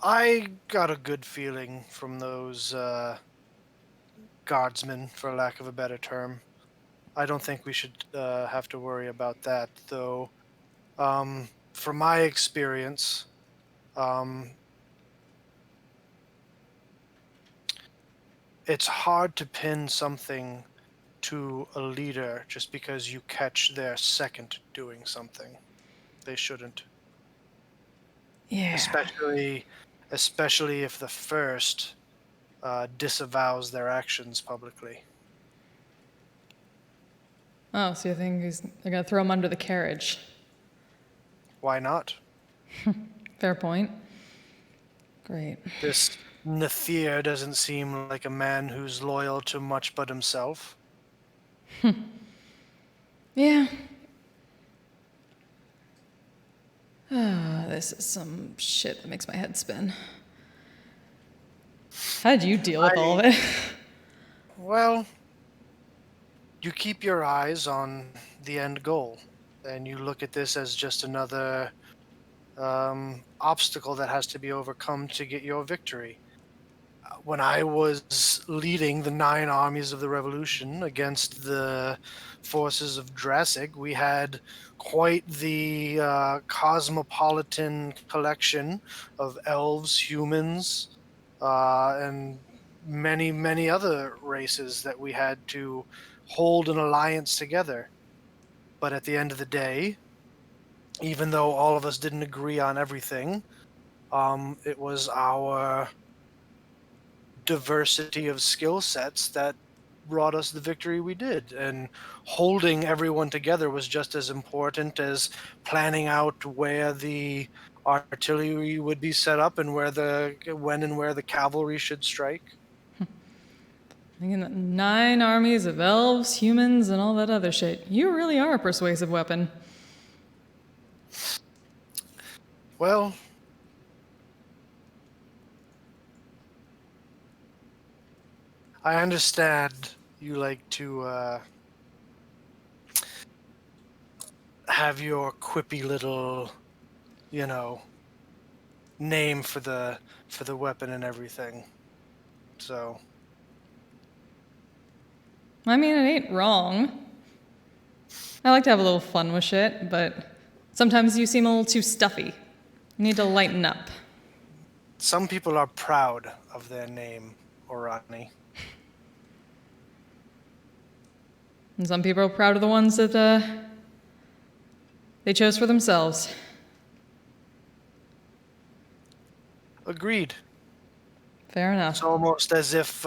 I got a good feeling from those guardsmen, for lack of a better term. I don't think we should have to worry about that, though. From my experience, it's hard to pin something to a leader just because you catch their second doing something they shouldn't. Yeah. Especially if the first disavows their actions publicly. Oh, so you think they're gonna throw him under the carriage? Why not? Fair point. Great. This Nathir doesn't seem like a man who's loyal to much but himself. Yeah. This is some shit that makes my head spin. How did you deal with all of it? Well, you keep your eyes on the end goal, and you look at this as just another obstacle that has to be overcome to get your victory. When I was leading the 9 armies of the revolution against the forces of Drassig, we had quite the cosmopolitan collection of elves, humans, and many, many other races that we had to hold an alliance together. But at the end of the day, even though all of us didn't agree on everything, it was our diversity of skill sets that brought us the victory we did. And holding everyone together was just as important as planning out where the artillery would be set up and when and where the cavalry should strike. Thinking that 9 armies of elves, humans, and all that other shit. You really are a persuasive weapon. Well, I understand you like to have your quippy little, name for the weapon and everything. So, I mean, it ain't wrong. I like to have a little fun with shit, but sometimes you seem a little too stuffy. You need to lighten up. some people are proud of their name, Orani. And some people are proud of the ones that they chose for themselves. Agreed. Fair enough. It's almost as if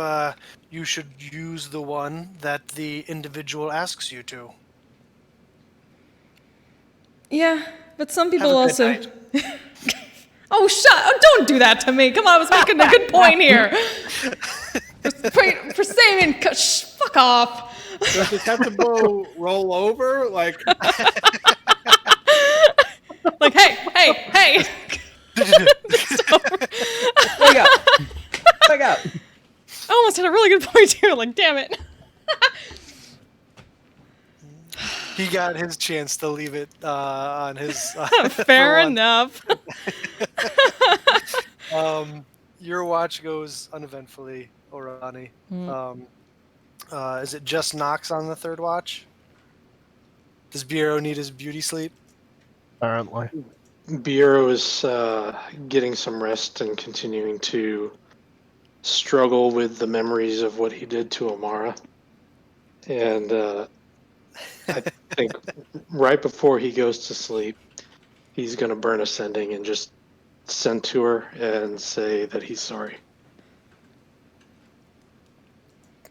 you should use the one that the individual asks you to. Yeah, but some Have people a good also. night. Oh, don't do that to me. Come on, I was making a good point here. for saving. Fuck off. Does the Tetsubo roll over? Like, Like, hey. Wake up! Wake up! I almost had a really good point here. Like, damn it. He got his chance to leave it on his. Fair for once. enough. Your watch goes uneventfully, Orani. Is it just Knox on the third watch? Does Bureau need his beauty sleep? Apparently. Bureau is getting some rest and continuing to struggle with the memories of what he did to Amara. And I think right before he goes to sleep, he's going to burn a sending and just send to her and say that he's sorry.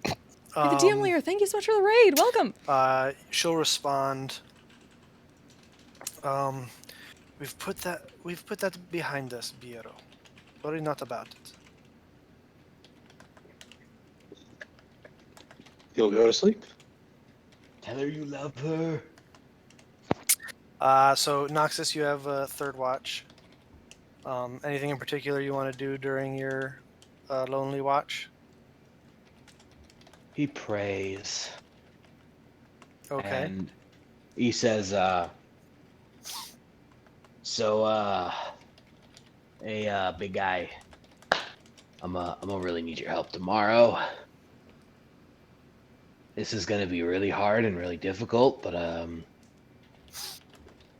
Hey, the DM leader, thank you so much for the raid. Welcome. She'll respond. We've put that behind us, Bureau. Worry not about it. He'll go to sleep. Tell her you love her. So Noxus, you have a third watch. Anything in particular you want to do during your lonely watch? He prays. Okay. And he says, hey, big guy, I'm gonna really need your help tomorrow. This is gonna be really hard and really difficult, but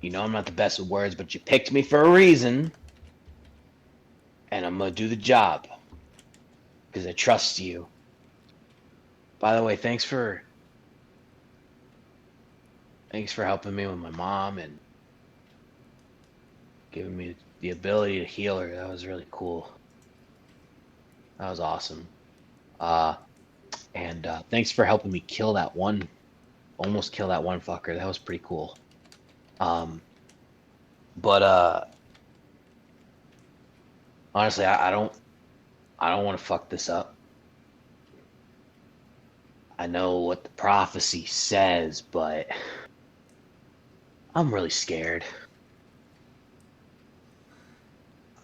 you know I'm not the best with words, but you picked me for a reason, and I'm gonna do the job because I trust you. By the way, thanks for helping me with my mom and giving me the ability to heal her. That was really cool. That was awesome. And thanks for helping me almost kill that one fucker. That was pretty cool. But honestly, I don't want to fuck this up. I know what the prophecy says, but I'm really scared.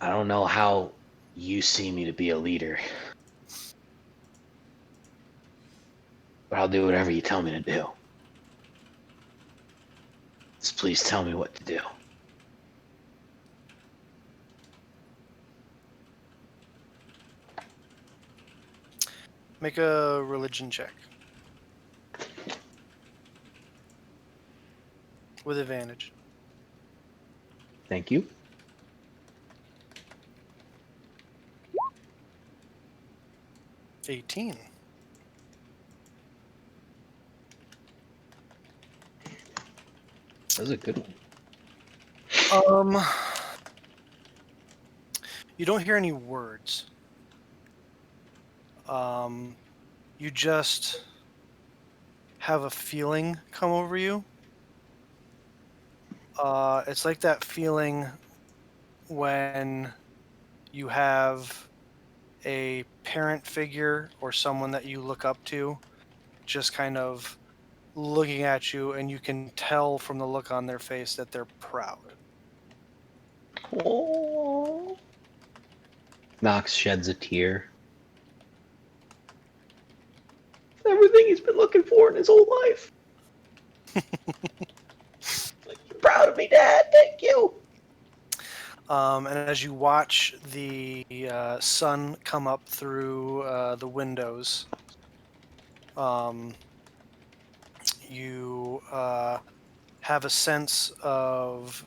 I don't know how you see me to be a leader, but I'll do whatever you tell me to do. Just please tell me what to do. Make a religion check. With advantage. Thank you. $18. That was a good one. You don't hear any words. You just have a feeling come over you. It's like that feeling when you have a parent figure or someone that you look up to just kind of looking at you, and you can tell from the look on their face that they're proud. Oh. Knox sheds a tear. Everything he's been looking for in his whole life. You're proud of me, Dad. Thank you. And as you watch the sun come up through the windows, you have a sense of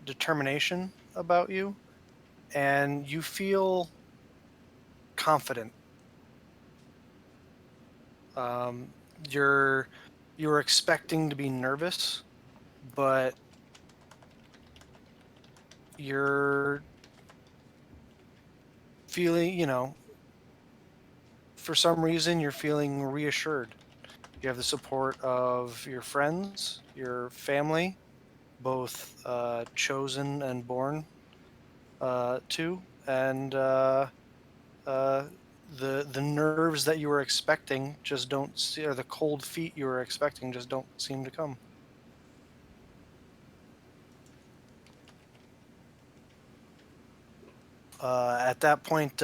determination about you, and you feel confident. You're expecting to be nervous, but you're feeling, for some reason, you're feeling reassured. You have the support of your friends, your family, both chosen and born to, and the nerves that you were expecting just don't see, or the cold feet you were expecting just don't seem to come. At that point,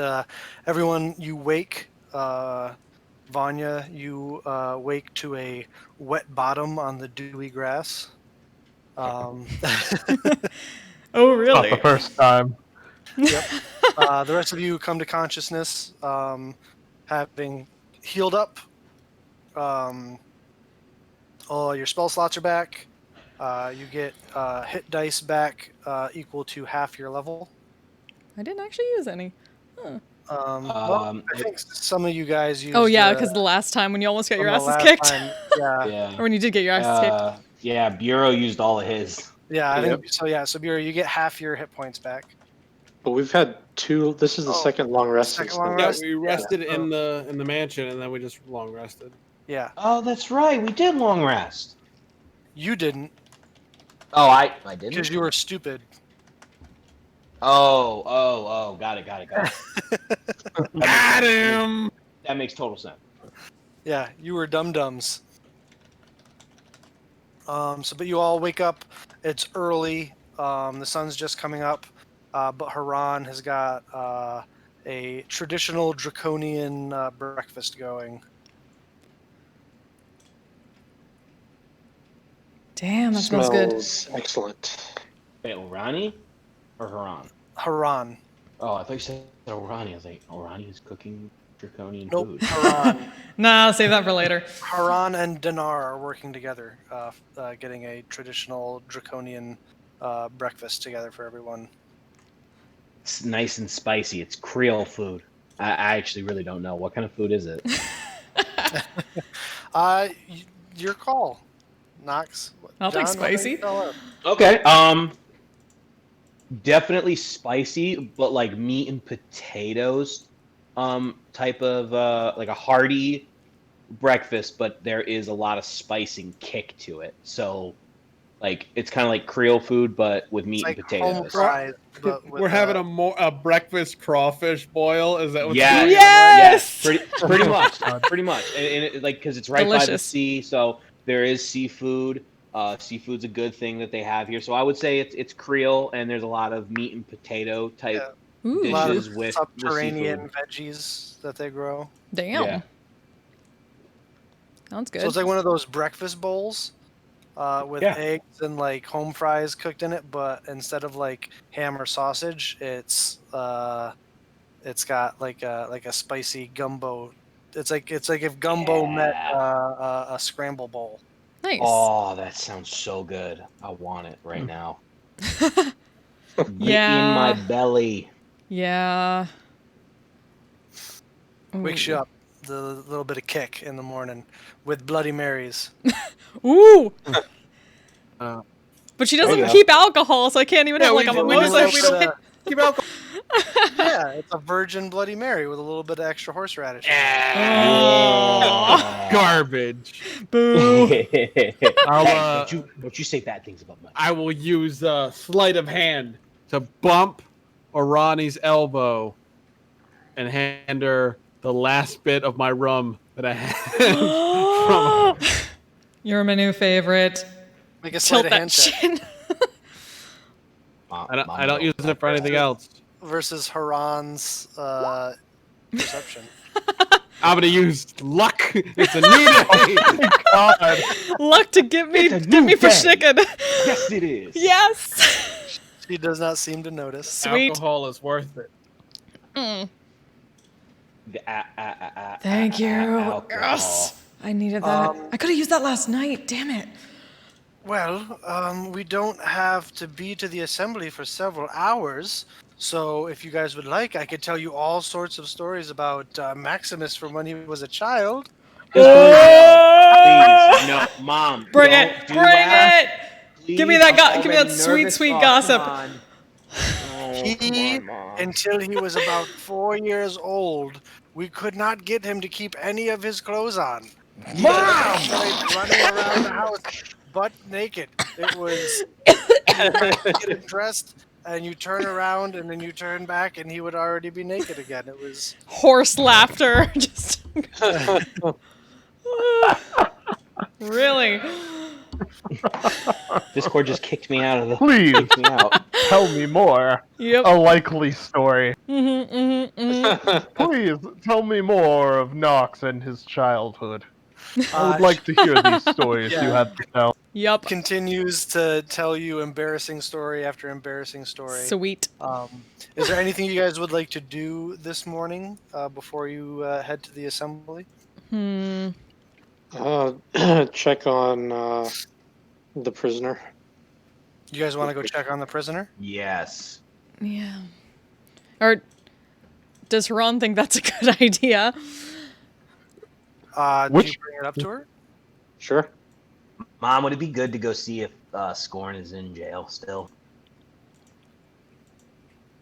everyone, you wake. Vanya, you wake to a wet bottom on the dewy grass. Um, Oh, Not really? the first time. Yep. The rest of you come to consciousness, having healed up. All your spell slots are back. You get hit dice back equal to half your level. I didn't actually use any. Well, I think some of you guys used. Oh yeah, because the last time when you almost got your from the asses last kicked, time, yeah, Yeah. or when you did get your asses kicked. Yeah, Bureau used all of his. yeah. I Yep. think so. Yeah, so Bureau, you get half your hit points back. But we've had two. This is the Oh, second long rest second since long then. Yeah, rest? we rested Yeah. in the mansion, and then we just long rested. Yeah, Oh, that's right. We did long rest. you didn't Oh, I because didn't. you were stupid. Oh. Got it. Got him. That makes total sense. Yeah, you were dum-dums. But you all wake up. It's early. The sun's just coming up. But Haran has got a traditional draconian breakfast going. Damn, that smells good. Smells excellent. Wait, Orani or Haran? Haran. Oh, I thought you said Orani. I was like, Orani is cooking draconian Nope, food. Haran. Nah, I'll save that for later. Haran and Dinar are working together, getting a traditional draconian breakfast together for everyone. It's nice and spicy. It's Creole food. I actually really don't know. What kind of food is it? Your call, Knox. I'll take John, why don't you spicy. tell us? Okay. Definitely spicy, but like meat and potatoes, type of like a hearty breakfast, but there is a lot of spice and kick to it. So, like it's kind of like Creole food, but with meat It's and like home potatoes. fries, but with, We're having a breakfast crawfish boil. Is that what's Yeah. going on? Yes! Pretty much, pretty much, and it, like because it's right by the Delicious. sea, so there is seafood. Seafood's a good thing that they have here, so I would say it's Creole, and there's a lot of meat and potato type a Ooh, lot dishes of with subterranean seafood. veggies that they grow. damn. Yeah. Sounds good. So it's like one of those breakfast bowls with Yeah. eggs and like home fries cooked in it, but instead of like ham or sausage, it's got like a spicy gumbo. It's like if gumbo met Yeah. a scramble bowl. Nice. Oh, that sounds so good. I want it right now. Get Yeah. in my belly. Yeah. Wakes you up, the little bit of kick in the morning with Bloody Marys. Ooh. Uh, But she There doesn't you go. keep alcohol, so I can't even Yeah, have like a we mimosa if we just- don't. Keep alcohol. Yeah, it's a virgin Bloody Mary with a little bit of extra horseradish. in it. Oh. Garbage. Boo. I'll, Hey, don't you say bad things about my. I will use sleight of hand to bump Arani's elbow and hand her the last bit of my rum that I had from. You're my new favorite. Make a sleight Tilt of that hand check chin. I don't use it for anything else. versus Haran's perception. I'm gonna use luck. It's a new day. God. Luck to get me It's a new for day. chicken. Yes, it is. Yes. She does not seem to notice. Sweet. Alcohol is worth it. Mm. Thank Thank you. Yes. I needed that. I could have used that last night. Damn it. Well, we don't have to be to the assembly for several hours, so if you guys would like, I could tell you all sorts of stories about Maximus from when he was a child. Please, no, Mom. Bring don't it. do Bring that. it. Please, Give me that. I'm give me that already sweet, nervous. sweet Oh, gossip. come on. Oh. come He, on, Mom. until he was about 4 years old, we could not get him to keep any of his clothes on. He started running around the house butt naked. It was you had to get him dressed, and you turn around, and then you turn back, and he would already be naked again. It was Horse laughter. Just really. Discord just kicked me out of the. Please Kicked me out. tell me more. Yep. A likely story. Mm-hmm. Please tell me more of Knox and his childhood. I would Uh, like to hear these stories you yeah. have to tell. Yep. continues to tell you embarrassing story after embarrassing story. Sweet. Is there anything you guys would like to do this morning before you head to the assembly? Check on the prisoner. You guys want to go check on the prisoner? Yes. Yeah. Or does Haran think that's a good idea? Did Which- you bring it up to her? Sure. Mom, would it be good to go see if Scorn is in jail still?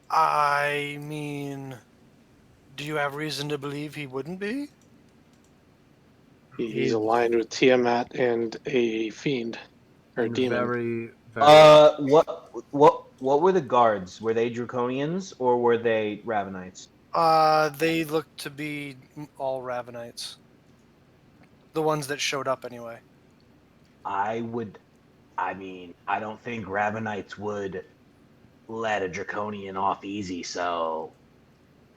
I mean, do you have reason to believe he wouldn't be? He's aligned with Tiamat and a fiend or a demon. Very. What were the guards? Were they Draconians or were they Ravenites? They look to be all Ravenites. The ones that showed up, anyway. I don't think Ravenites would let a Draconian off easy, so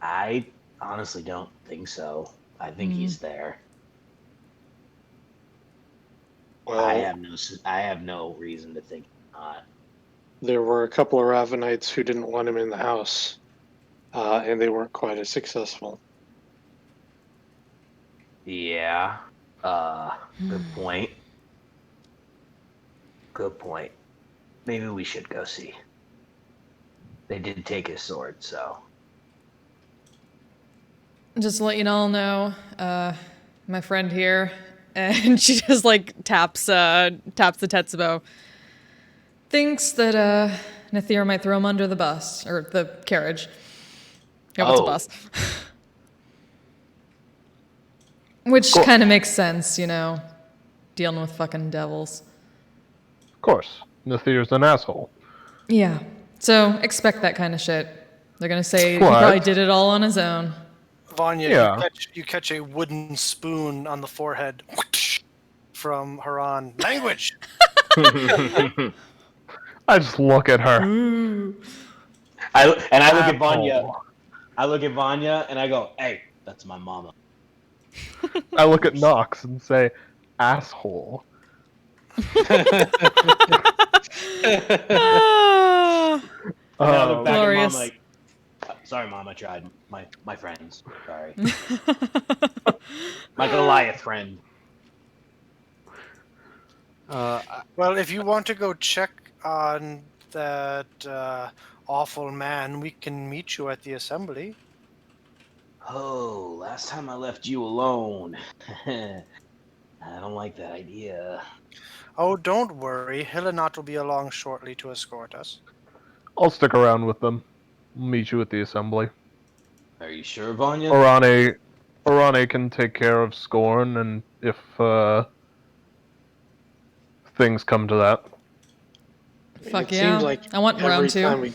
I honestly don't think so. I think he's there. Well, I have no reason to think not. there were a couple of Ravenites who didn't want him in the house, and they weren't quite as successful. Yeah. Good point. Good point. Maybe we should go see. They did take his sword, so. Just to let you all know, my friend here, and she just like taps the Tetsubo. Thinks that Nathir might throw him under the bus or the carriage. Yeah, it's a Oh. bus. Which kind of makes sense, you know, dealing with fucking devils. Of course, Nathir's an asshole. Yeah. So expect that kind of shit. They're gonna say he What? probably did it all on his own. Vanya, Yeah. you catch a wooden spoon on the forehead from Haran. Language! I just look at her. I look at Vanya. Asshole. I look at Vanya and I go, "Hey, that's my mama." I look at Knox and say, asshole. Ah. And then I look back Glorious. at Mom like, "Sorry, Mom, I tried. My friends. Sorry. My Goliath friend." Well, if you want to go check on that awful man, we can meet you at the assembly. Oh, last time I left you alone. I don't like that idea. Oh, don't worry. Hillenot will be along shortly to escort us. I'll stick around with them. Meet you at the assembly. Are you sure, Vanya? Orane can take care of Scorn, and if things come to that. Fuck It yeah. seems like I want round two.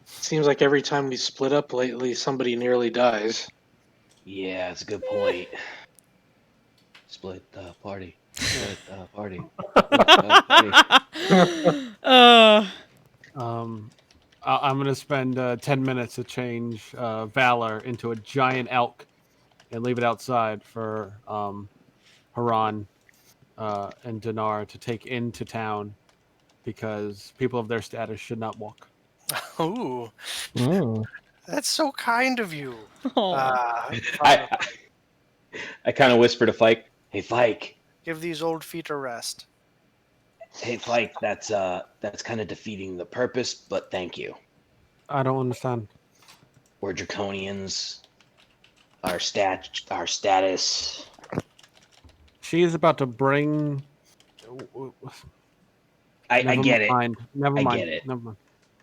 Seems like every time we split up lately, somebody nearly dies. Yeah, that's a good point. Split the party. Split the party. Split the party. I'm gonna spend 10 minutes to change Valor into a giant elk and leave it outside for Haran and Dinar to take into town because people of their status should not walk. Ooh, Mm. that's so kind of you. Aw. I kind of whisper to Fike, "Hey, Fike. Give these old feet a rest. Hey, Fike, that's kind of defeating the purpose, but thank you. I don't understand. We're Draconians. Our status. She is about to bring. I get it. Never I mind. get it. Never mind.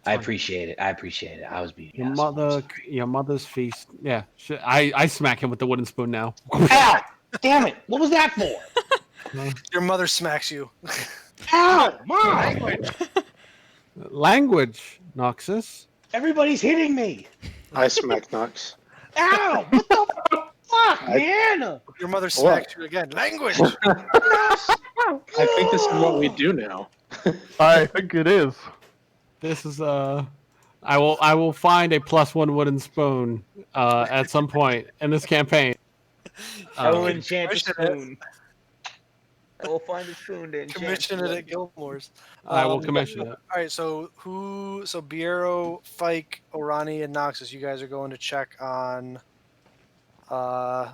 It's I fine. appreciate it. I appreciate it. I was being Your an asshole. I'm mother, sorry. your mother's feast. Yeah, I smack him with the wooden spoon now. Ow! Damn it! What was that for? Your mother smacks you. Ow! Mom! Language. Language, Noxus. Everybody's hitting me. I smack Knox. Ow! What the fuck, I- man? Your mother smacks you again. Language. I think this is what we do now. I think it is. This is I will find a +1 wooden spoon at some point in this campaign. I will Um, enchant a Commission it. spoon. I will find a spoon to enchant. Commission it at Gilmore's. I will commission it. All right, so Biero, Fike, Orani, and Noxus, you guys are going to check on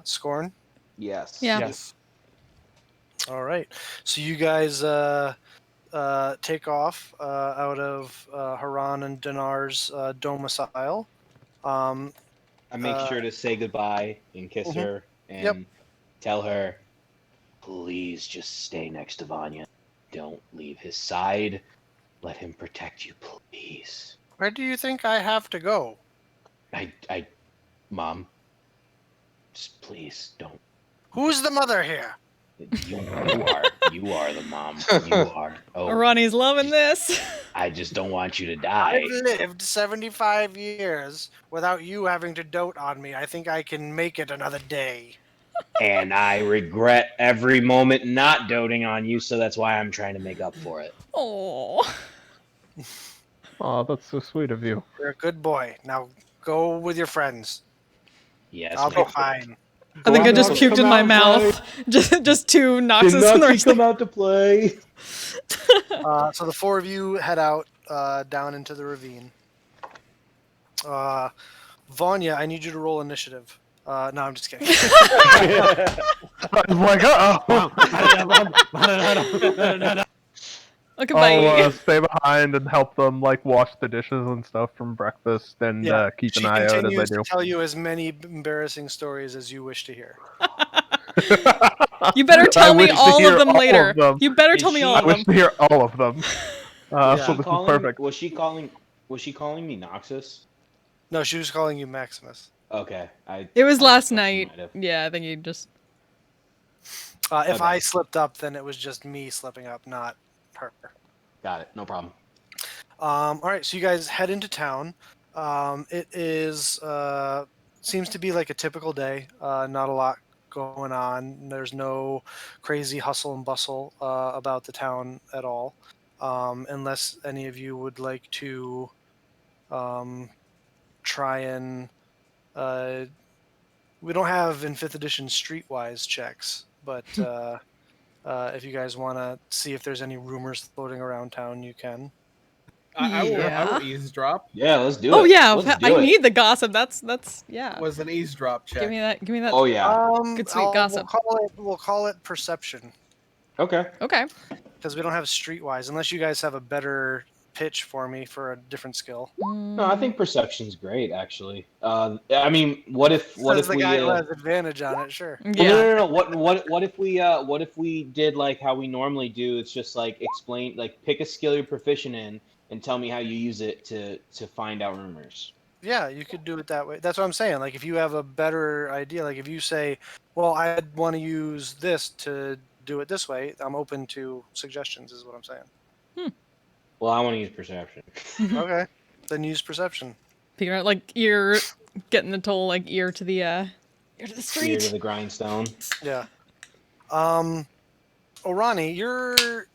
Scorn. Yes. Yeah. Yes. All right, so you guys take off out of Haran and Dinar's domicile. I make sure to say goodbye and kiss Mhm. her and Yep. tell her, please just stay next to Vanya. Don't leave his side. Let him protect you, please. Where do you think I have to go? Mom, just please don't. Who's the mother here? You are the mom. You are. Oh, Ronnie's loving this. I just don't want you to die. I've lived 75 years without you having to dote on me. I think I can make it another day. And I regret every moment not doting on you, so that's why I'm trying to make up for it. Oh. Oh, that's so sweet of you. You're a good boy. Now go with your friends. Yes, I'll be ma'am. fine. I think I on, just Nox, puked come in my out, mouth. Just two Noxus in the rest of out to play? So the four of you head out down into the ravine. Vanya, I need you to roll initiative. No, I'm just kidding. I was like, uh-oh. Okay, bye. I'll stay behind and help them like wash the dishes and stuff from breakfast and Yeah, keep she an eye out as I continues do. to tell you as many embarrassing stories as you wish to hear. You better I tell me wish to all hear of them all later. of them. You better Is tell me she- all I of wish them. to hear all of them. Was So she this is calling? perfect. Was she calling me Noxus? No, she was calling you Maximus. Okay, It was I last thought she night. might have. Yeah, I think you just. If Okay. I slipped up, then it was just me slipping up, not her. Got it. No problem. All right, so you guys head into town. It is seems to be like a typical day. Not a lot going on. There's no crazy hustle and bustle about the town at all, unless any of you would like to try and. We don't have in 5th edition streetwise checks, but if you guys want to see if there's any rumors floating around town, you can. I will Yeah. easesdrop. Yeah, let's do it. Oh yeah, Let's do I it. need the gossip. That's yeah. Was an eavesdrop check. Give me that. Give me that. Oh yeah. Good sweet gossip. We'll call it perception Okay. Okay. because we don't have streetwise. Unless you guys have a better pitch for me for a different skill. No, I think perception's great actually. I mean, what if Says the we? guy who has advantage on it? Sure. Well, Yeah. no. What if we did like how we normally do? It's just like explain, like pick a skill you're proficient in and tell me how you use it to find out rumors. Yeah, you could do it that way. That's what I'm saying. Like if you have a better idea, like if you say, "Well, I'd want to use this to do it this way," I'm open to suggestions. Is what I'm saying. Well, I want to use perception. Okay, then use perception. Figure out like ear, getting the toll like ear to the Ear street. to the grindstone. Yeah. Orani, you're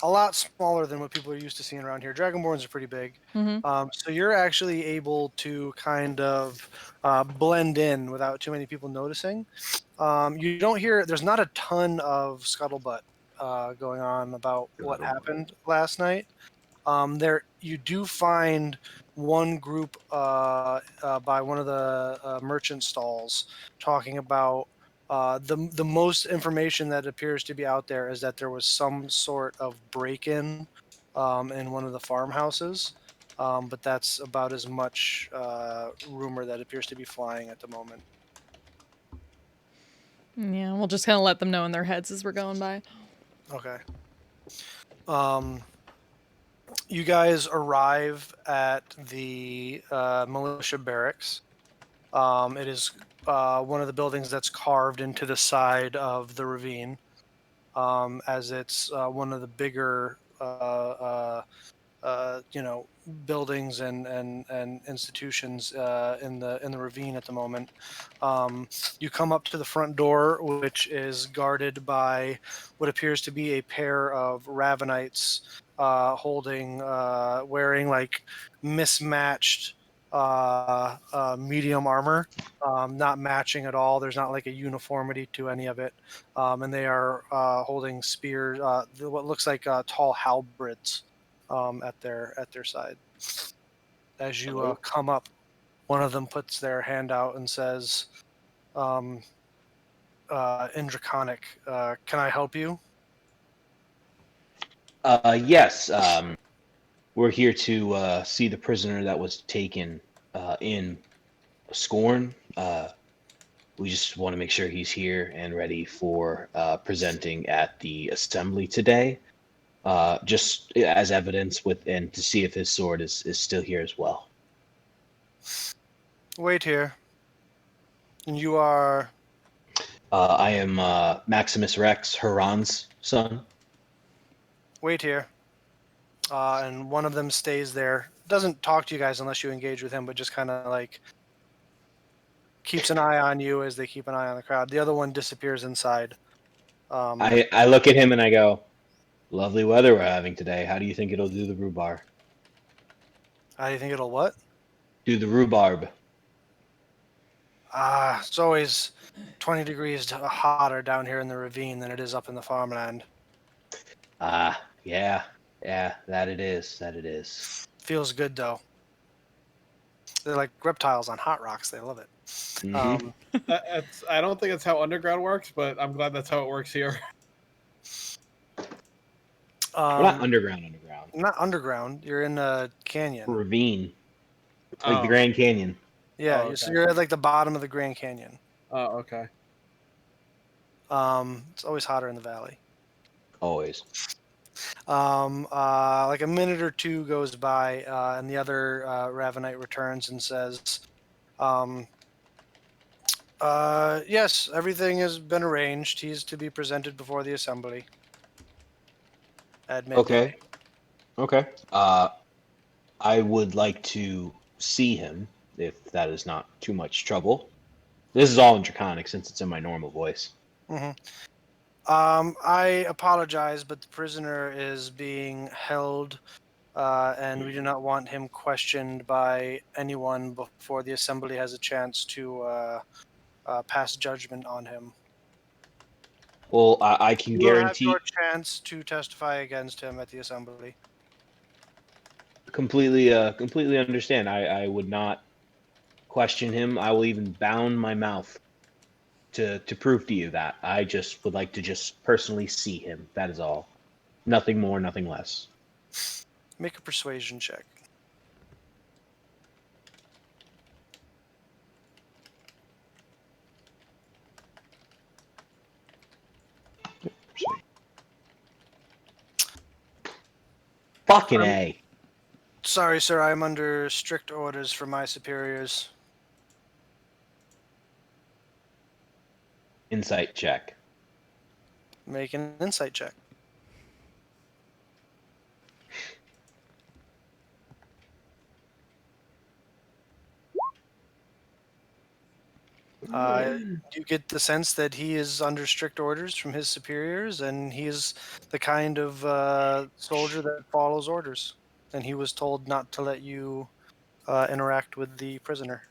a lot smaller than what people are used to seeing around here. Dragonborns are pretty big. So you're actually able to kind of blend in without too many people noticing. You don't hear, there's not a ton of scuttlebutt going on about what happened last night. You do find one group by one of the merchant stalls talking about the most information that appears to be out there is that there was some sort of break-in in one of the farmhouses, but that's about as much rumor that appears to be flying at the moment. Yeah, we'll just kind of let them know in their heads as we're going by. Okay. You guys arrive at the militia barracks. It is one of the buildings that's carved into the side of the ravine, as it's one of the bigger, buildings and institutions in the ravine at the moment. You come up to the front door, which is guarded by what appears to be a pair of Ravenites wearing like mismatched medium armor, not matching at all. There's not like a uniformity to any of it, and they are holding spears, what looks like tall halberds at their side. As you Hello? come up, one of them puts their hand out and says, um, in Draconic, "Can I help you?" Yes. We're here to see the prisoner that was taken in Scorn. We just want to make sure he's here and ready for presenting at the assembly today. Just as evidence and to see if his sword is still here as well. Wait here. And you are. I am Maximus Rex, Haran's son. Wait here. And one of them stays there. Doesn't talk to you guys unless you engage with him, but just kind of like keeps an eye on you as they keep an eye on the crowd. The other one disappears inside. I look at him and I go, "Lovely weather we're having today. How do you think it'll do the rhubarb?" How do you think it'll what? Do the rhubarb. It's always 20 degrees hotter down here in the ravine than it is up in the farmland. Yeah, that it is. That it is. Feels good though. They're like reptiles on hot rocks. They love it. Mhm. I don't think that's how underground works, but I'm glad that's how it works here. We're not underground. Not underground. You're in a canyon. Ravine, like the Oh. Grand Canyon. Yeah, Oh, so okay. you're at like the bottom of the Grand Canyon. Oh, okay. It's always hotter in the valley. Always. Like a minute or two goes by, and the other Ravenite returns and says, yes, everything has been arranged. He's to be presented before the assembly at midday. Okay. I would like to see him if that is not too much trouble. This is all in Draconic since it's in my normal voice. Hmm. I apologize, but the prisoner is being held, and we do not want him questioned by anyone before the assembly has a chance to pass judgment on him. Well, I can You will have your guarantee chance to testify against him at the assembly. completely understand. I would not question him. I will even bound my mouth to prove to you that. I just would like to just personally see him. That is all. Nothing more, nothing less. Make a persuasion check. Fucking A. Sorry, sir, I'm under strict orders from my superiors. Insight check. Make an insight check. You get the sense that he is under strict orders from his superiors, and he is the kind of soldier that follows orders. And he was told not to let you interact with the prisoner.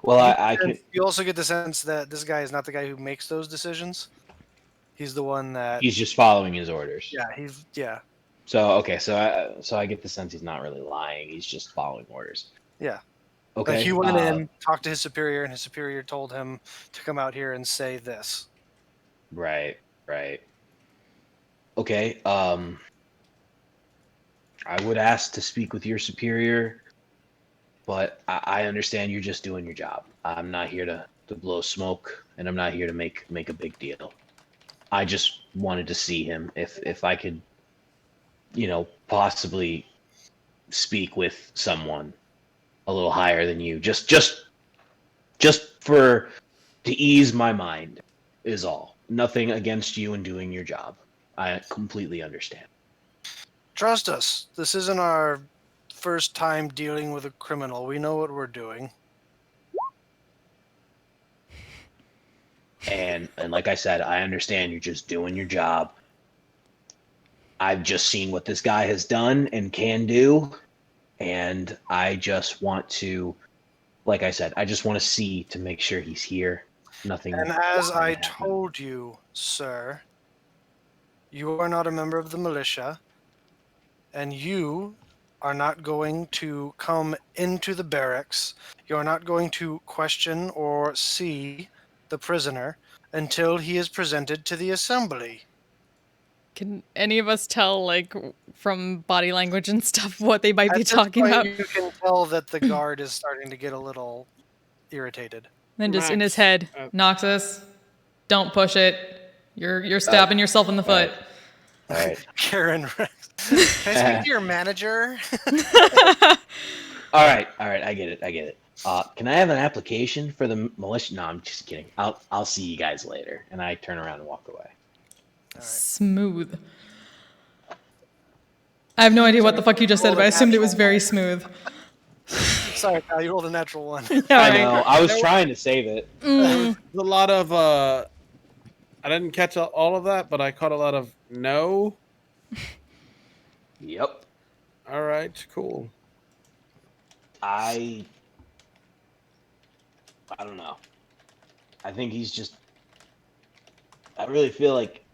Well, You, I can. you also get the sense that this guy is not the guy who makes those decisions. He's the one that. He's just following his orders. Yeah. So okay, so I get the sense he's not really lying. He's just following orders. Yeah. Okay. Like he went in, talked to his superior, and his superior told him to come out here and say this. Right. Okay. I would ask to speak with your superior, but I understand you're just doing your job. I'm not here to blow smoke, and I'm not here to make a big deal. I just wanted to see him. If I could possibly speak with someone a little higher than you, just for to ease my mind is all. Nothing against you and doing your job. I completely understand. Trust us. This isn't our first time dealing with a criminal. We know what we're doing. And like I said, I understand you're just doing your job. I've just seen what this guy has done and can do, and I just want to, like I said, I just want to see to make sure he's here. Nothing. And as I happened. told you, sir, you are not a member of the militia, and you are not going to come into the barracks. You are not going to question or see the prisoner until he is presented to the assembly. Can any of us tell, like, from body language and stuff, what they might be At this talking point, about? you can tell that the guard is starting to get a little irritated. Then just in his Max, head, Noxus, don't push it. You're stabbing yourself in the foot. All right. Karen Rex. Can I speak to your manager? All right. I get it. Can I have an application for the militia? No, I'm just kidding. I'll see you guys later. And I turn around and walk away. Smooth. I have no idea what the fuck you just said, but I assumed it was very smooth. Sorry, pal, you rolled a natural one. Yeah, I right. know. I was trying to save it. There's a lot of I didn't catch all of that, but I caught a lot of no. Yep. All right, cool. I don't know. I think he's just. I really feel like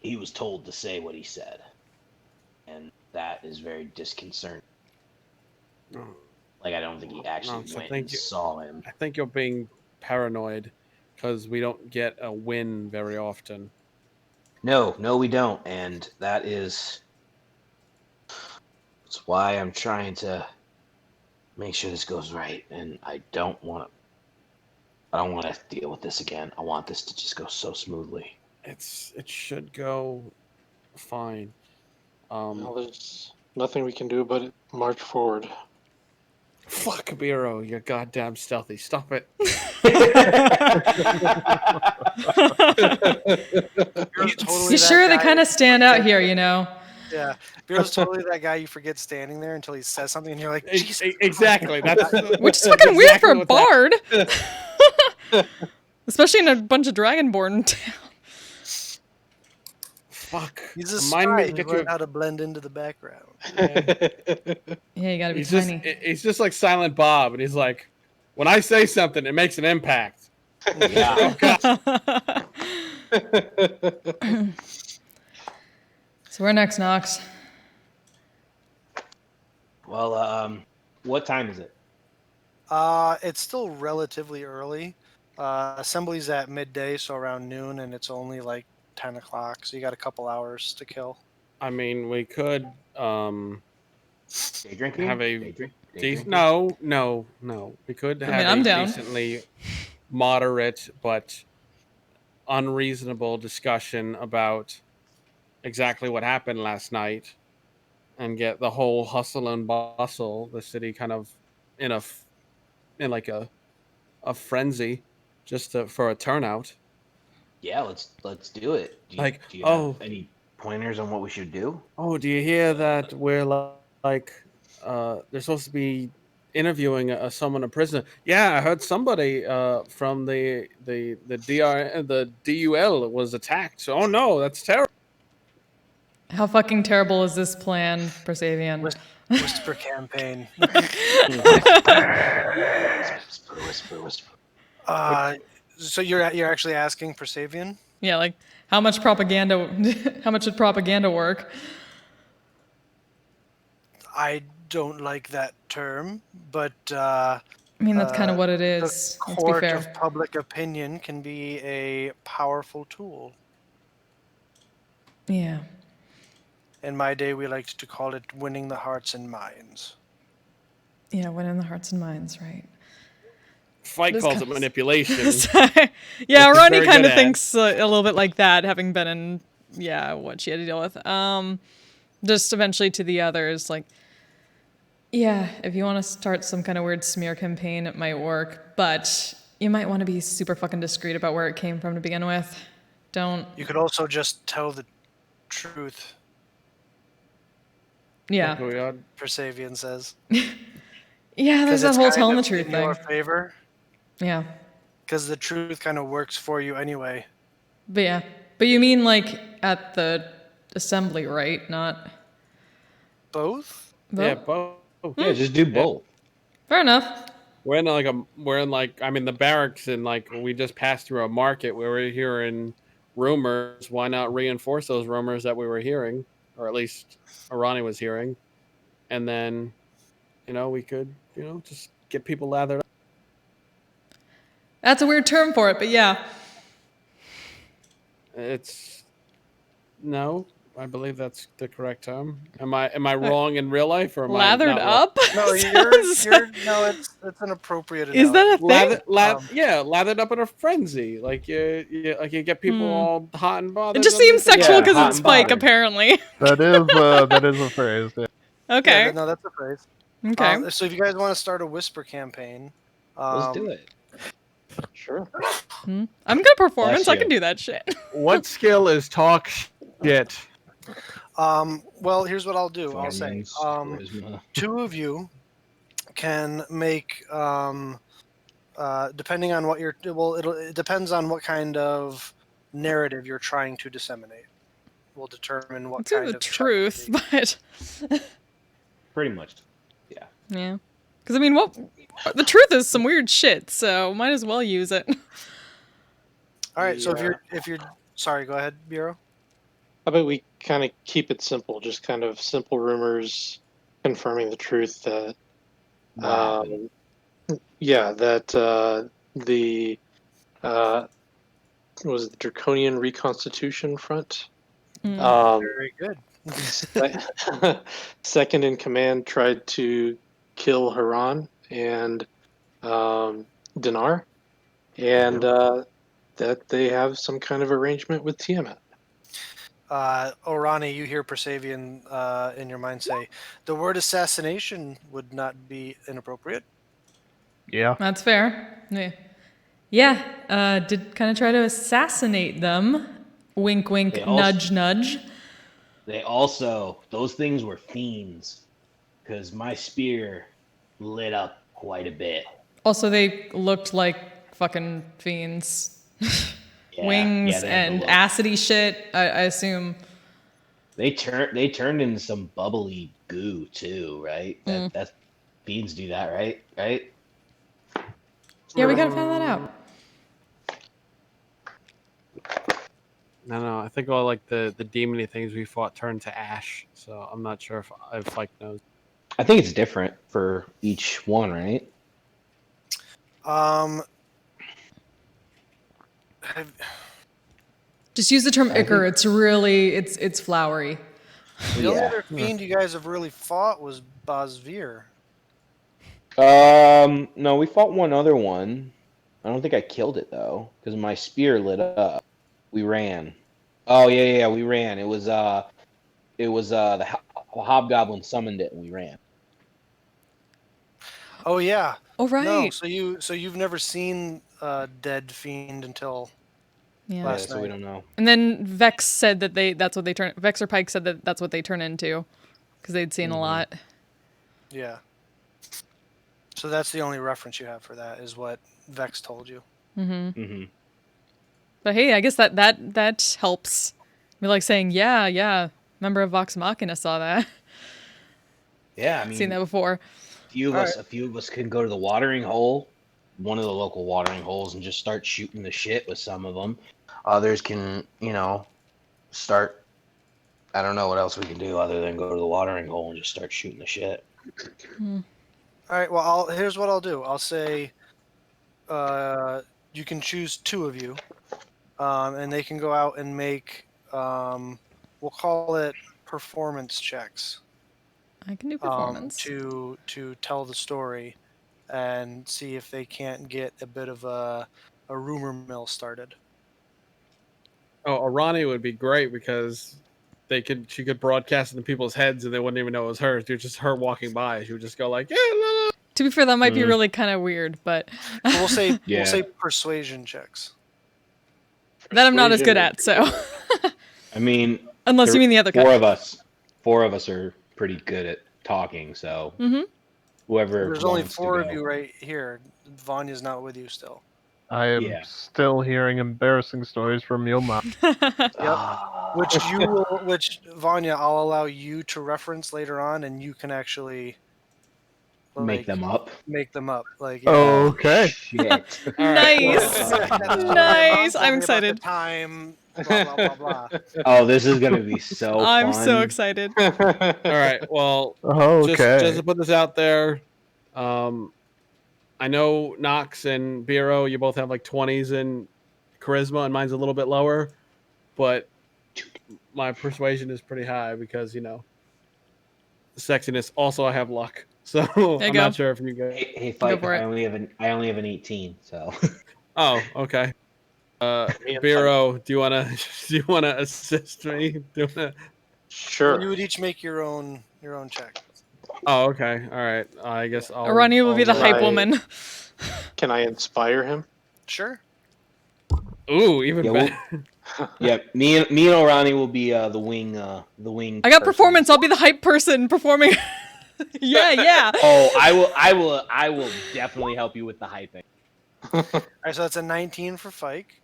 he was told to say what he said, and that is very disconcerting. No, Like I don't think he actually so went thank and you. saw him. I think you're being paranoid because we don't get a win very often. No, we don't, and that's why I'm trying to make sure this goes right, and I don't want to deal with this again. I want this to just go so smoothly. It should go fine. Well, there's nothing we can do but it. March forward. Fuck Biro, you're goddamn stealthy. Stop it. You sure they kind of stand out here, you know? Yeah, Bureau's totally that guy you forget standing there until he says something, and you're like, Jesus. Exactly. Which is fucking weird for a exactly bard. Especially in a bunch of Dragonborn town. Fuck. He's a Remind spy. me, He's get learned your- how to blend into the background. Yeah, you gotta be He's tiny. he's just like Silent Bob, and he's like, when I say something, it makes an impact. Yeah. So where next, Nox? Well, what time is it? It's still relatively early. Assembly's at midday, so around noon, and it's only like 10 o'clock, so you got a couple hours to kill. I mean, we could Day drinking? have a Day drink? Day decent. drinking? No. We could mean, have I'm a down. decently moderate but unreasonable discussion about exactly what happened last night, and get the whole hustle and bustle, the city kind of in like a frenzy, just for a turnout. Yeah, let's do it. Do you have any pointers on what we should do? Oh, do you hear that we're like they're supposed to be interviewing a prisoner? Yeah, I heard somebody from the DUL was attacked. Oh no, that's terrible. How fucking terrible is this plan, Persavian? Whisper campaign. Whisper. So you're actually asking for Savian? Yeah, like how much propaganda? How much would propaganda work? I don't like that term, but I mean, that's kind of what it is. the Let's be court fair. of public opinion can be a powerful tool. Yeah. In my day, we liked to call it winning the hearts and minds. Yeah, winning the hearts and minds, right? Fight This calls it comes- manipulation. Yeah, Which is Ronnie very kind good of at. thinks a little bit like that, having been in, what she had to deal with. Just eventually to the others, like, yeah, if you want to start some kind of weird smear campaign, it might work, but you might want to be super fucking discreet about where it came from to begin with. Don't. You could also just tell the truth, Yeah. Oh, God. Persavian says. Yeah, there's that it's whole kind telling the of truth in your thing. favor. Yeah. Because the truth kind of works for you anyway. But yeah. But you mean like at the assembly, right? Not. Both? Yeah, Vote? both. Yeah, just do Yeah. both. Fair enough. We're in like I'm in the barracks and like we just passed through a market where we're hearing rumors. Why not reinforce those rumors that we were hearing, or at least Arani was hearing, and then we could just get people lathered up. That's a weird term for it, but yeah. It's no, I believe that's the correct term. Am I wrong in real life, or am I Lathered not wrong? up? No, it's an appropriate Is that analogy. a thing? Lathered up in a frenzy, like you get people all hot and bothered. It just on the seems sexual Yeah, because hot it's and Spike, bothered. apparently. That is a phrase. Yeah. Okay. Yeah, that's a phrase. Okay. So if you guys want to start a whisper campaign, Let's do it. Sure. I'm good at performance. Bless I you. can do that shit. What skill is talk shit? well, here's what I'll do. I'll say, Performance, charisma. two of you can make, depending on what it depends on what kind of narrative you're trying to disseminate. Will determine what It's the kind of truth, but Pretty much. Yeah. yeah. Because I mean, the truth is some weird shit, so might as well use it. All right. So if you're sorry, go ahead, Bureau. How about we kind of keep it simple, just kind of simple rumors confirming the truth that, What happened? that the what was it, the Draconian Reconstitution Front? Very good. Second in command tried to kill Haran and Dinar, and that they have some kind of arrangement with Tiamat. Orani, you hear Persavian in your mind say, the word assassination would not be inappropriate. Yeah. That's fair. Yeah. Yeah. Did kind of try to assassinate them. Wink, wink, They also- nudge, nudge. They also, those things were fiends, because my spear lit up quite a bit. Also, they looked like fucking fiends. Yeah, Wings yeah, they had the and look. acidy shit. I assume. They turned into some bubbly goo too, right? That fiends do that, right? Right? Yeah, we gotta find that out. No, I think all like the demony things we fought turned to ash. So I'm not sure if Mike knows. I think it's different for each one, right? Just use the term ichor. It's really it's flowery. The only other fiend you guys have really fought was Basvir. No, we fought one other one. I don't think I killed it though, because my spear lit up. We ran. Oh yeah, we ran. It was the hobgoblin summoned it and we ran. Oh yeah. Oh right. No, so you've never seen a dead fiend until Yeah. last So we night. don't know. And then Vex said that that's what they turn. Vex or Pike said that that's what they turn into, because they'd seen a lot. Yeah. So that's the only reference you have for that is what Vex told you. But hey, I guess that helps. We like saying, yeah. Member of Vox Machina saw that. Yeah, I mean, Seen that before. a few of us can go to the watering hole, one of the local watering holes, and just start shooting the shit with some of them. Others can, start. I don't know what else we can do other than go to the watering hole and just start shooting the shit. All right. Well, here's what I'll do. I'll say, you can choose two of you, and they can go out and make, we'll call it performance checks. I can do performance. To tell the story, and see if they can't get a bit of a rumor mill started. Oh, Arani would be great because she could broadcast it in people's heads and they wouldn't even know it was her. It was just her walking by. She would just go like, yeah, la, la. To be fair, that might be really kind of weird, but So we'll say Yeah. persuasion checks. that I'm not as good Persuasion at. So I mean, unless you mean the other four kind. of us. Four of us are pretty good at talking, so whoever There's only wants 4 to of go. you right here. Vanya's not with you still. I am Yeah. still hearing embarrassing stories from your mom. Ah. Which Vanya, I'll allow you to reference later on, and you can actually Make them up. Make them up. Like, Oh, okay. Shit. All right. Nice. That's Nice. Told I'm me about the excited. time. Blah blah blah blah. Oh, this is gonna be so I'm fun. so excited. All right. Well, Okay. just to put this out there, I know Nox and Biro, you both have like 20s in charisma, and mine's a little bit lower, but my persuasion is pretty high because sexiness. Also, I have luck, so I'm go. not sure if you guys. Hey, Fight, for it. I only have an 18, so Oh, okay. Biro, do you wanna assist me? Sure. You would each make your own check. Oh, okay. All right. I guess I'll. Arani will be the I'll hype I- woman. Can I inspire him? Sure. Ooh, even Yeah, better. yeah. Me and Orani will be the wing. I got performance. I'll be the hype person performing. yeah. Oh, I will definitely help you with the hyping. All right, so that's a 19 for Fike.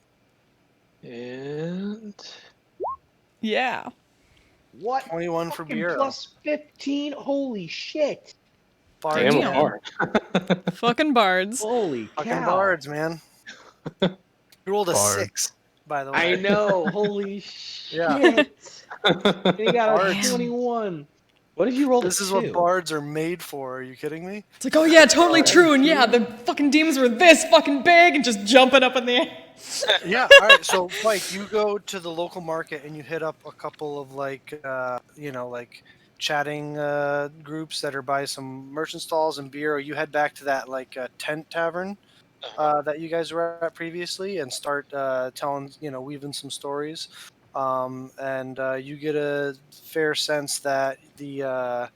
And Yeah. What? 21 for Fucking Bureau. plus 15? Holy shit! Bards, damn Damn. hard. Fucking bards. Holy fucking cow! bards, man. You rolled a Bard. 6, by the way. I know. Holy shit! Yeah. And he got a Bards. 21. What did you roll? This is a what 2? bards are made for. Are you kidding me? It's like, oh yeah, totally true. And yeah, the fucking demons were this fucking big and just jumping up in the air. Yeah. All right. So, Mike, you go to the local market and you hit up a couple of like chatting groups that are by some merchant stalls and beer. Or you head back to that tent tavern that you guys were at previously and start telling, weaving some stories. And you get a fair sense that the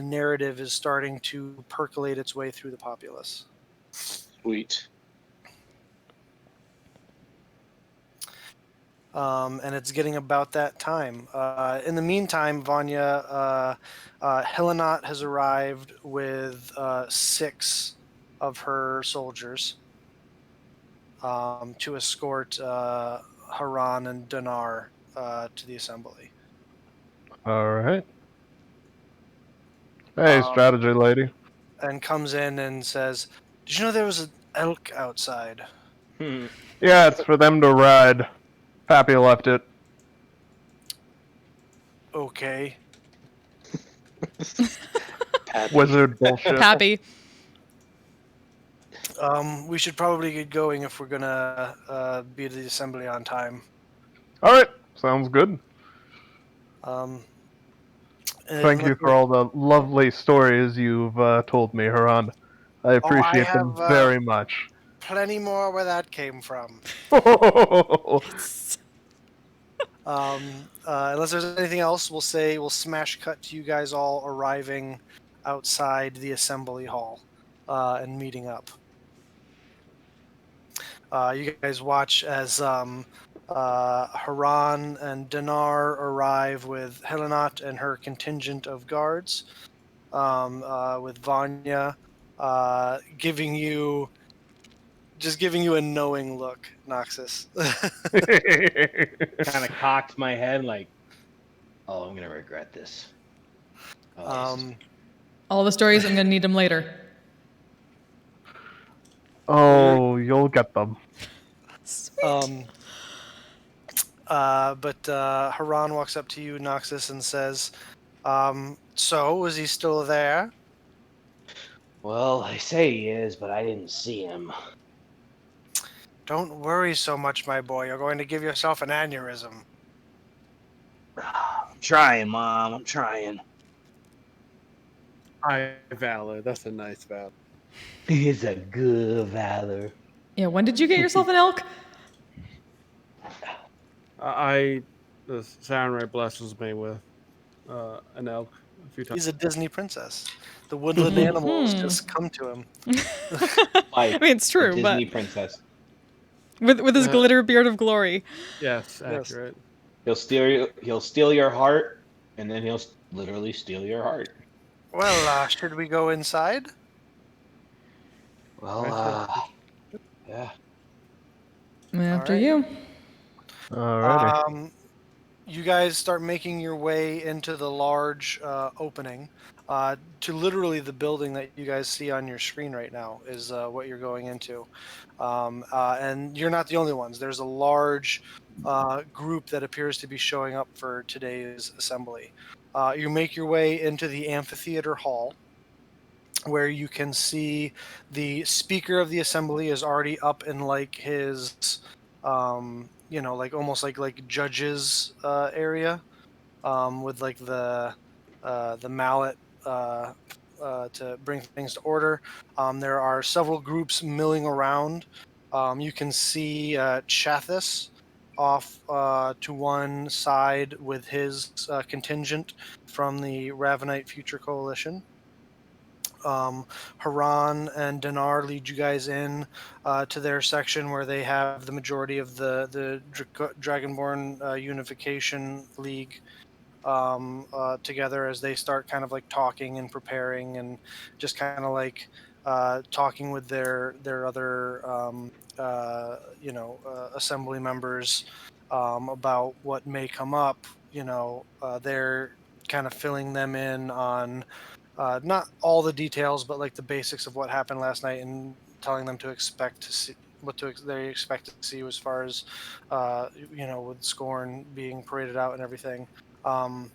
narrative is starting to percolate its way through the populace. Sweet. And it's getting about that time. In the meantime, Vanya, Helenot has arrived with 6 of her soldiers to escort Haran and Dinar to the assembly. All right. Hey, Um, strategy lady. And comes in and says, "Did you know there was an elk outside?" Yeah, it's for them to ride. Pappy left it. Okay. Wizard bullshit. Pappy. We should probably get going if we're gonna be at the assembly on time. All right, sounds good. And Thank you for all the lovely stories you've told me, Haran. I appreciate them have, very much. plenty more where that came from. Unless there's anything else, we'll smash cut to you guys all arriving outside the assembly hall and meeting up. You guys watch as Haran and Dinar arrive with Helenot and her contingent of guards, with Vanya giving you a knowing look, Noxus. Kind of cocked my head like, oh, I'm gonna regret this. Oh, All the stories, I'm gonna need them later. Oh, you'll get them. But Haran walks up to you, Noxus, and says, "So, was he still there?" Well, they say he is, but I didn't see him. Don't worry so much, my boy. You're going to give yourself an aneurysm. I'm trying, Mom. I'm trying. High valor. That's a nice valor. He's a good valor. Yeah, when did you get yourself an elk? I the samurai blesses me with an elk a few times. He's a Disney princess. The woodland animals just come to him. I mean, it's the true, but Disney princess. with his glitter beard of glory. Yes, Yes. accurate. He'll steal your heart, and then he'll literally steal your heart. Well, should we go inside? Well, yeah. All After right. you. Alrighty. You guys start making your way into the large opening. To literally the building that you guys see on your screen right now is what you're going into. And you're not the only ones. There's a large group that appears to be showing up for today's assembly. You make your way into the amphitheater hall, where you can see the speaker of the assembly is already up in like his like almost like judges area, with like the mallet to bring things to order. There are several groups milling around. You can see Chathis off to one side with his contingent from the Ravenite Future Coalition. Haran and Dinar lead you guys in to their section where they have the majority of the Dragonborn Unification League together, as they start kind of like talking and preparing and just kind of like talking with their other assembly members about what may come up. They're kind of filling them in on not all the details, but like the basics of what happened last night, and telling them to expect to see they expect to see as far as with Scorn being paraded out and everything. Um,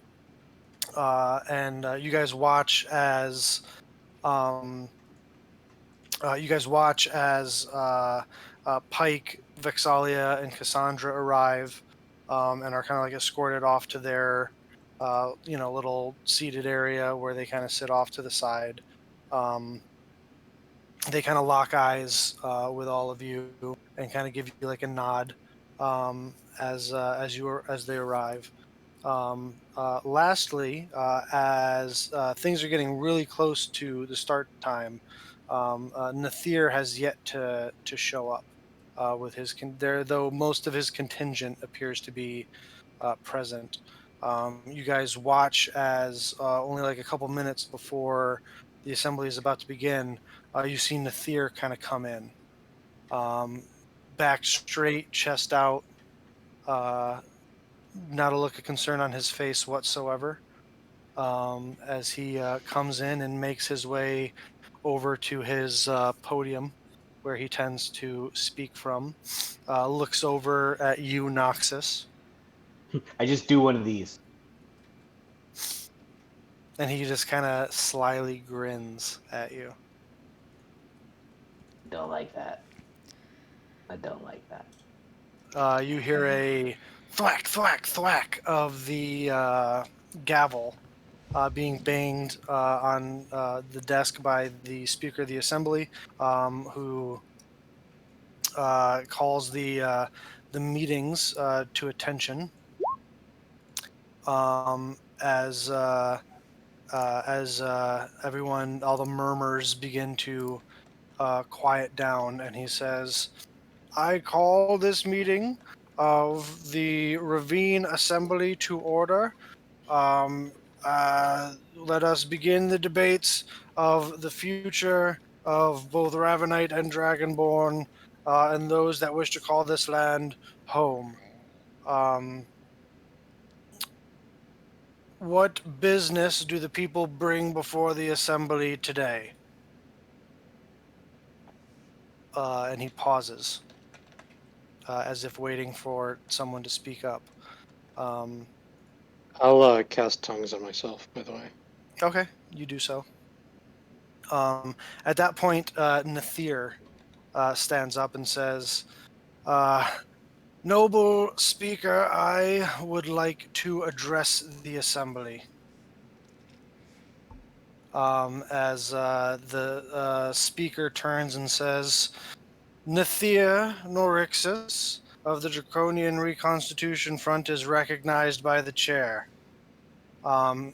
and um, you guys watch as Pike, Vexalia, and Cassandra arrive, and are kind of like escorted off to their little seated area where they kind of sit off to the side. Um, they kind of lock eyes with all of you and kind of give you like a nod as they arrive. Lastly, as things are getting really close to the start time, Nathir has yet to show up with his there, though most of his contingent appears to be present. You guys watch as only like a couple minutes before the assembly is about to begin, you see Nathir kind of come in, um, back straight, chest out, uh, not a look of concern on his face whatsoever, as he comes in and makes his way over to his podium where he tends to speak from. Looks over at you, Noxus, I just do one of these. and he just kind of slyly grins at you. I don't like that. I don't like that. You hear a thwack, thwack, thwack of the gavel being banged on the desk by the Speaker of the Assembly, who calls the meetings to attention, as everyone, all the murmurs begin to quiet down, and he says, "I call this meeting of the Ravine Assembly to order. Um, Let us begin the debates of the future of both Ravenite and Dragonborn, and those that wish to call this land home. Um, what business do the people bring before the assembly today?" And he pauses, as if waiting for someone to speak up. Um, I'll cast tongues on myself, by the way. okay, you do so. At that point, Nathir stands up and says, "Noble speaker, I would like to address the assembly." As the speaker turns and says, "Nathir Norixus, of the Draconian Reconstitution Front is recognized by the chair.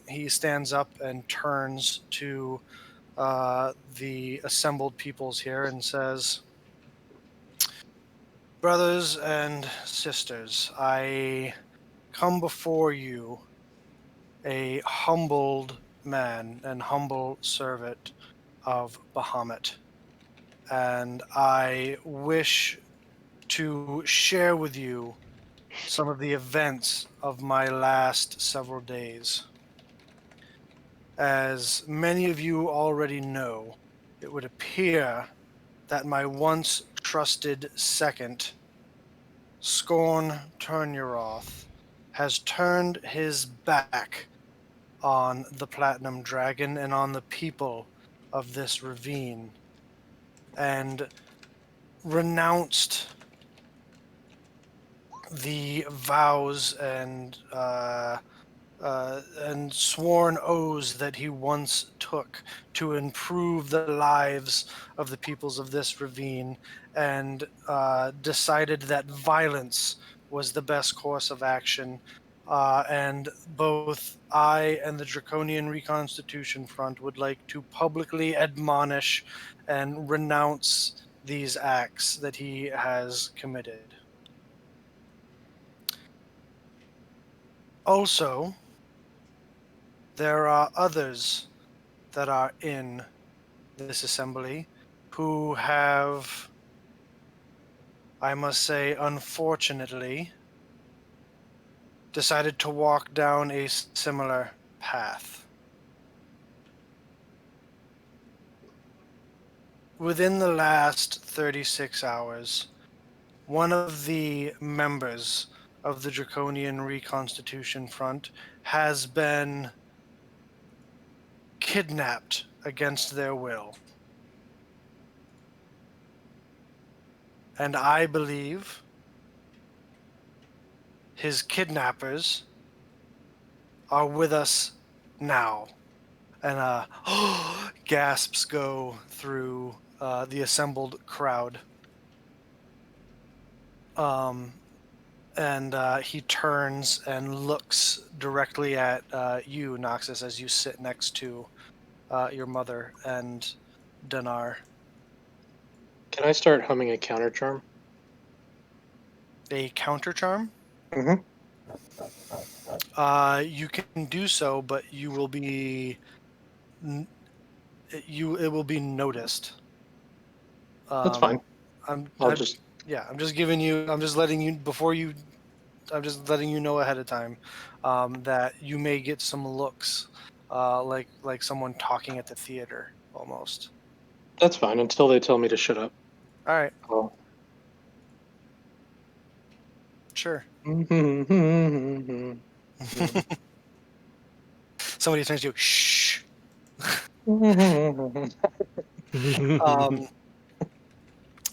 He stands up and turns to the assembled peoples here and says, "Brothers and sisters, I come before you, a humbled man and humble servant of Bahamut, and I wish to share with you some of the events of my last several days. As many of you already know, it would appear that my once trusted second, Scorn Turnuroth, has turned his back on the Platinum Dragon and on the people of this ravine, and renounced the vows and sworn oaths that he once took to improve the lives of the peoples of this ravine, and decided that violence was the best course of action. And both I and the Draconian Reconstitution Front would like to publicly admonish and renounce these acts that he has committed. Also, there are others that are in this assembly who have, I must say, unfortunately, decided to walk down a similar path. Within the last 36 hours, one of the members of the Draconian Reconstitution Front has been kidnapped against their will. And I believe his kidnappers are with us now. And gasps go through the assembled crowd. And he turns and looks directly at you, Noxus, as you sit next to your mother and Dinar. Can I start humming a counter charm? A counter charm? Mm-hmm. You can do so, but you will be it will be noticed. That's fine. I'm I'll just. I'm just giving you. I'm just letting you before you. I'm just letting you know ahead of time that you may get some looks, like someone talking at the theater almost. That's fine until they tell me to shut up. All right, Oh. sure. Mm-hmm. Somebody turns to you. Shh. Um,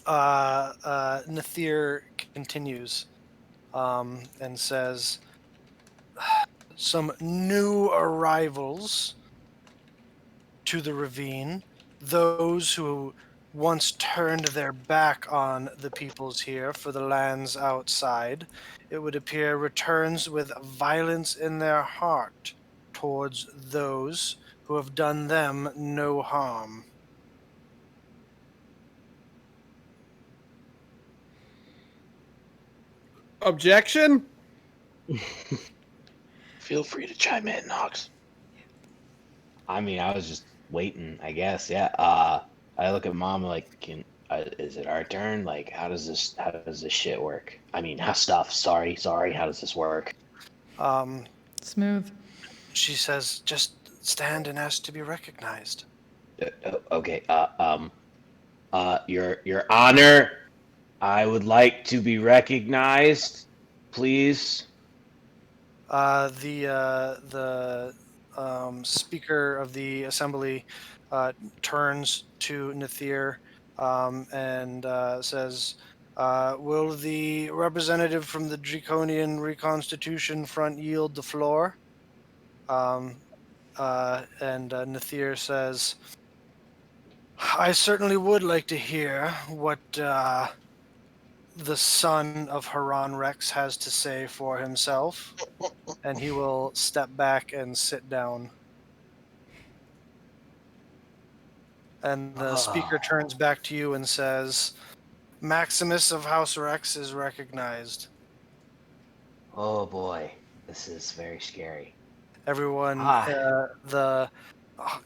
Nathir continues and says, "Some new arrivals to the ravine, those who once turned their back on the peoples here for the lands outside, it would appear returns with violence in their heart towards those who have done them no harm." Objection? Feel free to chime in, Knox. I mean, I was just waiting, I guess. Yeah. I look at mom like, is it our turn? Like, how does this shit work? I mean, how stuff. Sorry. How does this work? Smooth. She says, "Just stand and ask to be recognized." Okay. Your Honor, I would like to be recognized, please. The speaker of the assembly turns to Nathir and says, "Will the representative from the Draconian Reconstitution Front yield the floor?" And Nathir says, "I certainly would like to hear what the son of Haran Rex has to say for himself, and he will step back and sit down. And the speaker turns back to you and says, Maximus of House Rex is recognized. Oh boy, this is very scary. Everyone, the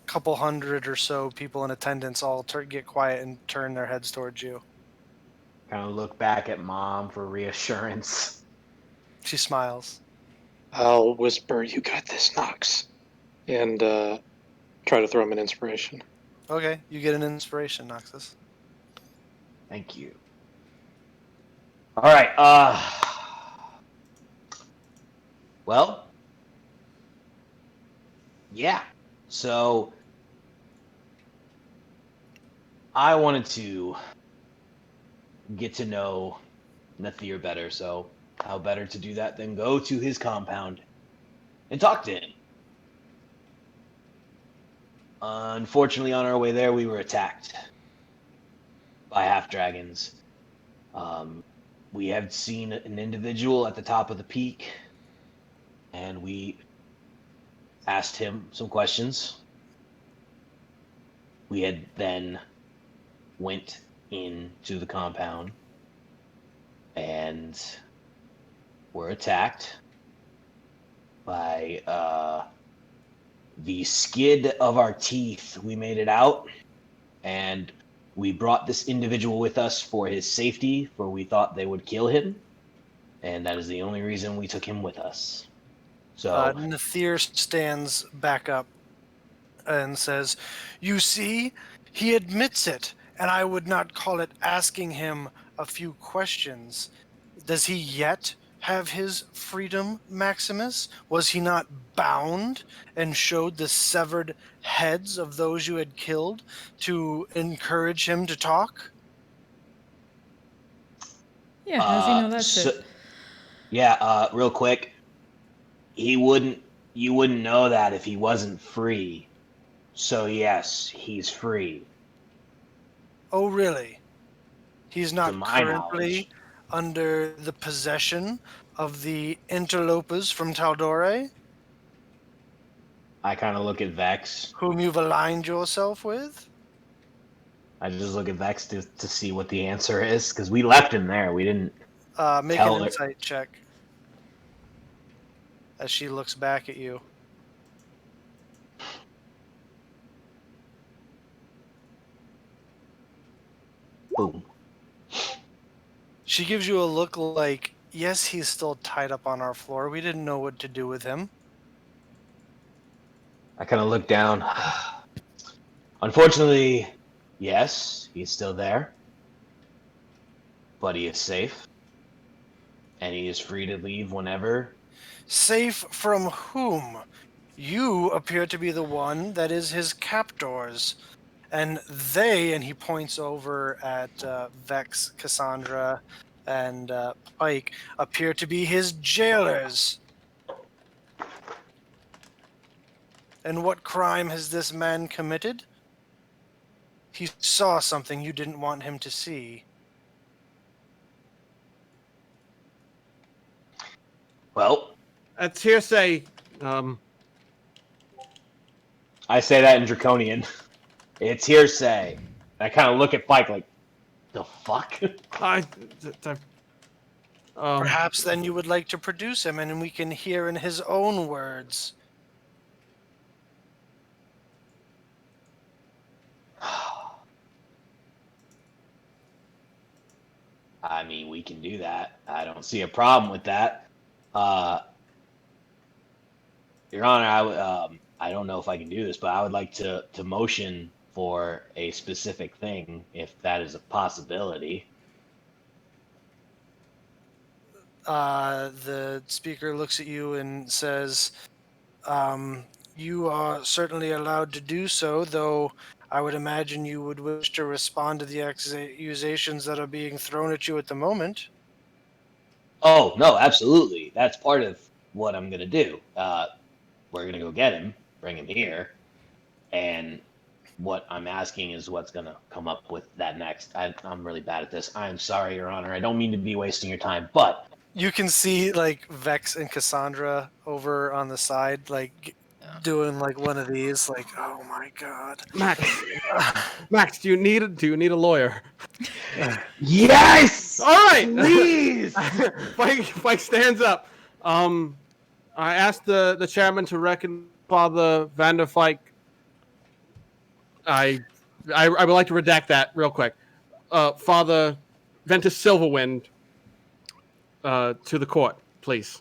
couple hundred or so people in attendance all get quiet and turn their heads towards you. Kind of look back at Mom for reassurance. She smiles. I'll whisper, "You got this, Knox," and try to throw him an inspiration. Okay, you get an inspiration, Noxus. Thank you. All right. Well, yeah. So I wanted to get to know Nathir better. So how better to do that than go to his compound and talk to him? Unfortunately, on our way there, we were attacked by half dragons. We had seen an individual at the top of the peak, and we asked him some questions. We had then went into the compound and were attacked by the skid of our teeth. We made it out, and we brought this individual with us for his safety, for we thought they would kill him, and that is the only reason we took him with us. So Nathir stands back up and says, You see, he admits it, and I would not call it asking him a few questions. Does he yet have his freedom, Maximus? Was he not bound and showed the severed heads of those you had killed to encourage him to talk? Yeah, how does he know that shit? Yeah, real quick, you wouldn't know that if he wasn't free. So yes, he's free. Oh, really? He's not my currently knowledge. under the possession of the interlopers from Taldore, I kind of look at Vex. whom you've aligned yourself with? I just look at Vex to see what the answer is, because we left him there. We didn't Make tell an her. insight check as she looks back at you. Boom. She gives you a look like, yes, he's still tied up on our floor. We didn't know what to do with him. I kind of look down. Unfortunately, yes, he's still there. But he is safe. And he is free to leave whenever. Safe from whom? You appear to be the one that is his captors. And they, and he points over at Vex, Cassandra, and Pike, appear to be his jailers. And what crime has this man committed? He saw something you didn't want him to see. Well, That's hearsay. I say that in Draconian. It's hearsay. I kind of look at Pike like, the fuck? Perhaps then you would like to produce him and we can hear in his own words. I mean, we can do that. I don't see a problem with that. Your Honor, I don't know if I can do this, but I would like to motion for a specific thing, if that is a possibility. The speaker looks at you and says, you are certainly allowed to do so, though I would imagine you would wish to respond to the accusations that are being thrown at you at the moment. Oh, no, absolutely. That's part of what I'm going to do. We're going to go get him, bring him here, and what I'm asking is what's gonna come up with that next. I'm really bad at this. I'm sorry, Your Honor. I don't mean to be wasting your time, but You can see like Vex and Cassandra over on the side, like doing like one of these, like, oh my god. Max, Max, do you need a lawyer? yes, All right, please. Spike stands up. I asked the chairman to reckon Father Vanderfike. I would like to redact that real quick. Father Ventus Silverwind to the court, please.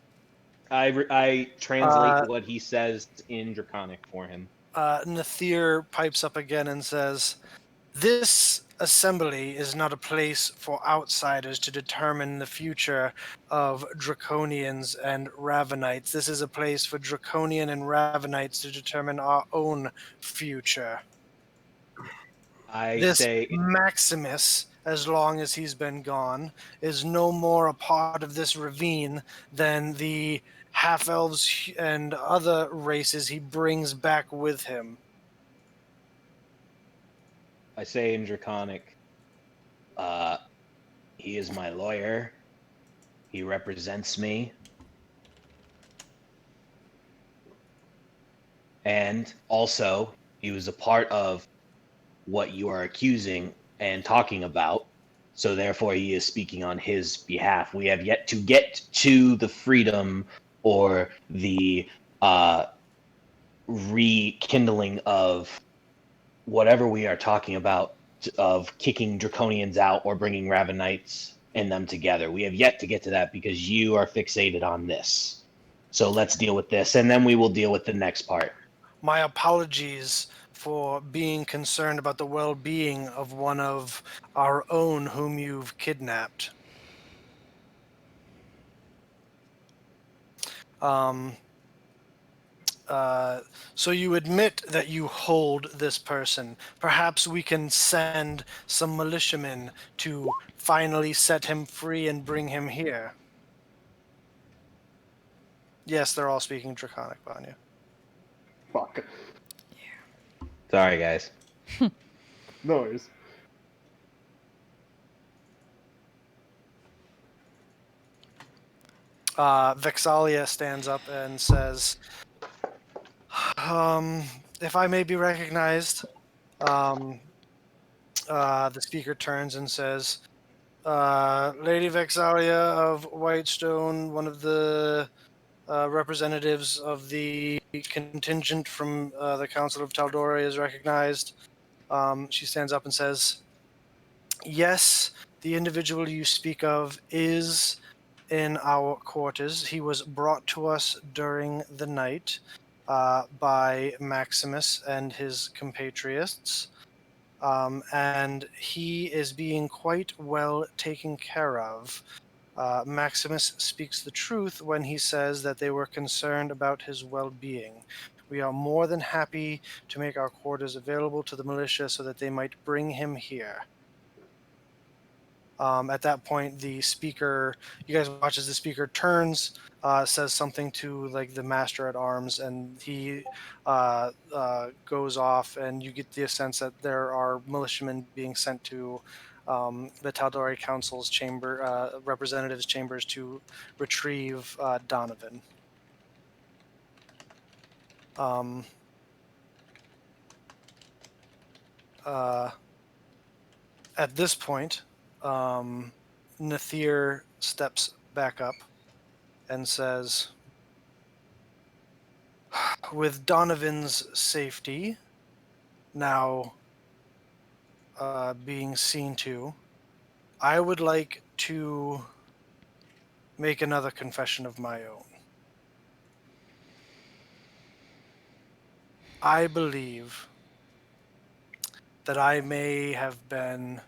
I translate what he says in Draconic for him. Nathir pipes up again and says, "This assembly is not a place for outsiders to determine the future of Draconians and Ravenites. This is a place for Draconian and Ravenites to determine our own future. I This say Maximus, as long as he's been gone, is no more a part of this ravine than the half-elves and other races he brings back with him." in Draconic, he is my lawyer. He represents me. And also, he was a part of what you are accusing and talking about. So therefore, he is speaking on his behalf. We have yet to get to the freedom or the rekindling of whatever we are talking about, of kicking Draconians out or bringing Ravenites and them together. We have yet to get to that because you are fixated on this. So let's deal with this, and then we will deal with the next part. My apologies for being concerned about the well-being of one of our own whom you've kidnapped. So you admit that you hold this person. Perhaps we can send some militiamen to finally set him free and bring him here. Yes, they're all speaking Draconic, Vanya. Fuck. Sorry, guys. No worries. Vexalia stands up and says, if I may be recognized, the speaker turns and says, Lady Vexalia of Whitestone, one of the representatives of the contingent from the Council of Taldora, is recognized. She stands up and says, yes, the individual you speak of is in our quarters. He was brought to us during the night by Maximus and his compatriots, and he is being quite well taken care of. Maximus speaks the truth when he says that they were concerned about his well-being. We are more than happy to make our quarters available to the militia so that they might bring him here. At that point, the speaker, you guys watch as the speaker turns, says something to like the master at arms, and he goes off, and you get the sense that there are militiamen being sent to the Taldori Council's chamber, representatives' chambers to retrieve Donovan. At this point, Nathir steps back up and says, with Donovan's safety now being seen to, I would like to make another confession of my own. I believe that I may have been,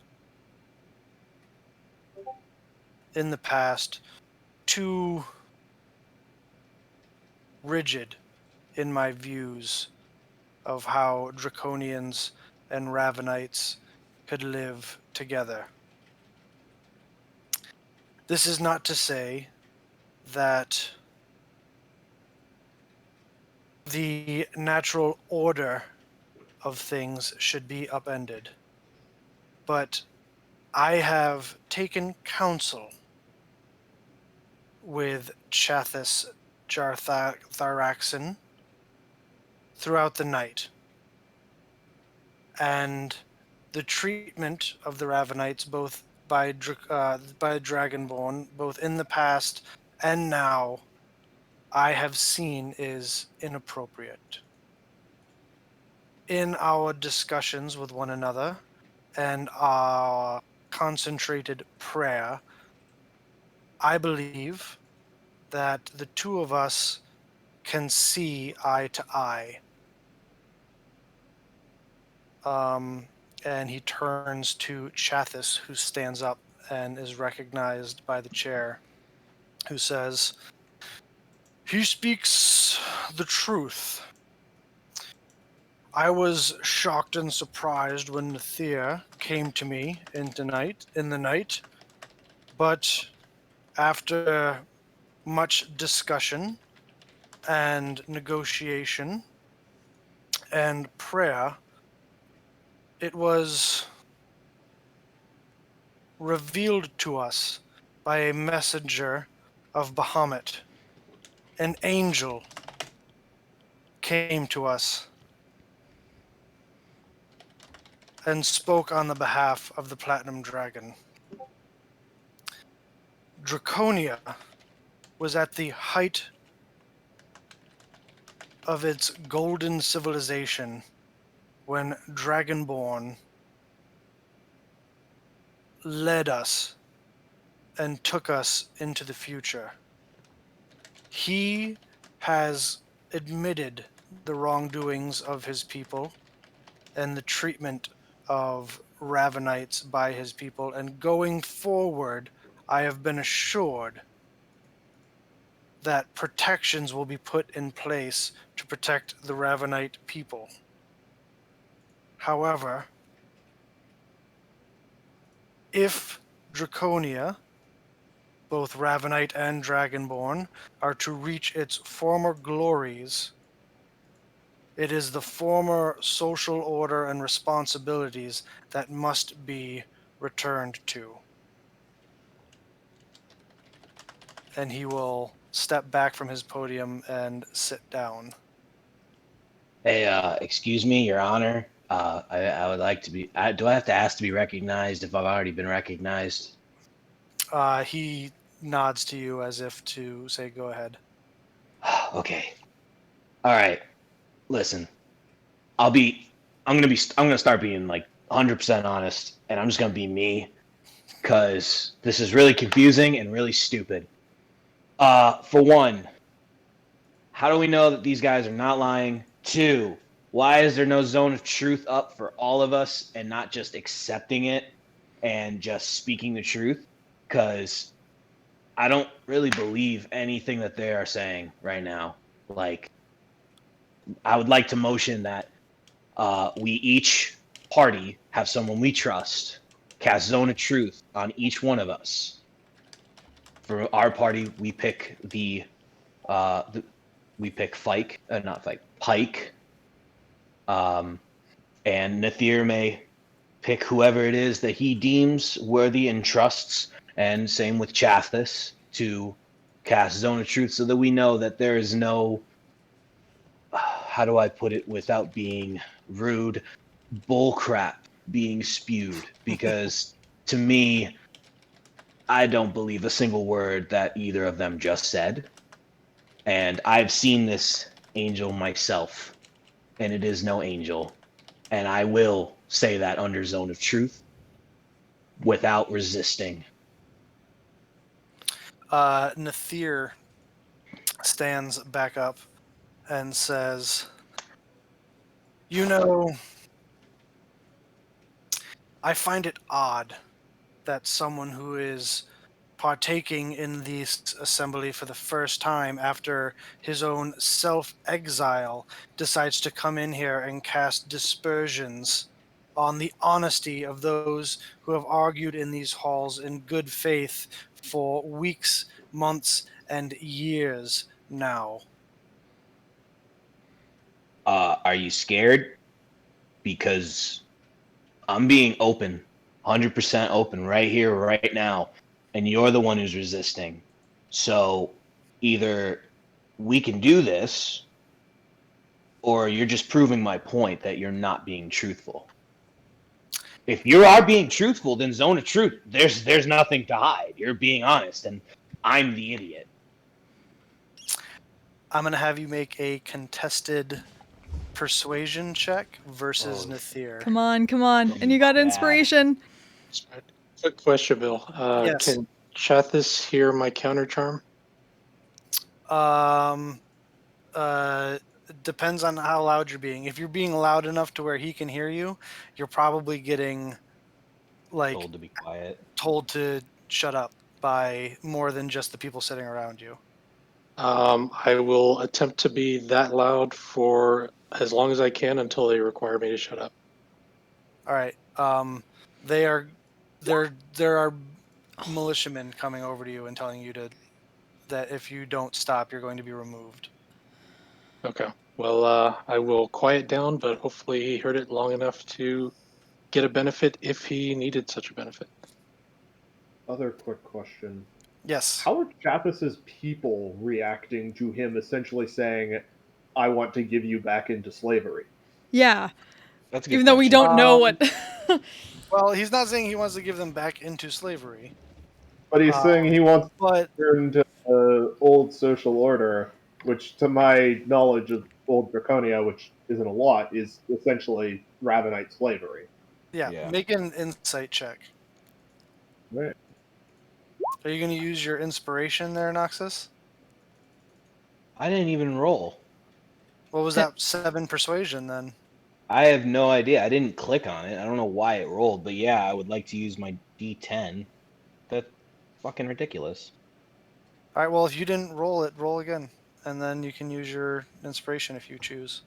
in the past, too rigid in my views of how Draconians and Ravenites could live together. This is not to say that the natural order of things should be upended. But I have taken counsel with Chathis Jartharaxen throughout the night, and the treatment of the Ravenites, both by Dragonborn, both in the past and now, I have seen is inappropriate. In our discussions with one another and our concentrated prayer, I believe that the two of us can see eye to eye. And he turns to Chathis, who stands up and is recognized by the chair, who says, "He speaks the truth. I was shocked and surprised when Nathir came to me in the night, but after much discussion and negotiation and prayer, it was revealed to us by a messenger of Bahamut. An angel came to us and spoke on the behalf of the Platinum Dragon. Draconia was at the height of its golden civilization when Dragonborn led us and took us into the future. He has admitted the wrongdoings of his people and the treatment of Ravenites by his people, and going forward, I have been assured that protections will be put in place to protect the Ravenite people. However, if Draconia, both Ravenite and Dragonborn, are to reach its former glories, it is the former social order and responsibilities that must be returned to. And he will step back from his podium and sit down. Hey, excuse me, Your Honor. I would like to be. Do I have to ask to be recognized if I've already been recognized? He nods to you as if to say, "Go ahead." Okay. All right. Listen, I'll be. I'm gonna start being like 100% honest, and I'm just gonna be me, because this is really confusing and really stupid. For one, how do we know that these guys are not lying? Two, why is there no zone of truth up for all of us and not just accepting it and just speaking the truth? Because I don't really believe anything that they are saying right now. Like, I would like to motion that we each party have someone we trust cast zone of truth on each one of us. For our party, we pick we pick Fike, not Fike, Pike. And Nathir may pick whoever it is that he deems worthy and trusts, and same with Chathis, to cast Zone of Truth so that we know that there is no, how do I put it without being rude, bullcrap being spewed. Because to me, I don't believe a single word that either of them just said. And I've seen this angel myself, and it is no angel. And I will say that under Zone of Truth without resisting. Nathir stands back up and says, "You know, I find it odd that someone who is partaking in this assembly for the first time after his own self-exile decides to come in here and cast dispersions on the honesty of those who have argued in these halls in good faith for weeks, months, and years now." Are you scared? because I'm being open, 100% open right here, right now, and you're the one who's resisting. So either we can do this, or you're just proving my point that you're not being truthful. If you are being truthful, then zone of truth. There's nothing to hide. You're being honest, and I'm the idiot. I'm gonna have you make a contested persuasion check versus Oh, Nathir. Come on, come on. And you got bad. inspiration. Quick question, Bill. Yes. Can Chathis hear my counter charm? Depends on how loud you're being. If you're being loud enough to where he can hear you, you're probably getting like Told to be quiet. told to shut up by more than just the people sitting around you. I will attempt to be that loud for as long as I can until they require me to shut up. All right. There are militiamen coming over to you and telling you that if you don't stop, you're going to be removed. Okay. Well, I will quiet down, but hopefully he heard it long enough to get a benefit if he needed such a benefit. Other quick question. Yes. How are Chathas's people reacting to him essentially saying, I want to give you back into slavery? Yeah. That's a good Even though we question. don't know what. Well, he's not saying he wants to give them back into slavery, But he's saying he wants to but return to the old social order, which, to my knowledge of old Draconia, which isn't a lot, is essentially Ravenite slavery. yeah, Yeah. make an insight check. Right. Are you going to use your inspiration there, Noxus? I didn't even roll. What was that 7 persuasion then? I have no idea. I didn't click on it. I don't know why it rolled, but yeah, I would like to use my D10. That's fucking ridiculous. All right, well, if you didn't roll it, roll again. And then you can use your inspiration if you choose.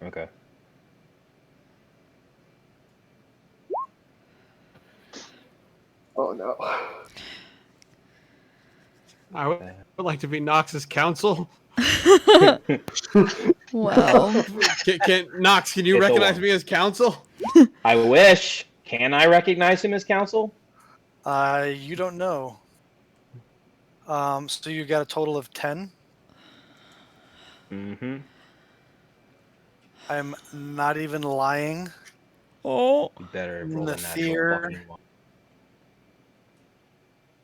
Okay. Oh no. I would like to be Nox's counsel. Well, Nox, can you It's a recognize one. me as counsel? I wish. Can I recognize him as counsel? You don't know. So you got a total of 10. Mm-hmm. I'm not even lying. oh, You better have rolled a natural Nathir fucking one.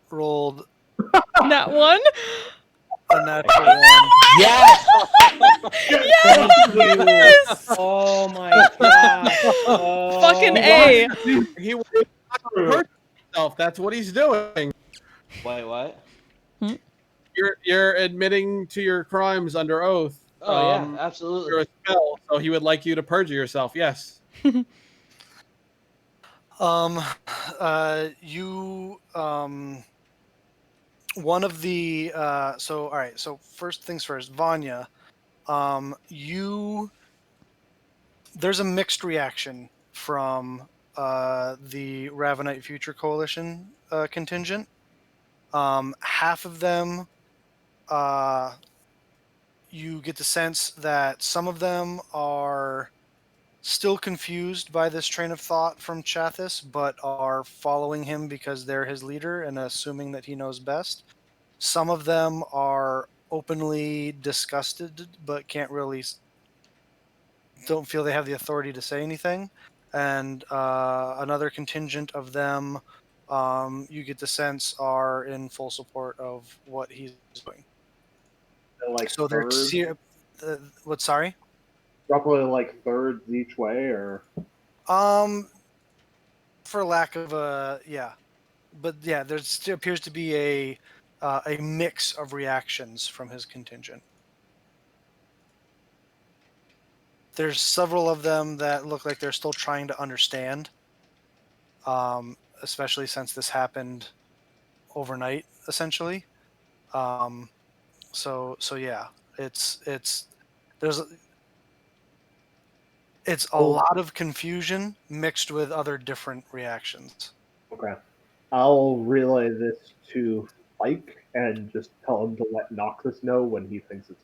rolled that one? a natural one. Yes! Thank you. Yes! Oh my god. Oh. Fucking A. He wants to hurt himself. That's what he's doing. Wait, what? You're admitting to your crimes under oath. Oh yeah, You're absolutely. a spell, so he would like you to perjure yourself. Yes. You one of the so all right, so first things first, Vanya, you there's a mixed reaction from the Ravenite Future Coalition contingent. Half of them you get the sense that some of them are still confused by this train of thought from Chathis, but are following him because they're his leader and assuming that he knows best. Some of them are openly disgusted, but can't really, don't feel they have the authority to say anything. And another contingent of them, you get the sense, are in full support of what he's doing. Like So they're thirds, what? Sorry. roughly like thirds each way, or Um, for lack of a but yeah, there still appears to be a mix of reactions from his contingent. There's several of them that look like they're still trying to understand, especially since this happened overnight, essentially. Um, so yeah, it's there's it's a lot of confusion mixed with other different reactions. okay. I'll relay this to Spike and just tell him to let Noxus know when he thinks it's.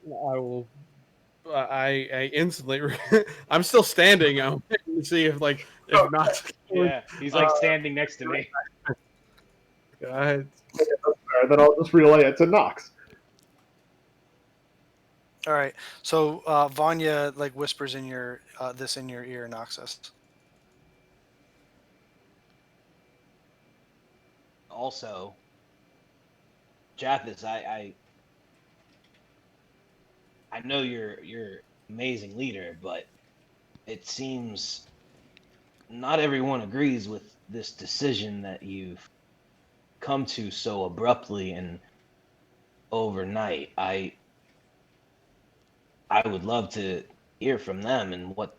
I will I instantly. I'm still standing. I'm waiting to see if Knox. Yeah, he's like standing next to me. Go ahead. Then I'll just relay it to Nox. All right. So Vanya like whispers in your this in your ear, Noxus. Also, Jathis, I know you're amazing leader, but it seems not everyone agrees with this decision that you've come to so abruptly and overnight. I would love to hear from them and what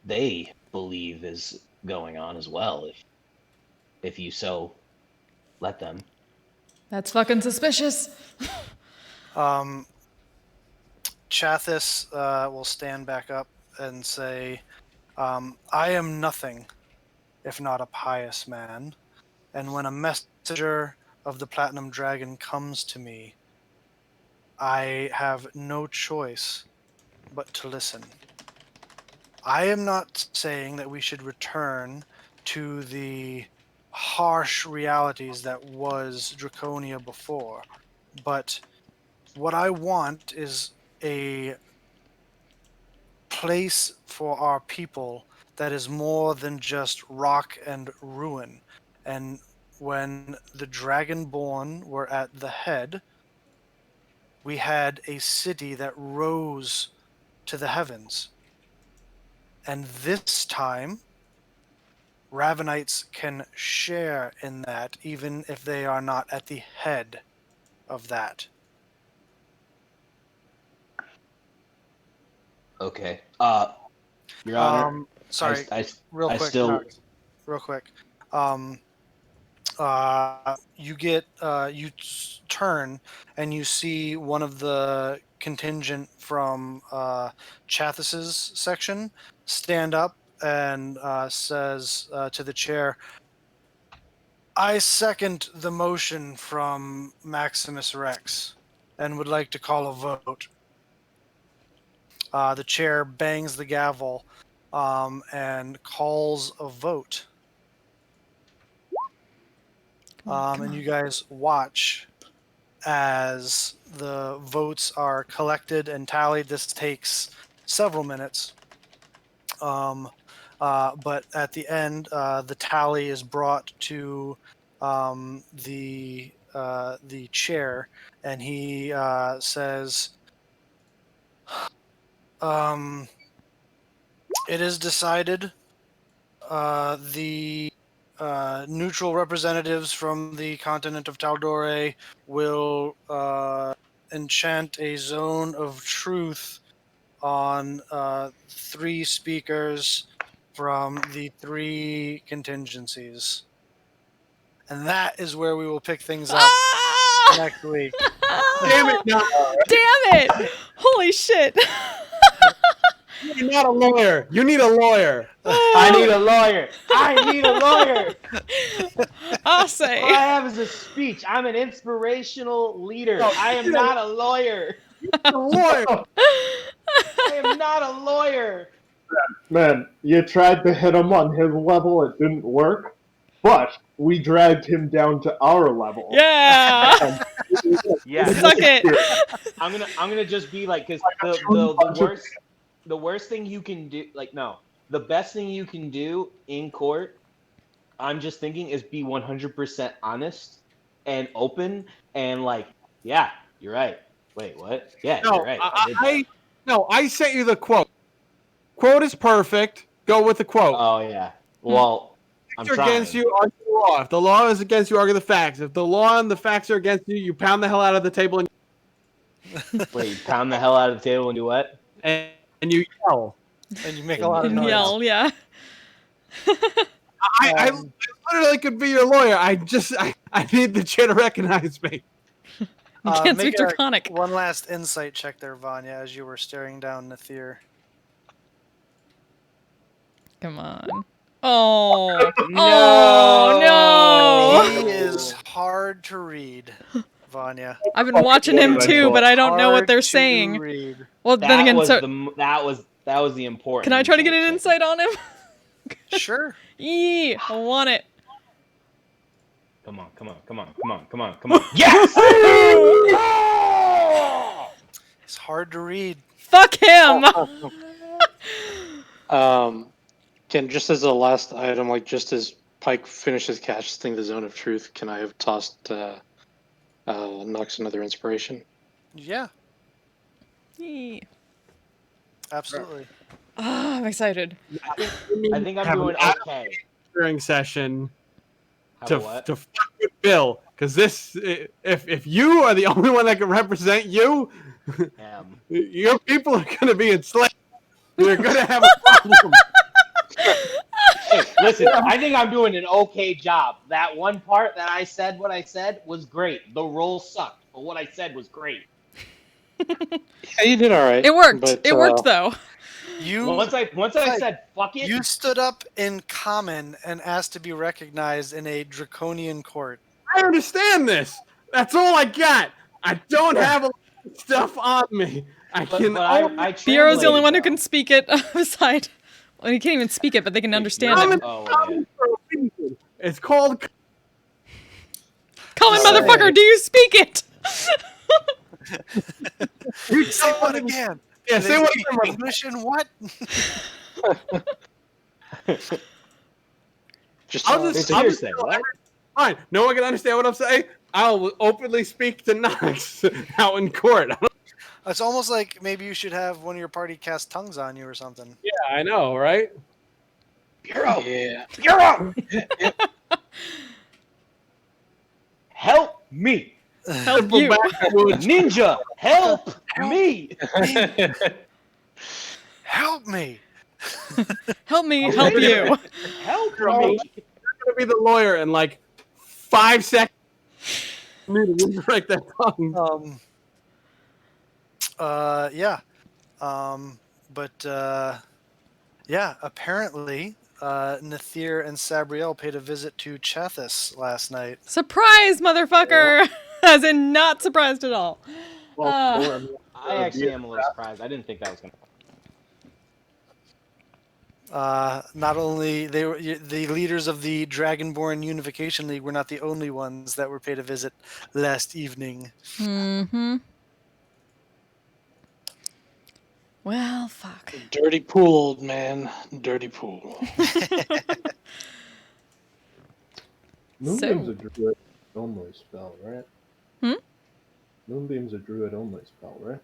they believe is going on as well, if you so let them. That's fucking suspicious. Chathis will stand back up and say, I am nothing if not a pious man, and when a messenger of the Platinum Dragon comes to me, I have no choice but to listen. I am not saying that we should return to the harsh realities that was Draconia before, but what I want is a place for our people that is more than just rock and ruin. And when the Dragonborn were at the head, we had a city that rose to the heavens. And this time, Ravenites can share in that, even if they are not at the head of that. Okay. Your Honor. Sorry, I real quick, still. Knox, real quick. You turn and you see one of the contingent from Chathis's section stand up and says to the chair, I second the motion from Maximus Rex and would like to call a vote. The chair bangs the gavel and calls a vote. And you guys watch as the votes are collected and tallied. This takes several minutes. But at the end, the tally is brought to the chair, and he says, "It is decided. The neutral representatives from the continent of Taldore will enchant a zone of truth on 3 speakers from the 3 contingencies. And that is where we will pick things up next week. Damn it! No, Damn it! Holy shit! you're not a lawyer. You need a lawyer. I need a lawyer. I need a lawyer. I'll say. All I have is a speech. I'm an inspirational leader. I am not a lawyer. A lawyer. I am not a lawyer. Man, you tried to hit him on his level, it didn't work. But we dragged him down to our level. Yeah. Yeah. Suck it. I'm gonna just be like, because the worst thing you can do, the best thing you can do in court, I'm just thinking, is be 100% honest and open and yeah, you're right. Wait, what? Yeah, No, you're right. I did that. I sent you the quote. Quote is perfect. Go with the quote. Oh yeah. Well, I'm Facts are trying. against you, argue the law. If the law is against you, argue the facts. If the law and the facts are against you, you pound the hell out of the table Wait, pound the hell out of the table and do what? and you yell. And you make a lot of And noise. yell, yeah. I literally could be your lawyer. I need the chair to recognize me. You can't speak Make Draconic. one last insight check there, Vanya, as you were staring down Nathir. Come on. Oh. Oh, no. He is hard to read. Vanya. I've been watching him too, but I don't know what they're Hard to saying. read. Well, then That again, was so that was the important. can I try to get an insight insight on him? Sure. Yee, I want it. Come on, come on, come on, come on, come on, come on. Yes! It's hard to read. Fuck him. Ken, just as a last item, like just as Pike finishes casting the Zone of Truth, can I have tossed Nox another inspiration? Yeah, Yee. absolutely. Ah, I'm excited. I think I'm Have an doing okay. During session Have to a what? to fuck with Bill, because this if you are the only one that can represent you, your people are gonna be enslaved. You're gonna have a problem. Hey, listen, I think I'm doing an okay job. That one part that I said what I said was great. The roll sucked, but what I said was great. Yeah, you did all right. It worked. But, It worked though. Once I said fuck it, You stood up in common and asked to be recognized in a draconian court. I understand this. That's all I got. I don't have a lot of stuff on me. I can only. I Bureau's the only translated, one who though. can speak it aside. Well, he can't even speak it, but they can understand I'm it. in common for a reason. It's called. Common Say motherfucker, do you speak it? Say what again? Yeah, Do say they what speak again. English and what? just I'll just say what? fine. No one can understand what I'm saying. I'll openly speak to Knox out in court. It's almost like maybe you should have one of your party cast tongues on you or something. Yeah, I know, right? Bureau, yeah. Bureau, help me, Help you. Ninja, help me. Help me! Help me, help you. Help You're me. gonna be the lawyer in like 5 seconds. I need to redirect that tongue. Yeah. Yeah, apparently, Nathir and Sabriel paid a visit to Chathis last night. Surprise, motherfucker! As in, not surprised at all. I actually am a little surprised. I didn't think that was gonna. Not only they were the leaders of the Dragonborn Unification League were not the only ones that were paid a visit last evening. Mm-hmm. Well, fuck. Dirty pool, man. Dirty pool. Moonbeam's a druid only spell, right? Hmm? Moonbeam's a druid only spell, right?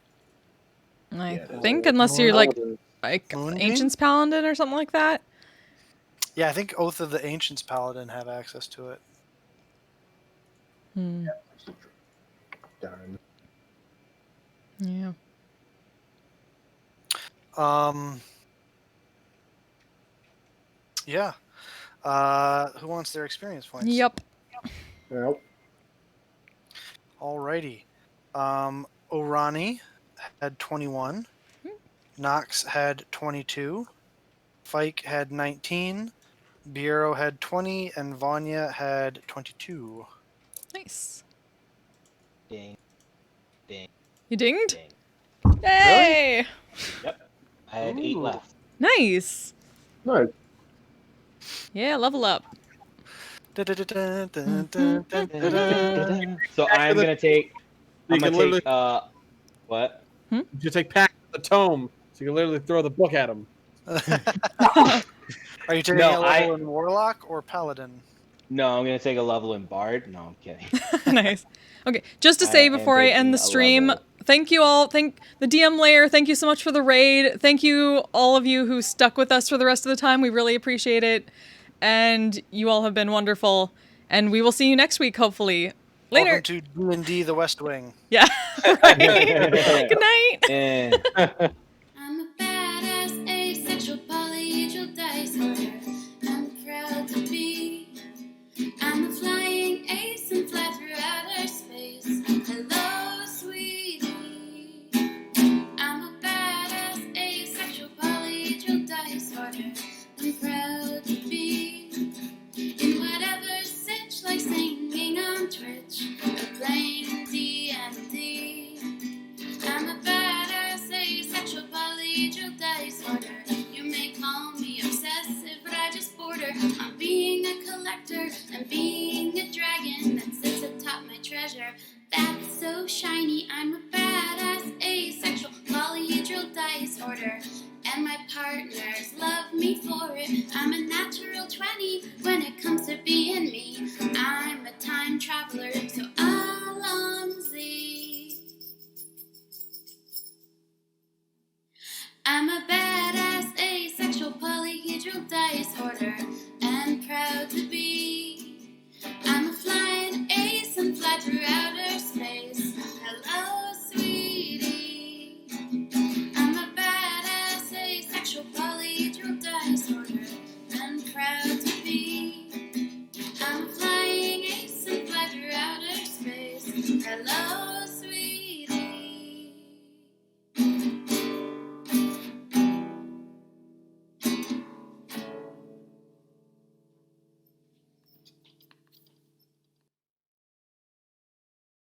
I Yeah. think unless you're like Moonbeam? Ancient's Paladin or something like that. Yeah, I think Oath of the Ancients Paladin have access to it. Hmm. Darn. Yeah. Yeah. Who wants their experience points? Yep. Well, Alrighty. Orani had 21. Nox had 22. Fike had 19. Bureau had 20. And Vanya had 22. Nice. Ding, ding, You dinged? ding. Hey! Yep. I had 8 left. Nice. no, Yeah, level up. So I'm gonna take. I'm can gonna literally- take. What? You take Pack the Tome, so you can literally throw the book at him. Are you taking No, a level in Warlock or Paladin? No, I'm gonna take a level in Bard. No, I'm kidding. Nice. Okay, just to I say am before I end the taking a stream, level. thank you all. Thank the DM layer. Thank you so much for the raid. Thank you all of you who stuck with us for the rest of the time. We really appreciate it. And you all have been wonderful. And we will see you next week, hopefully. Later. Welcome to D&D The West Wing. Yeah. Right. Good night. Eh. I'm a badass asexual polyhedral dice holder. I'm proud to be. I'm a flying ace and fly through outer space. Hello, sweetie. I'm a badass asexual polyhedral dice holder. I'm proud to be in whatever sitch, like singing on Twitch or playing D shiny. I'm a badass asexual polyhedral dice order, and my partners love me for it. I'm a natural 20 when it comes to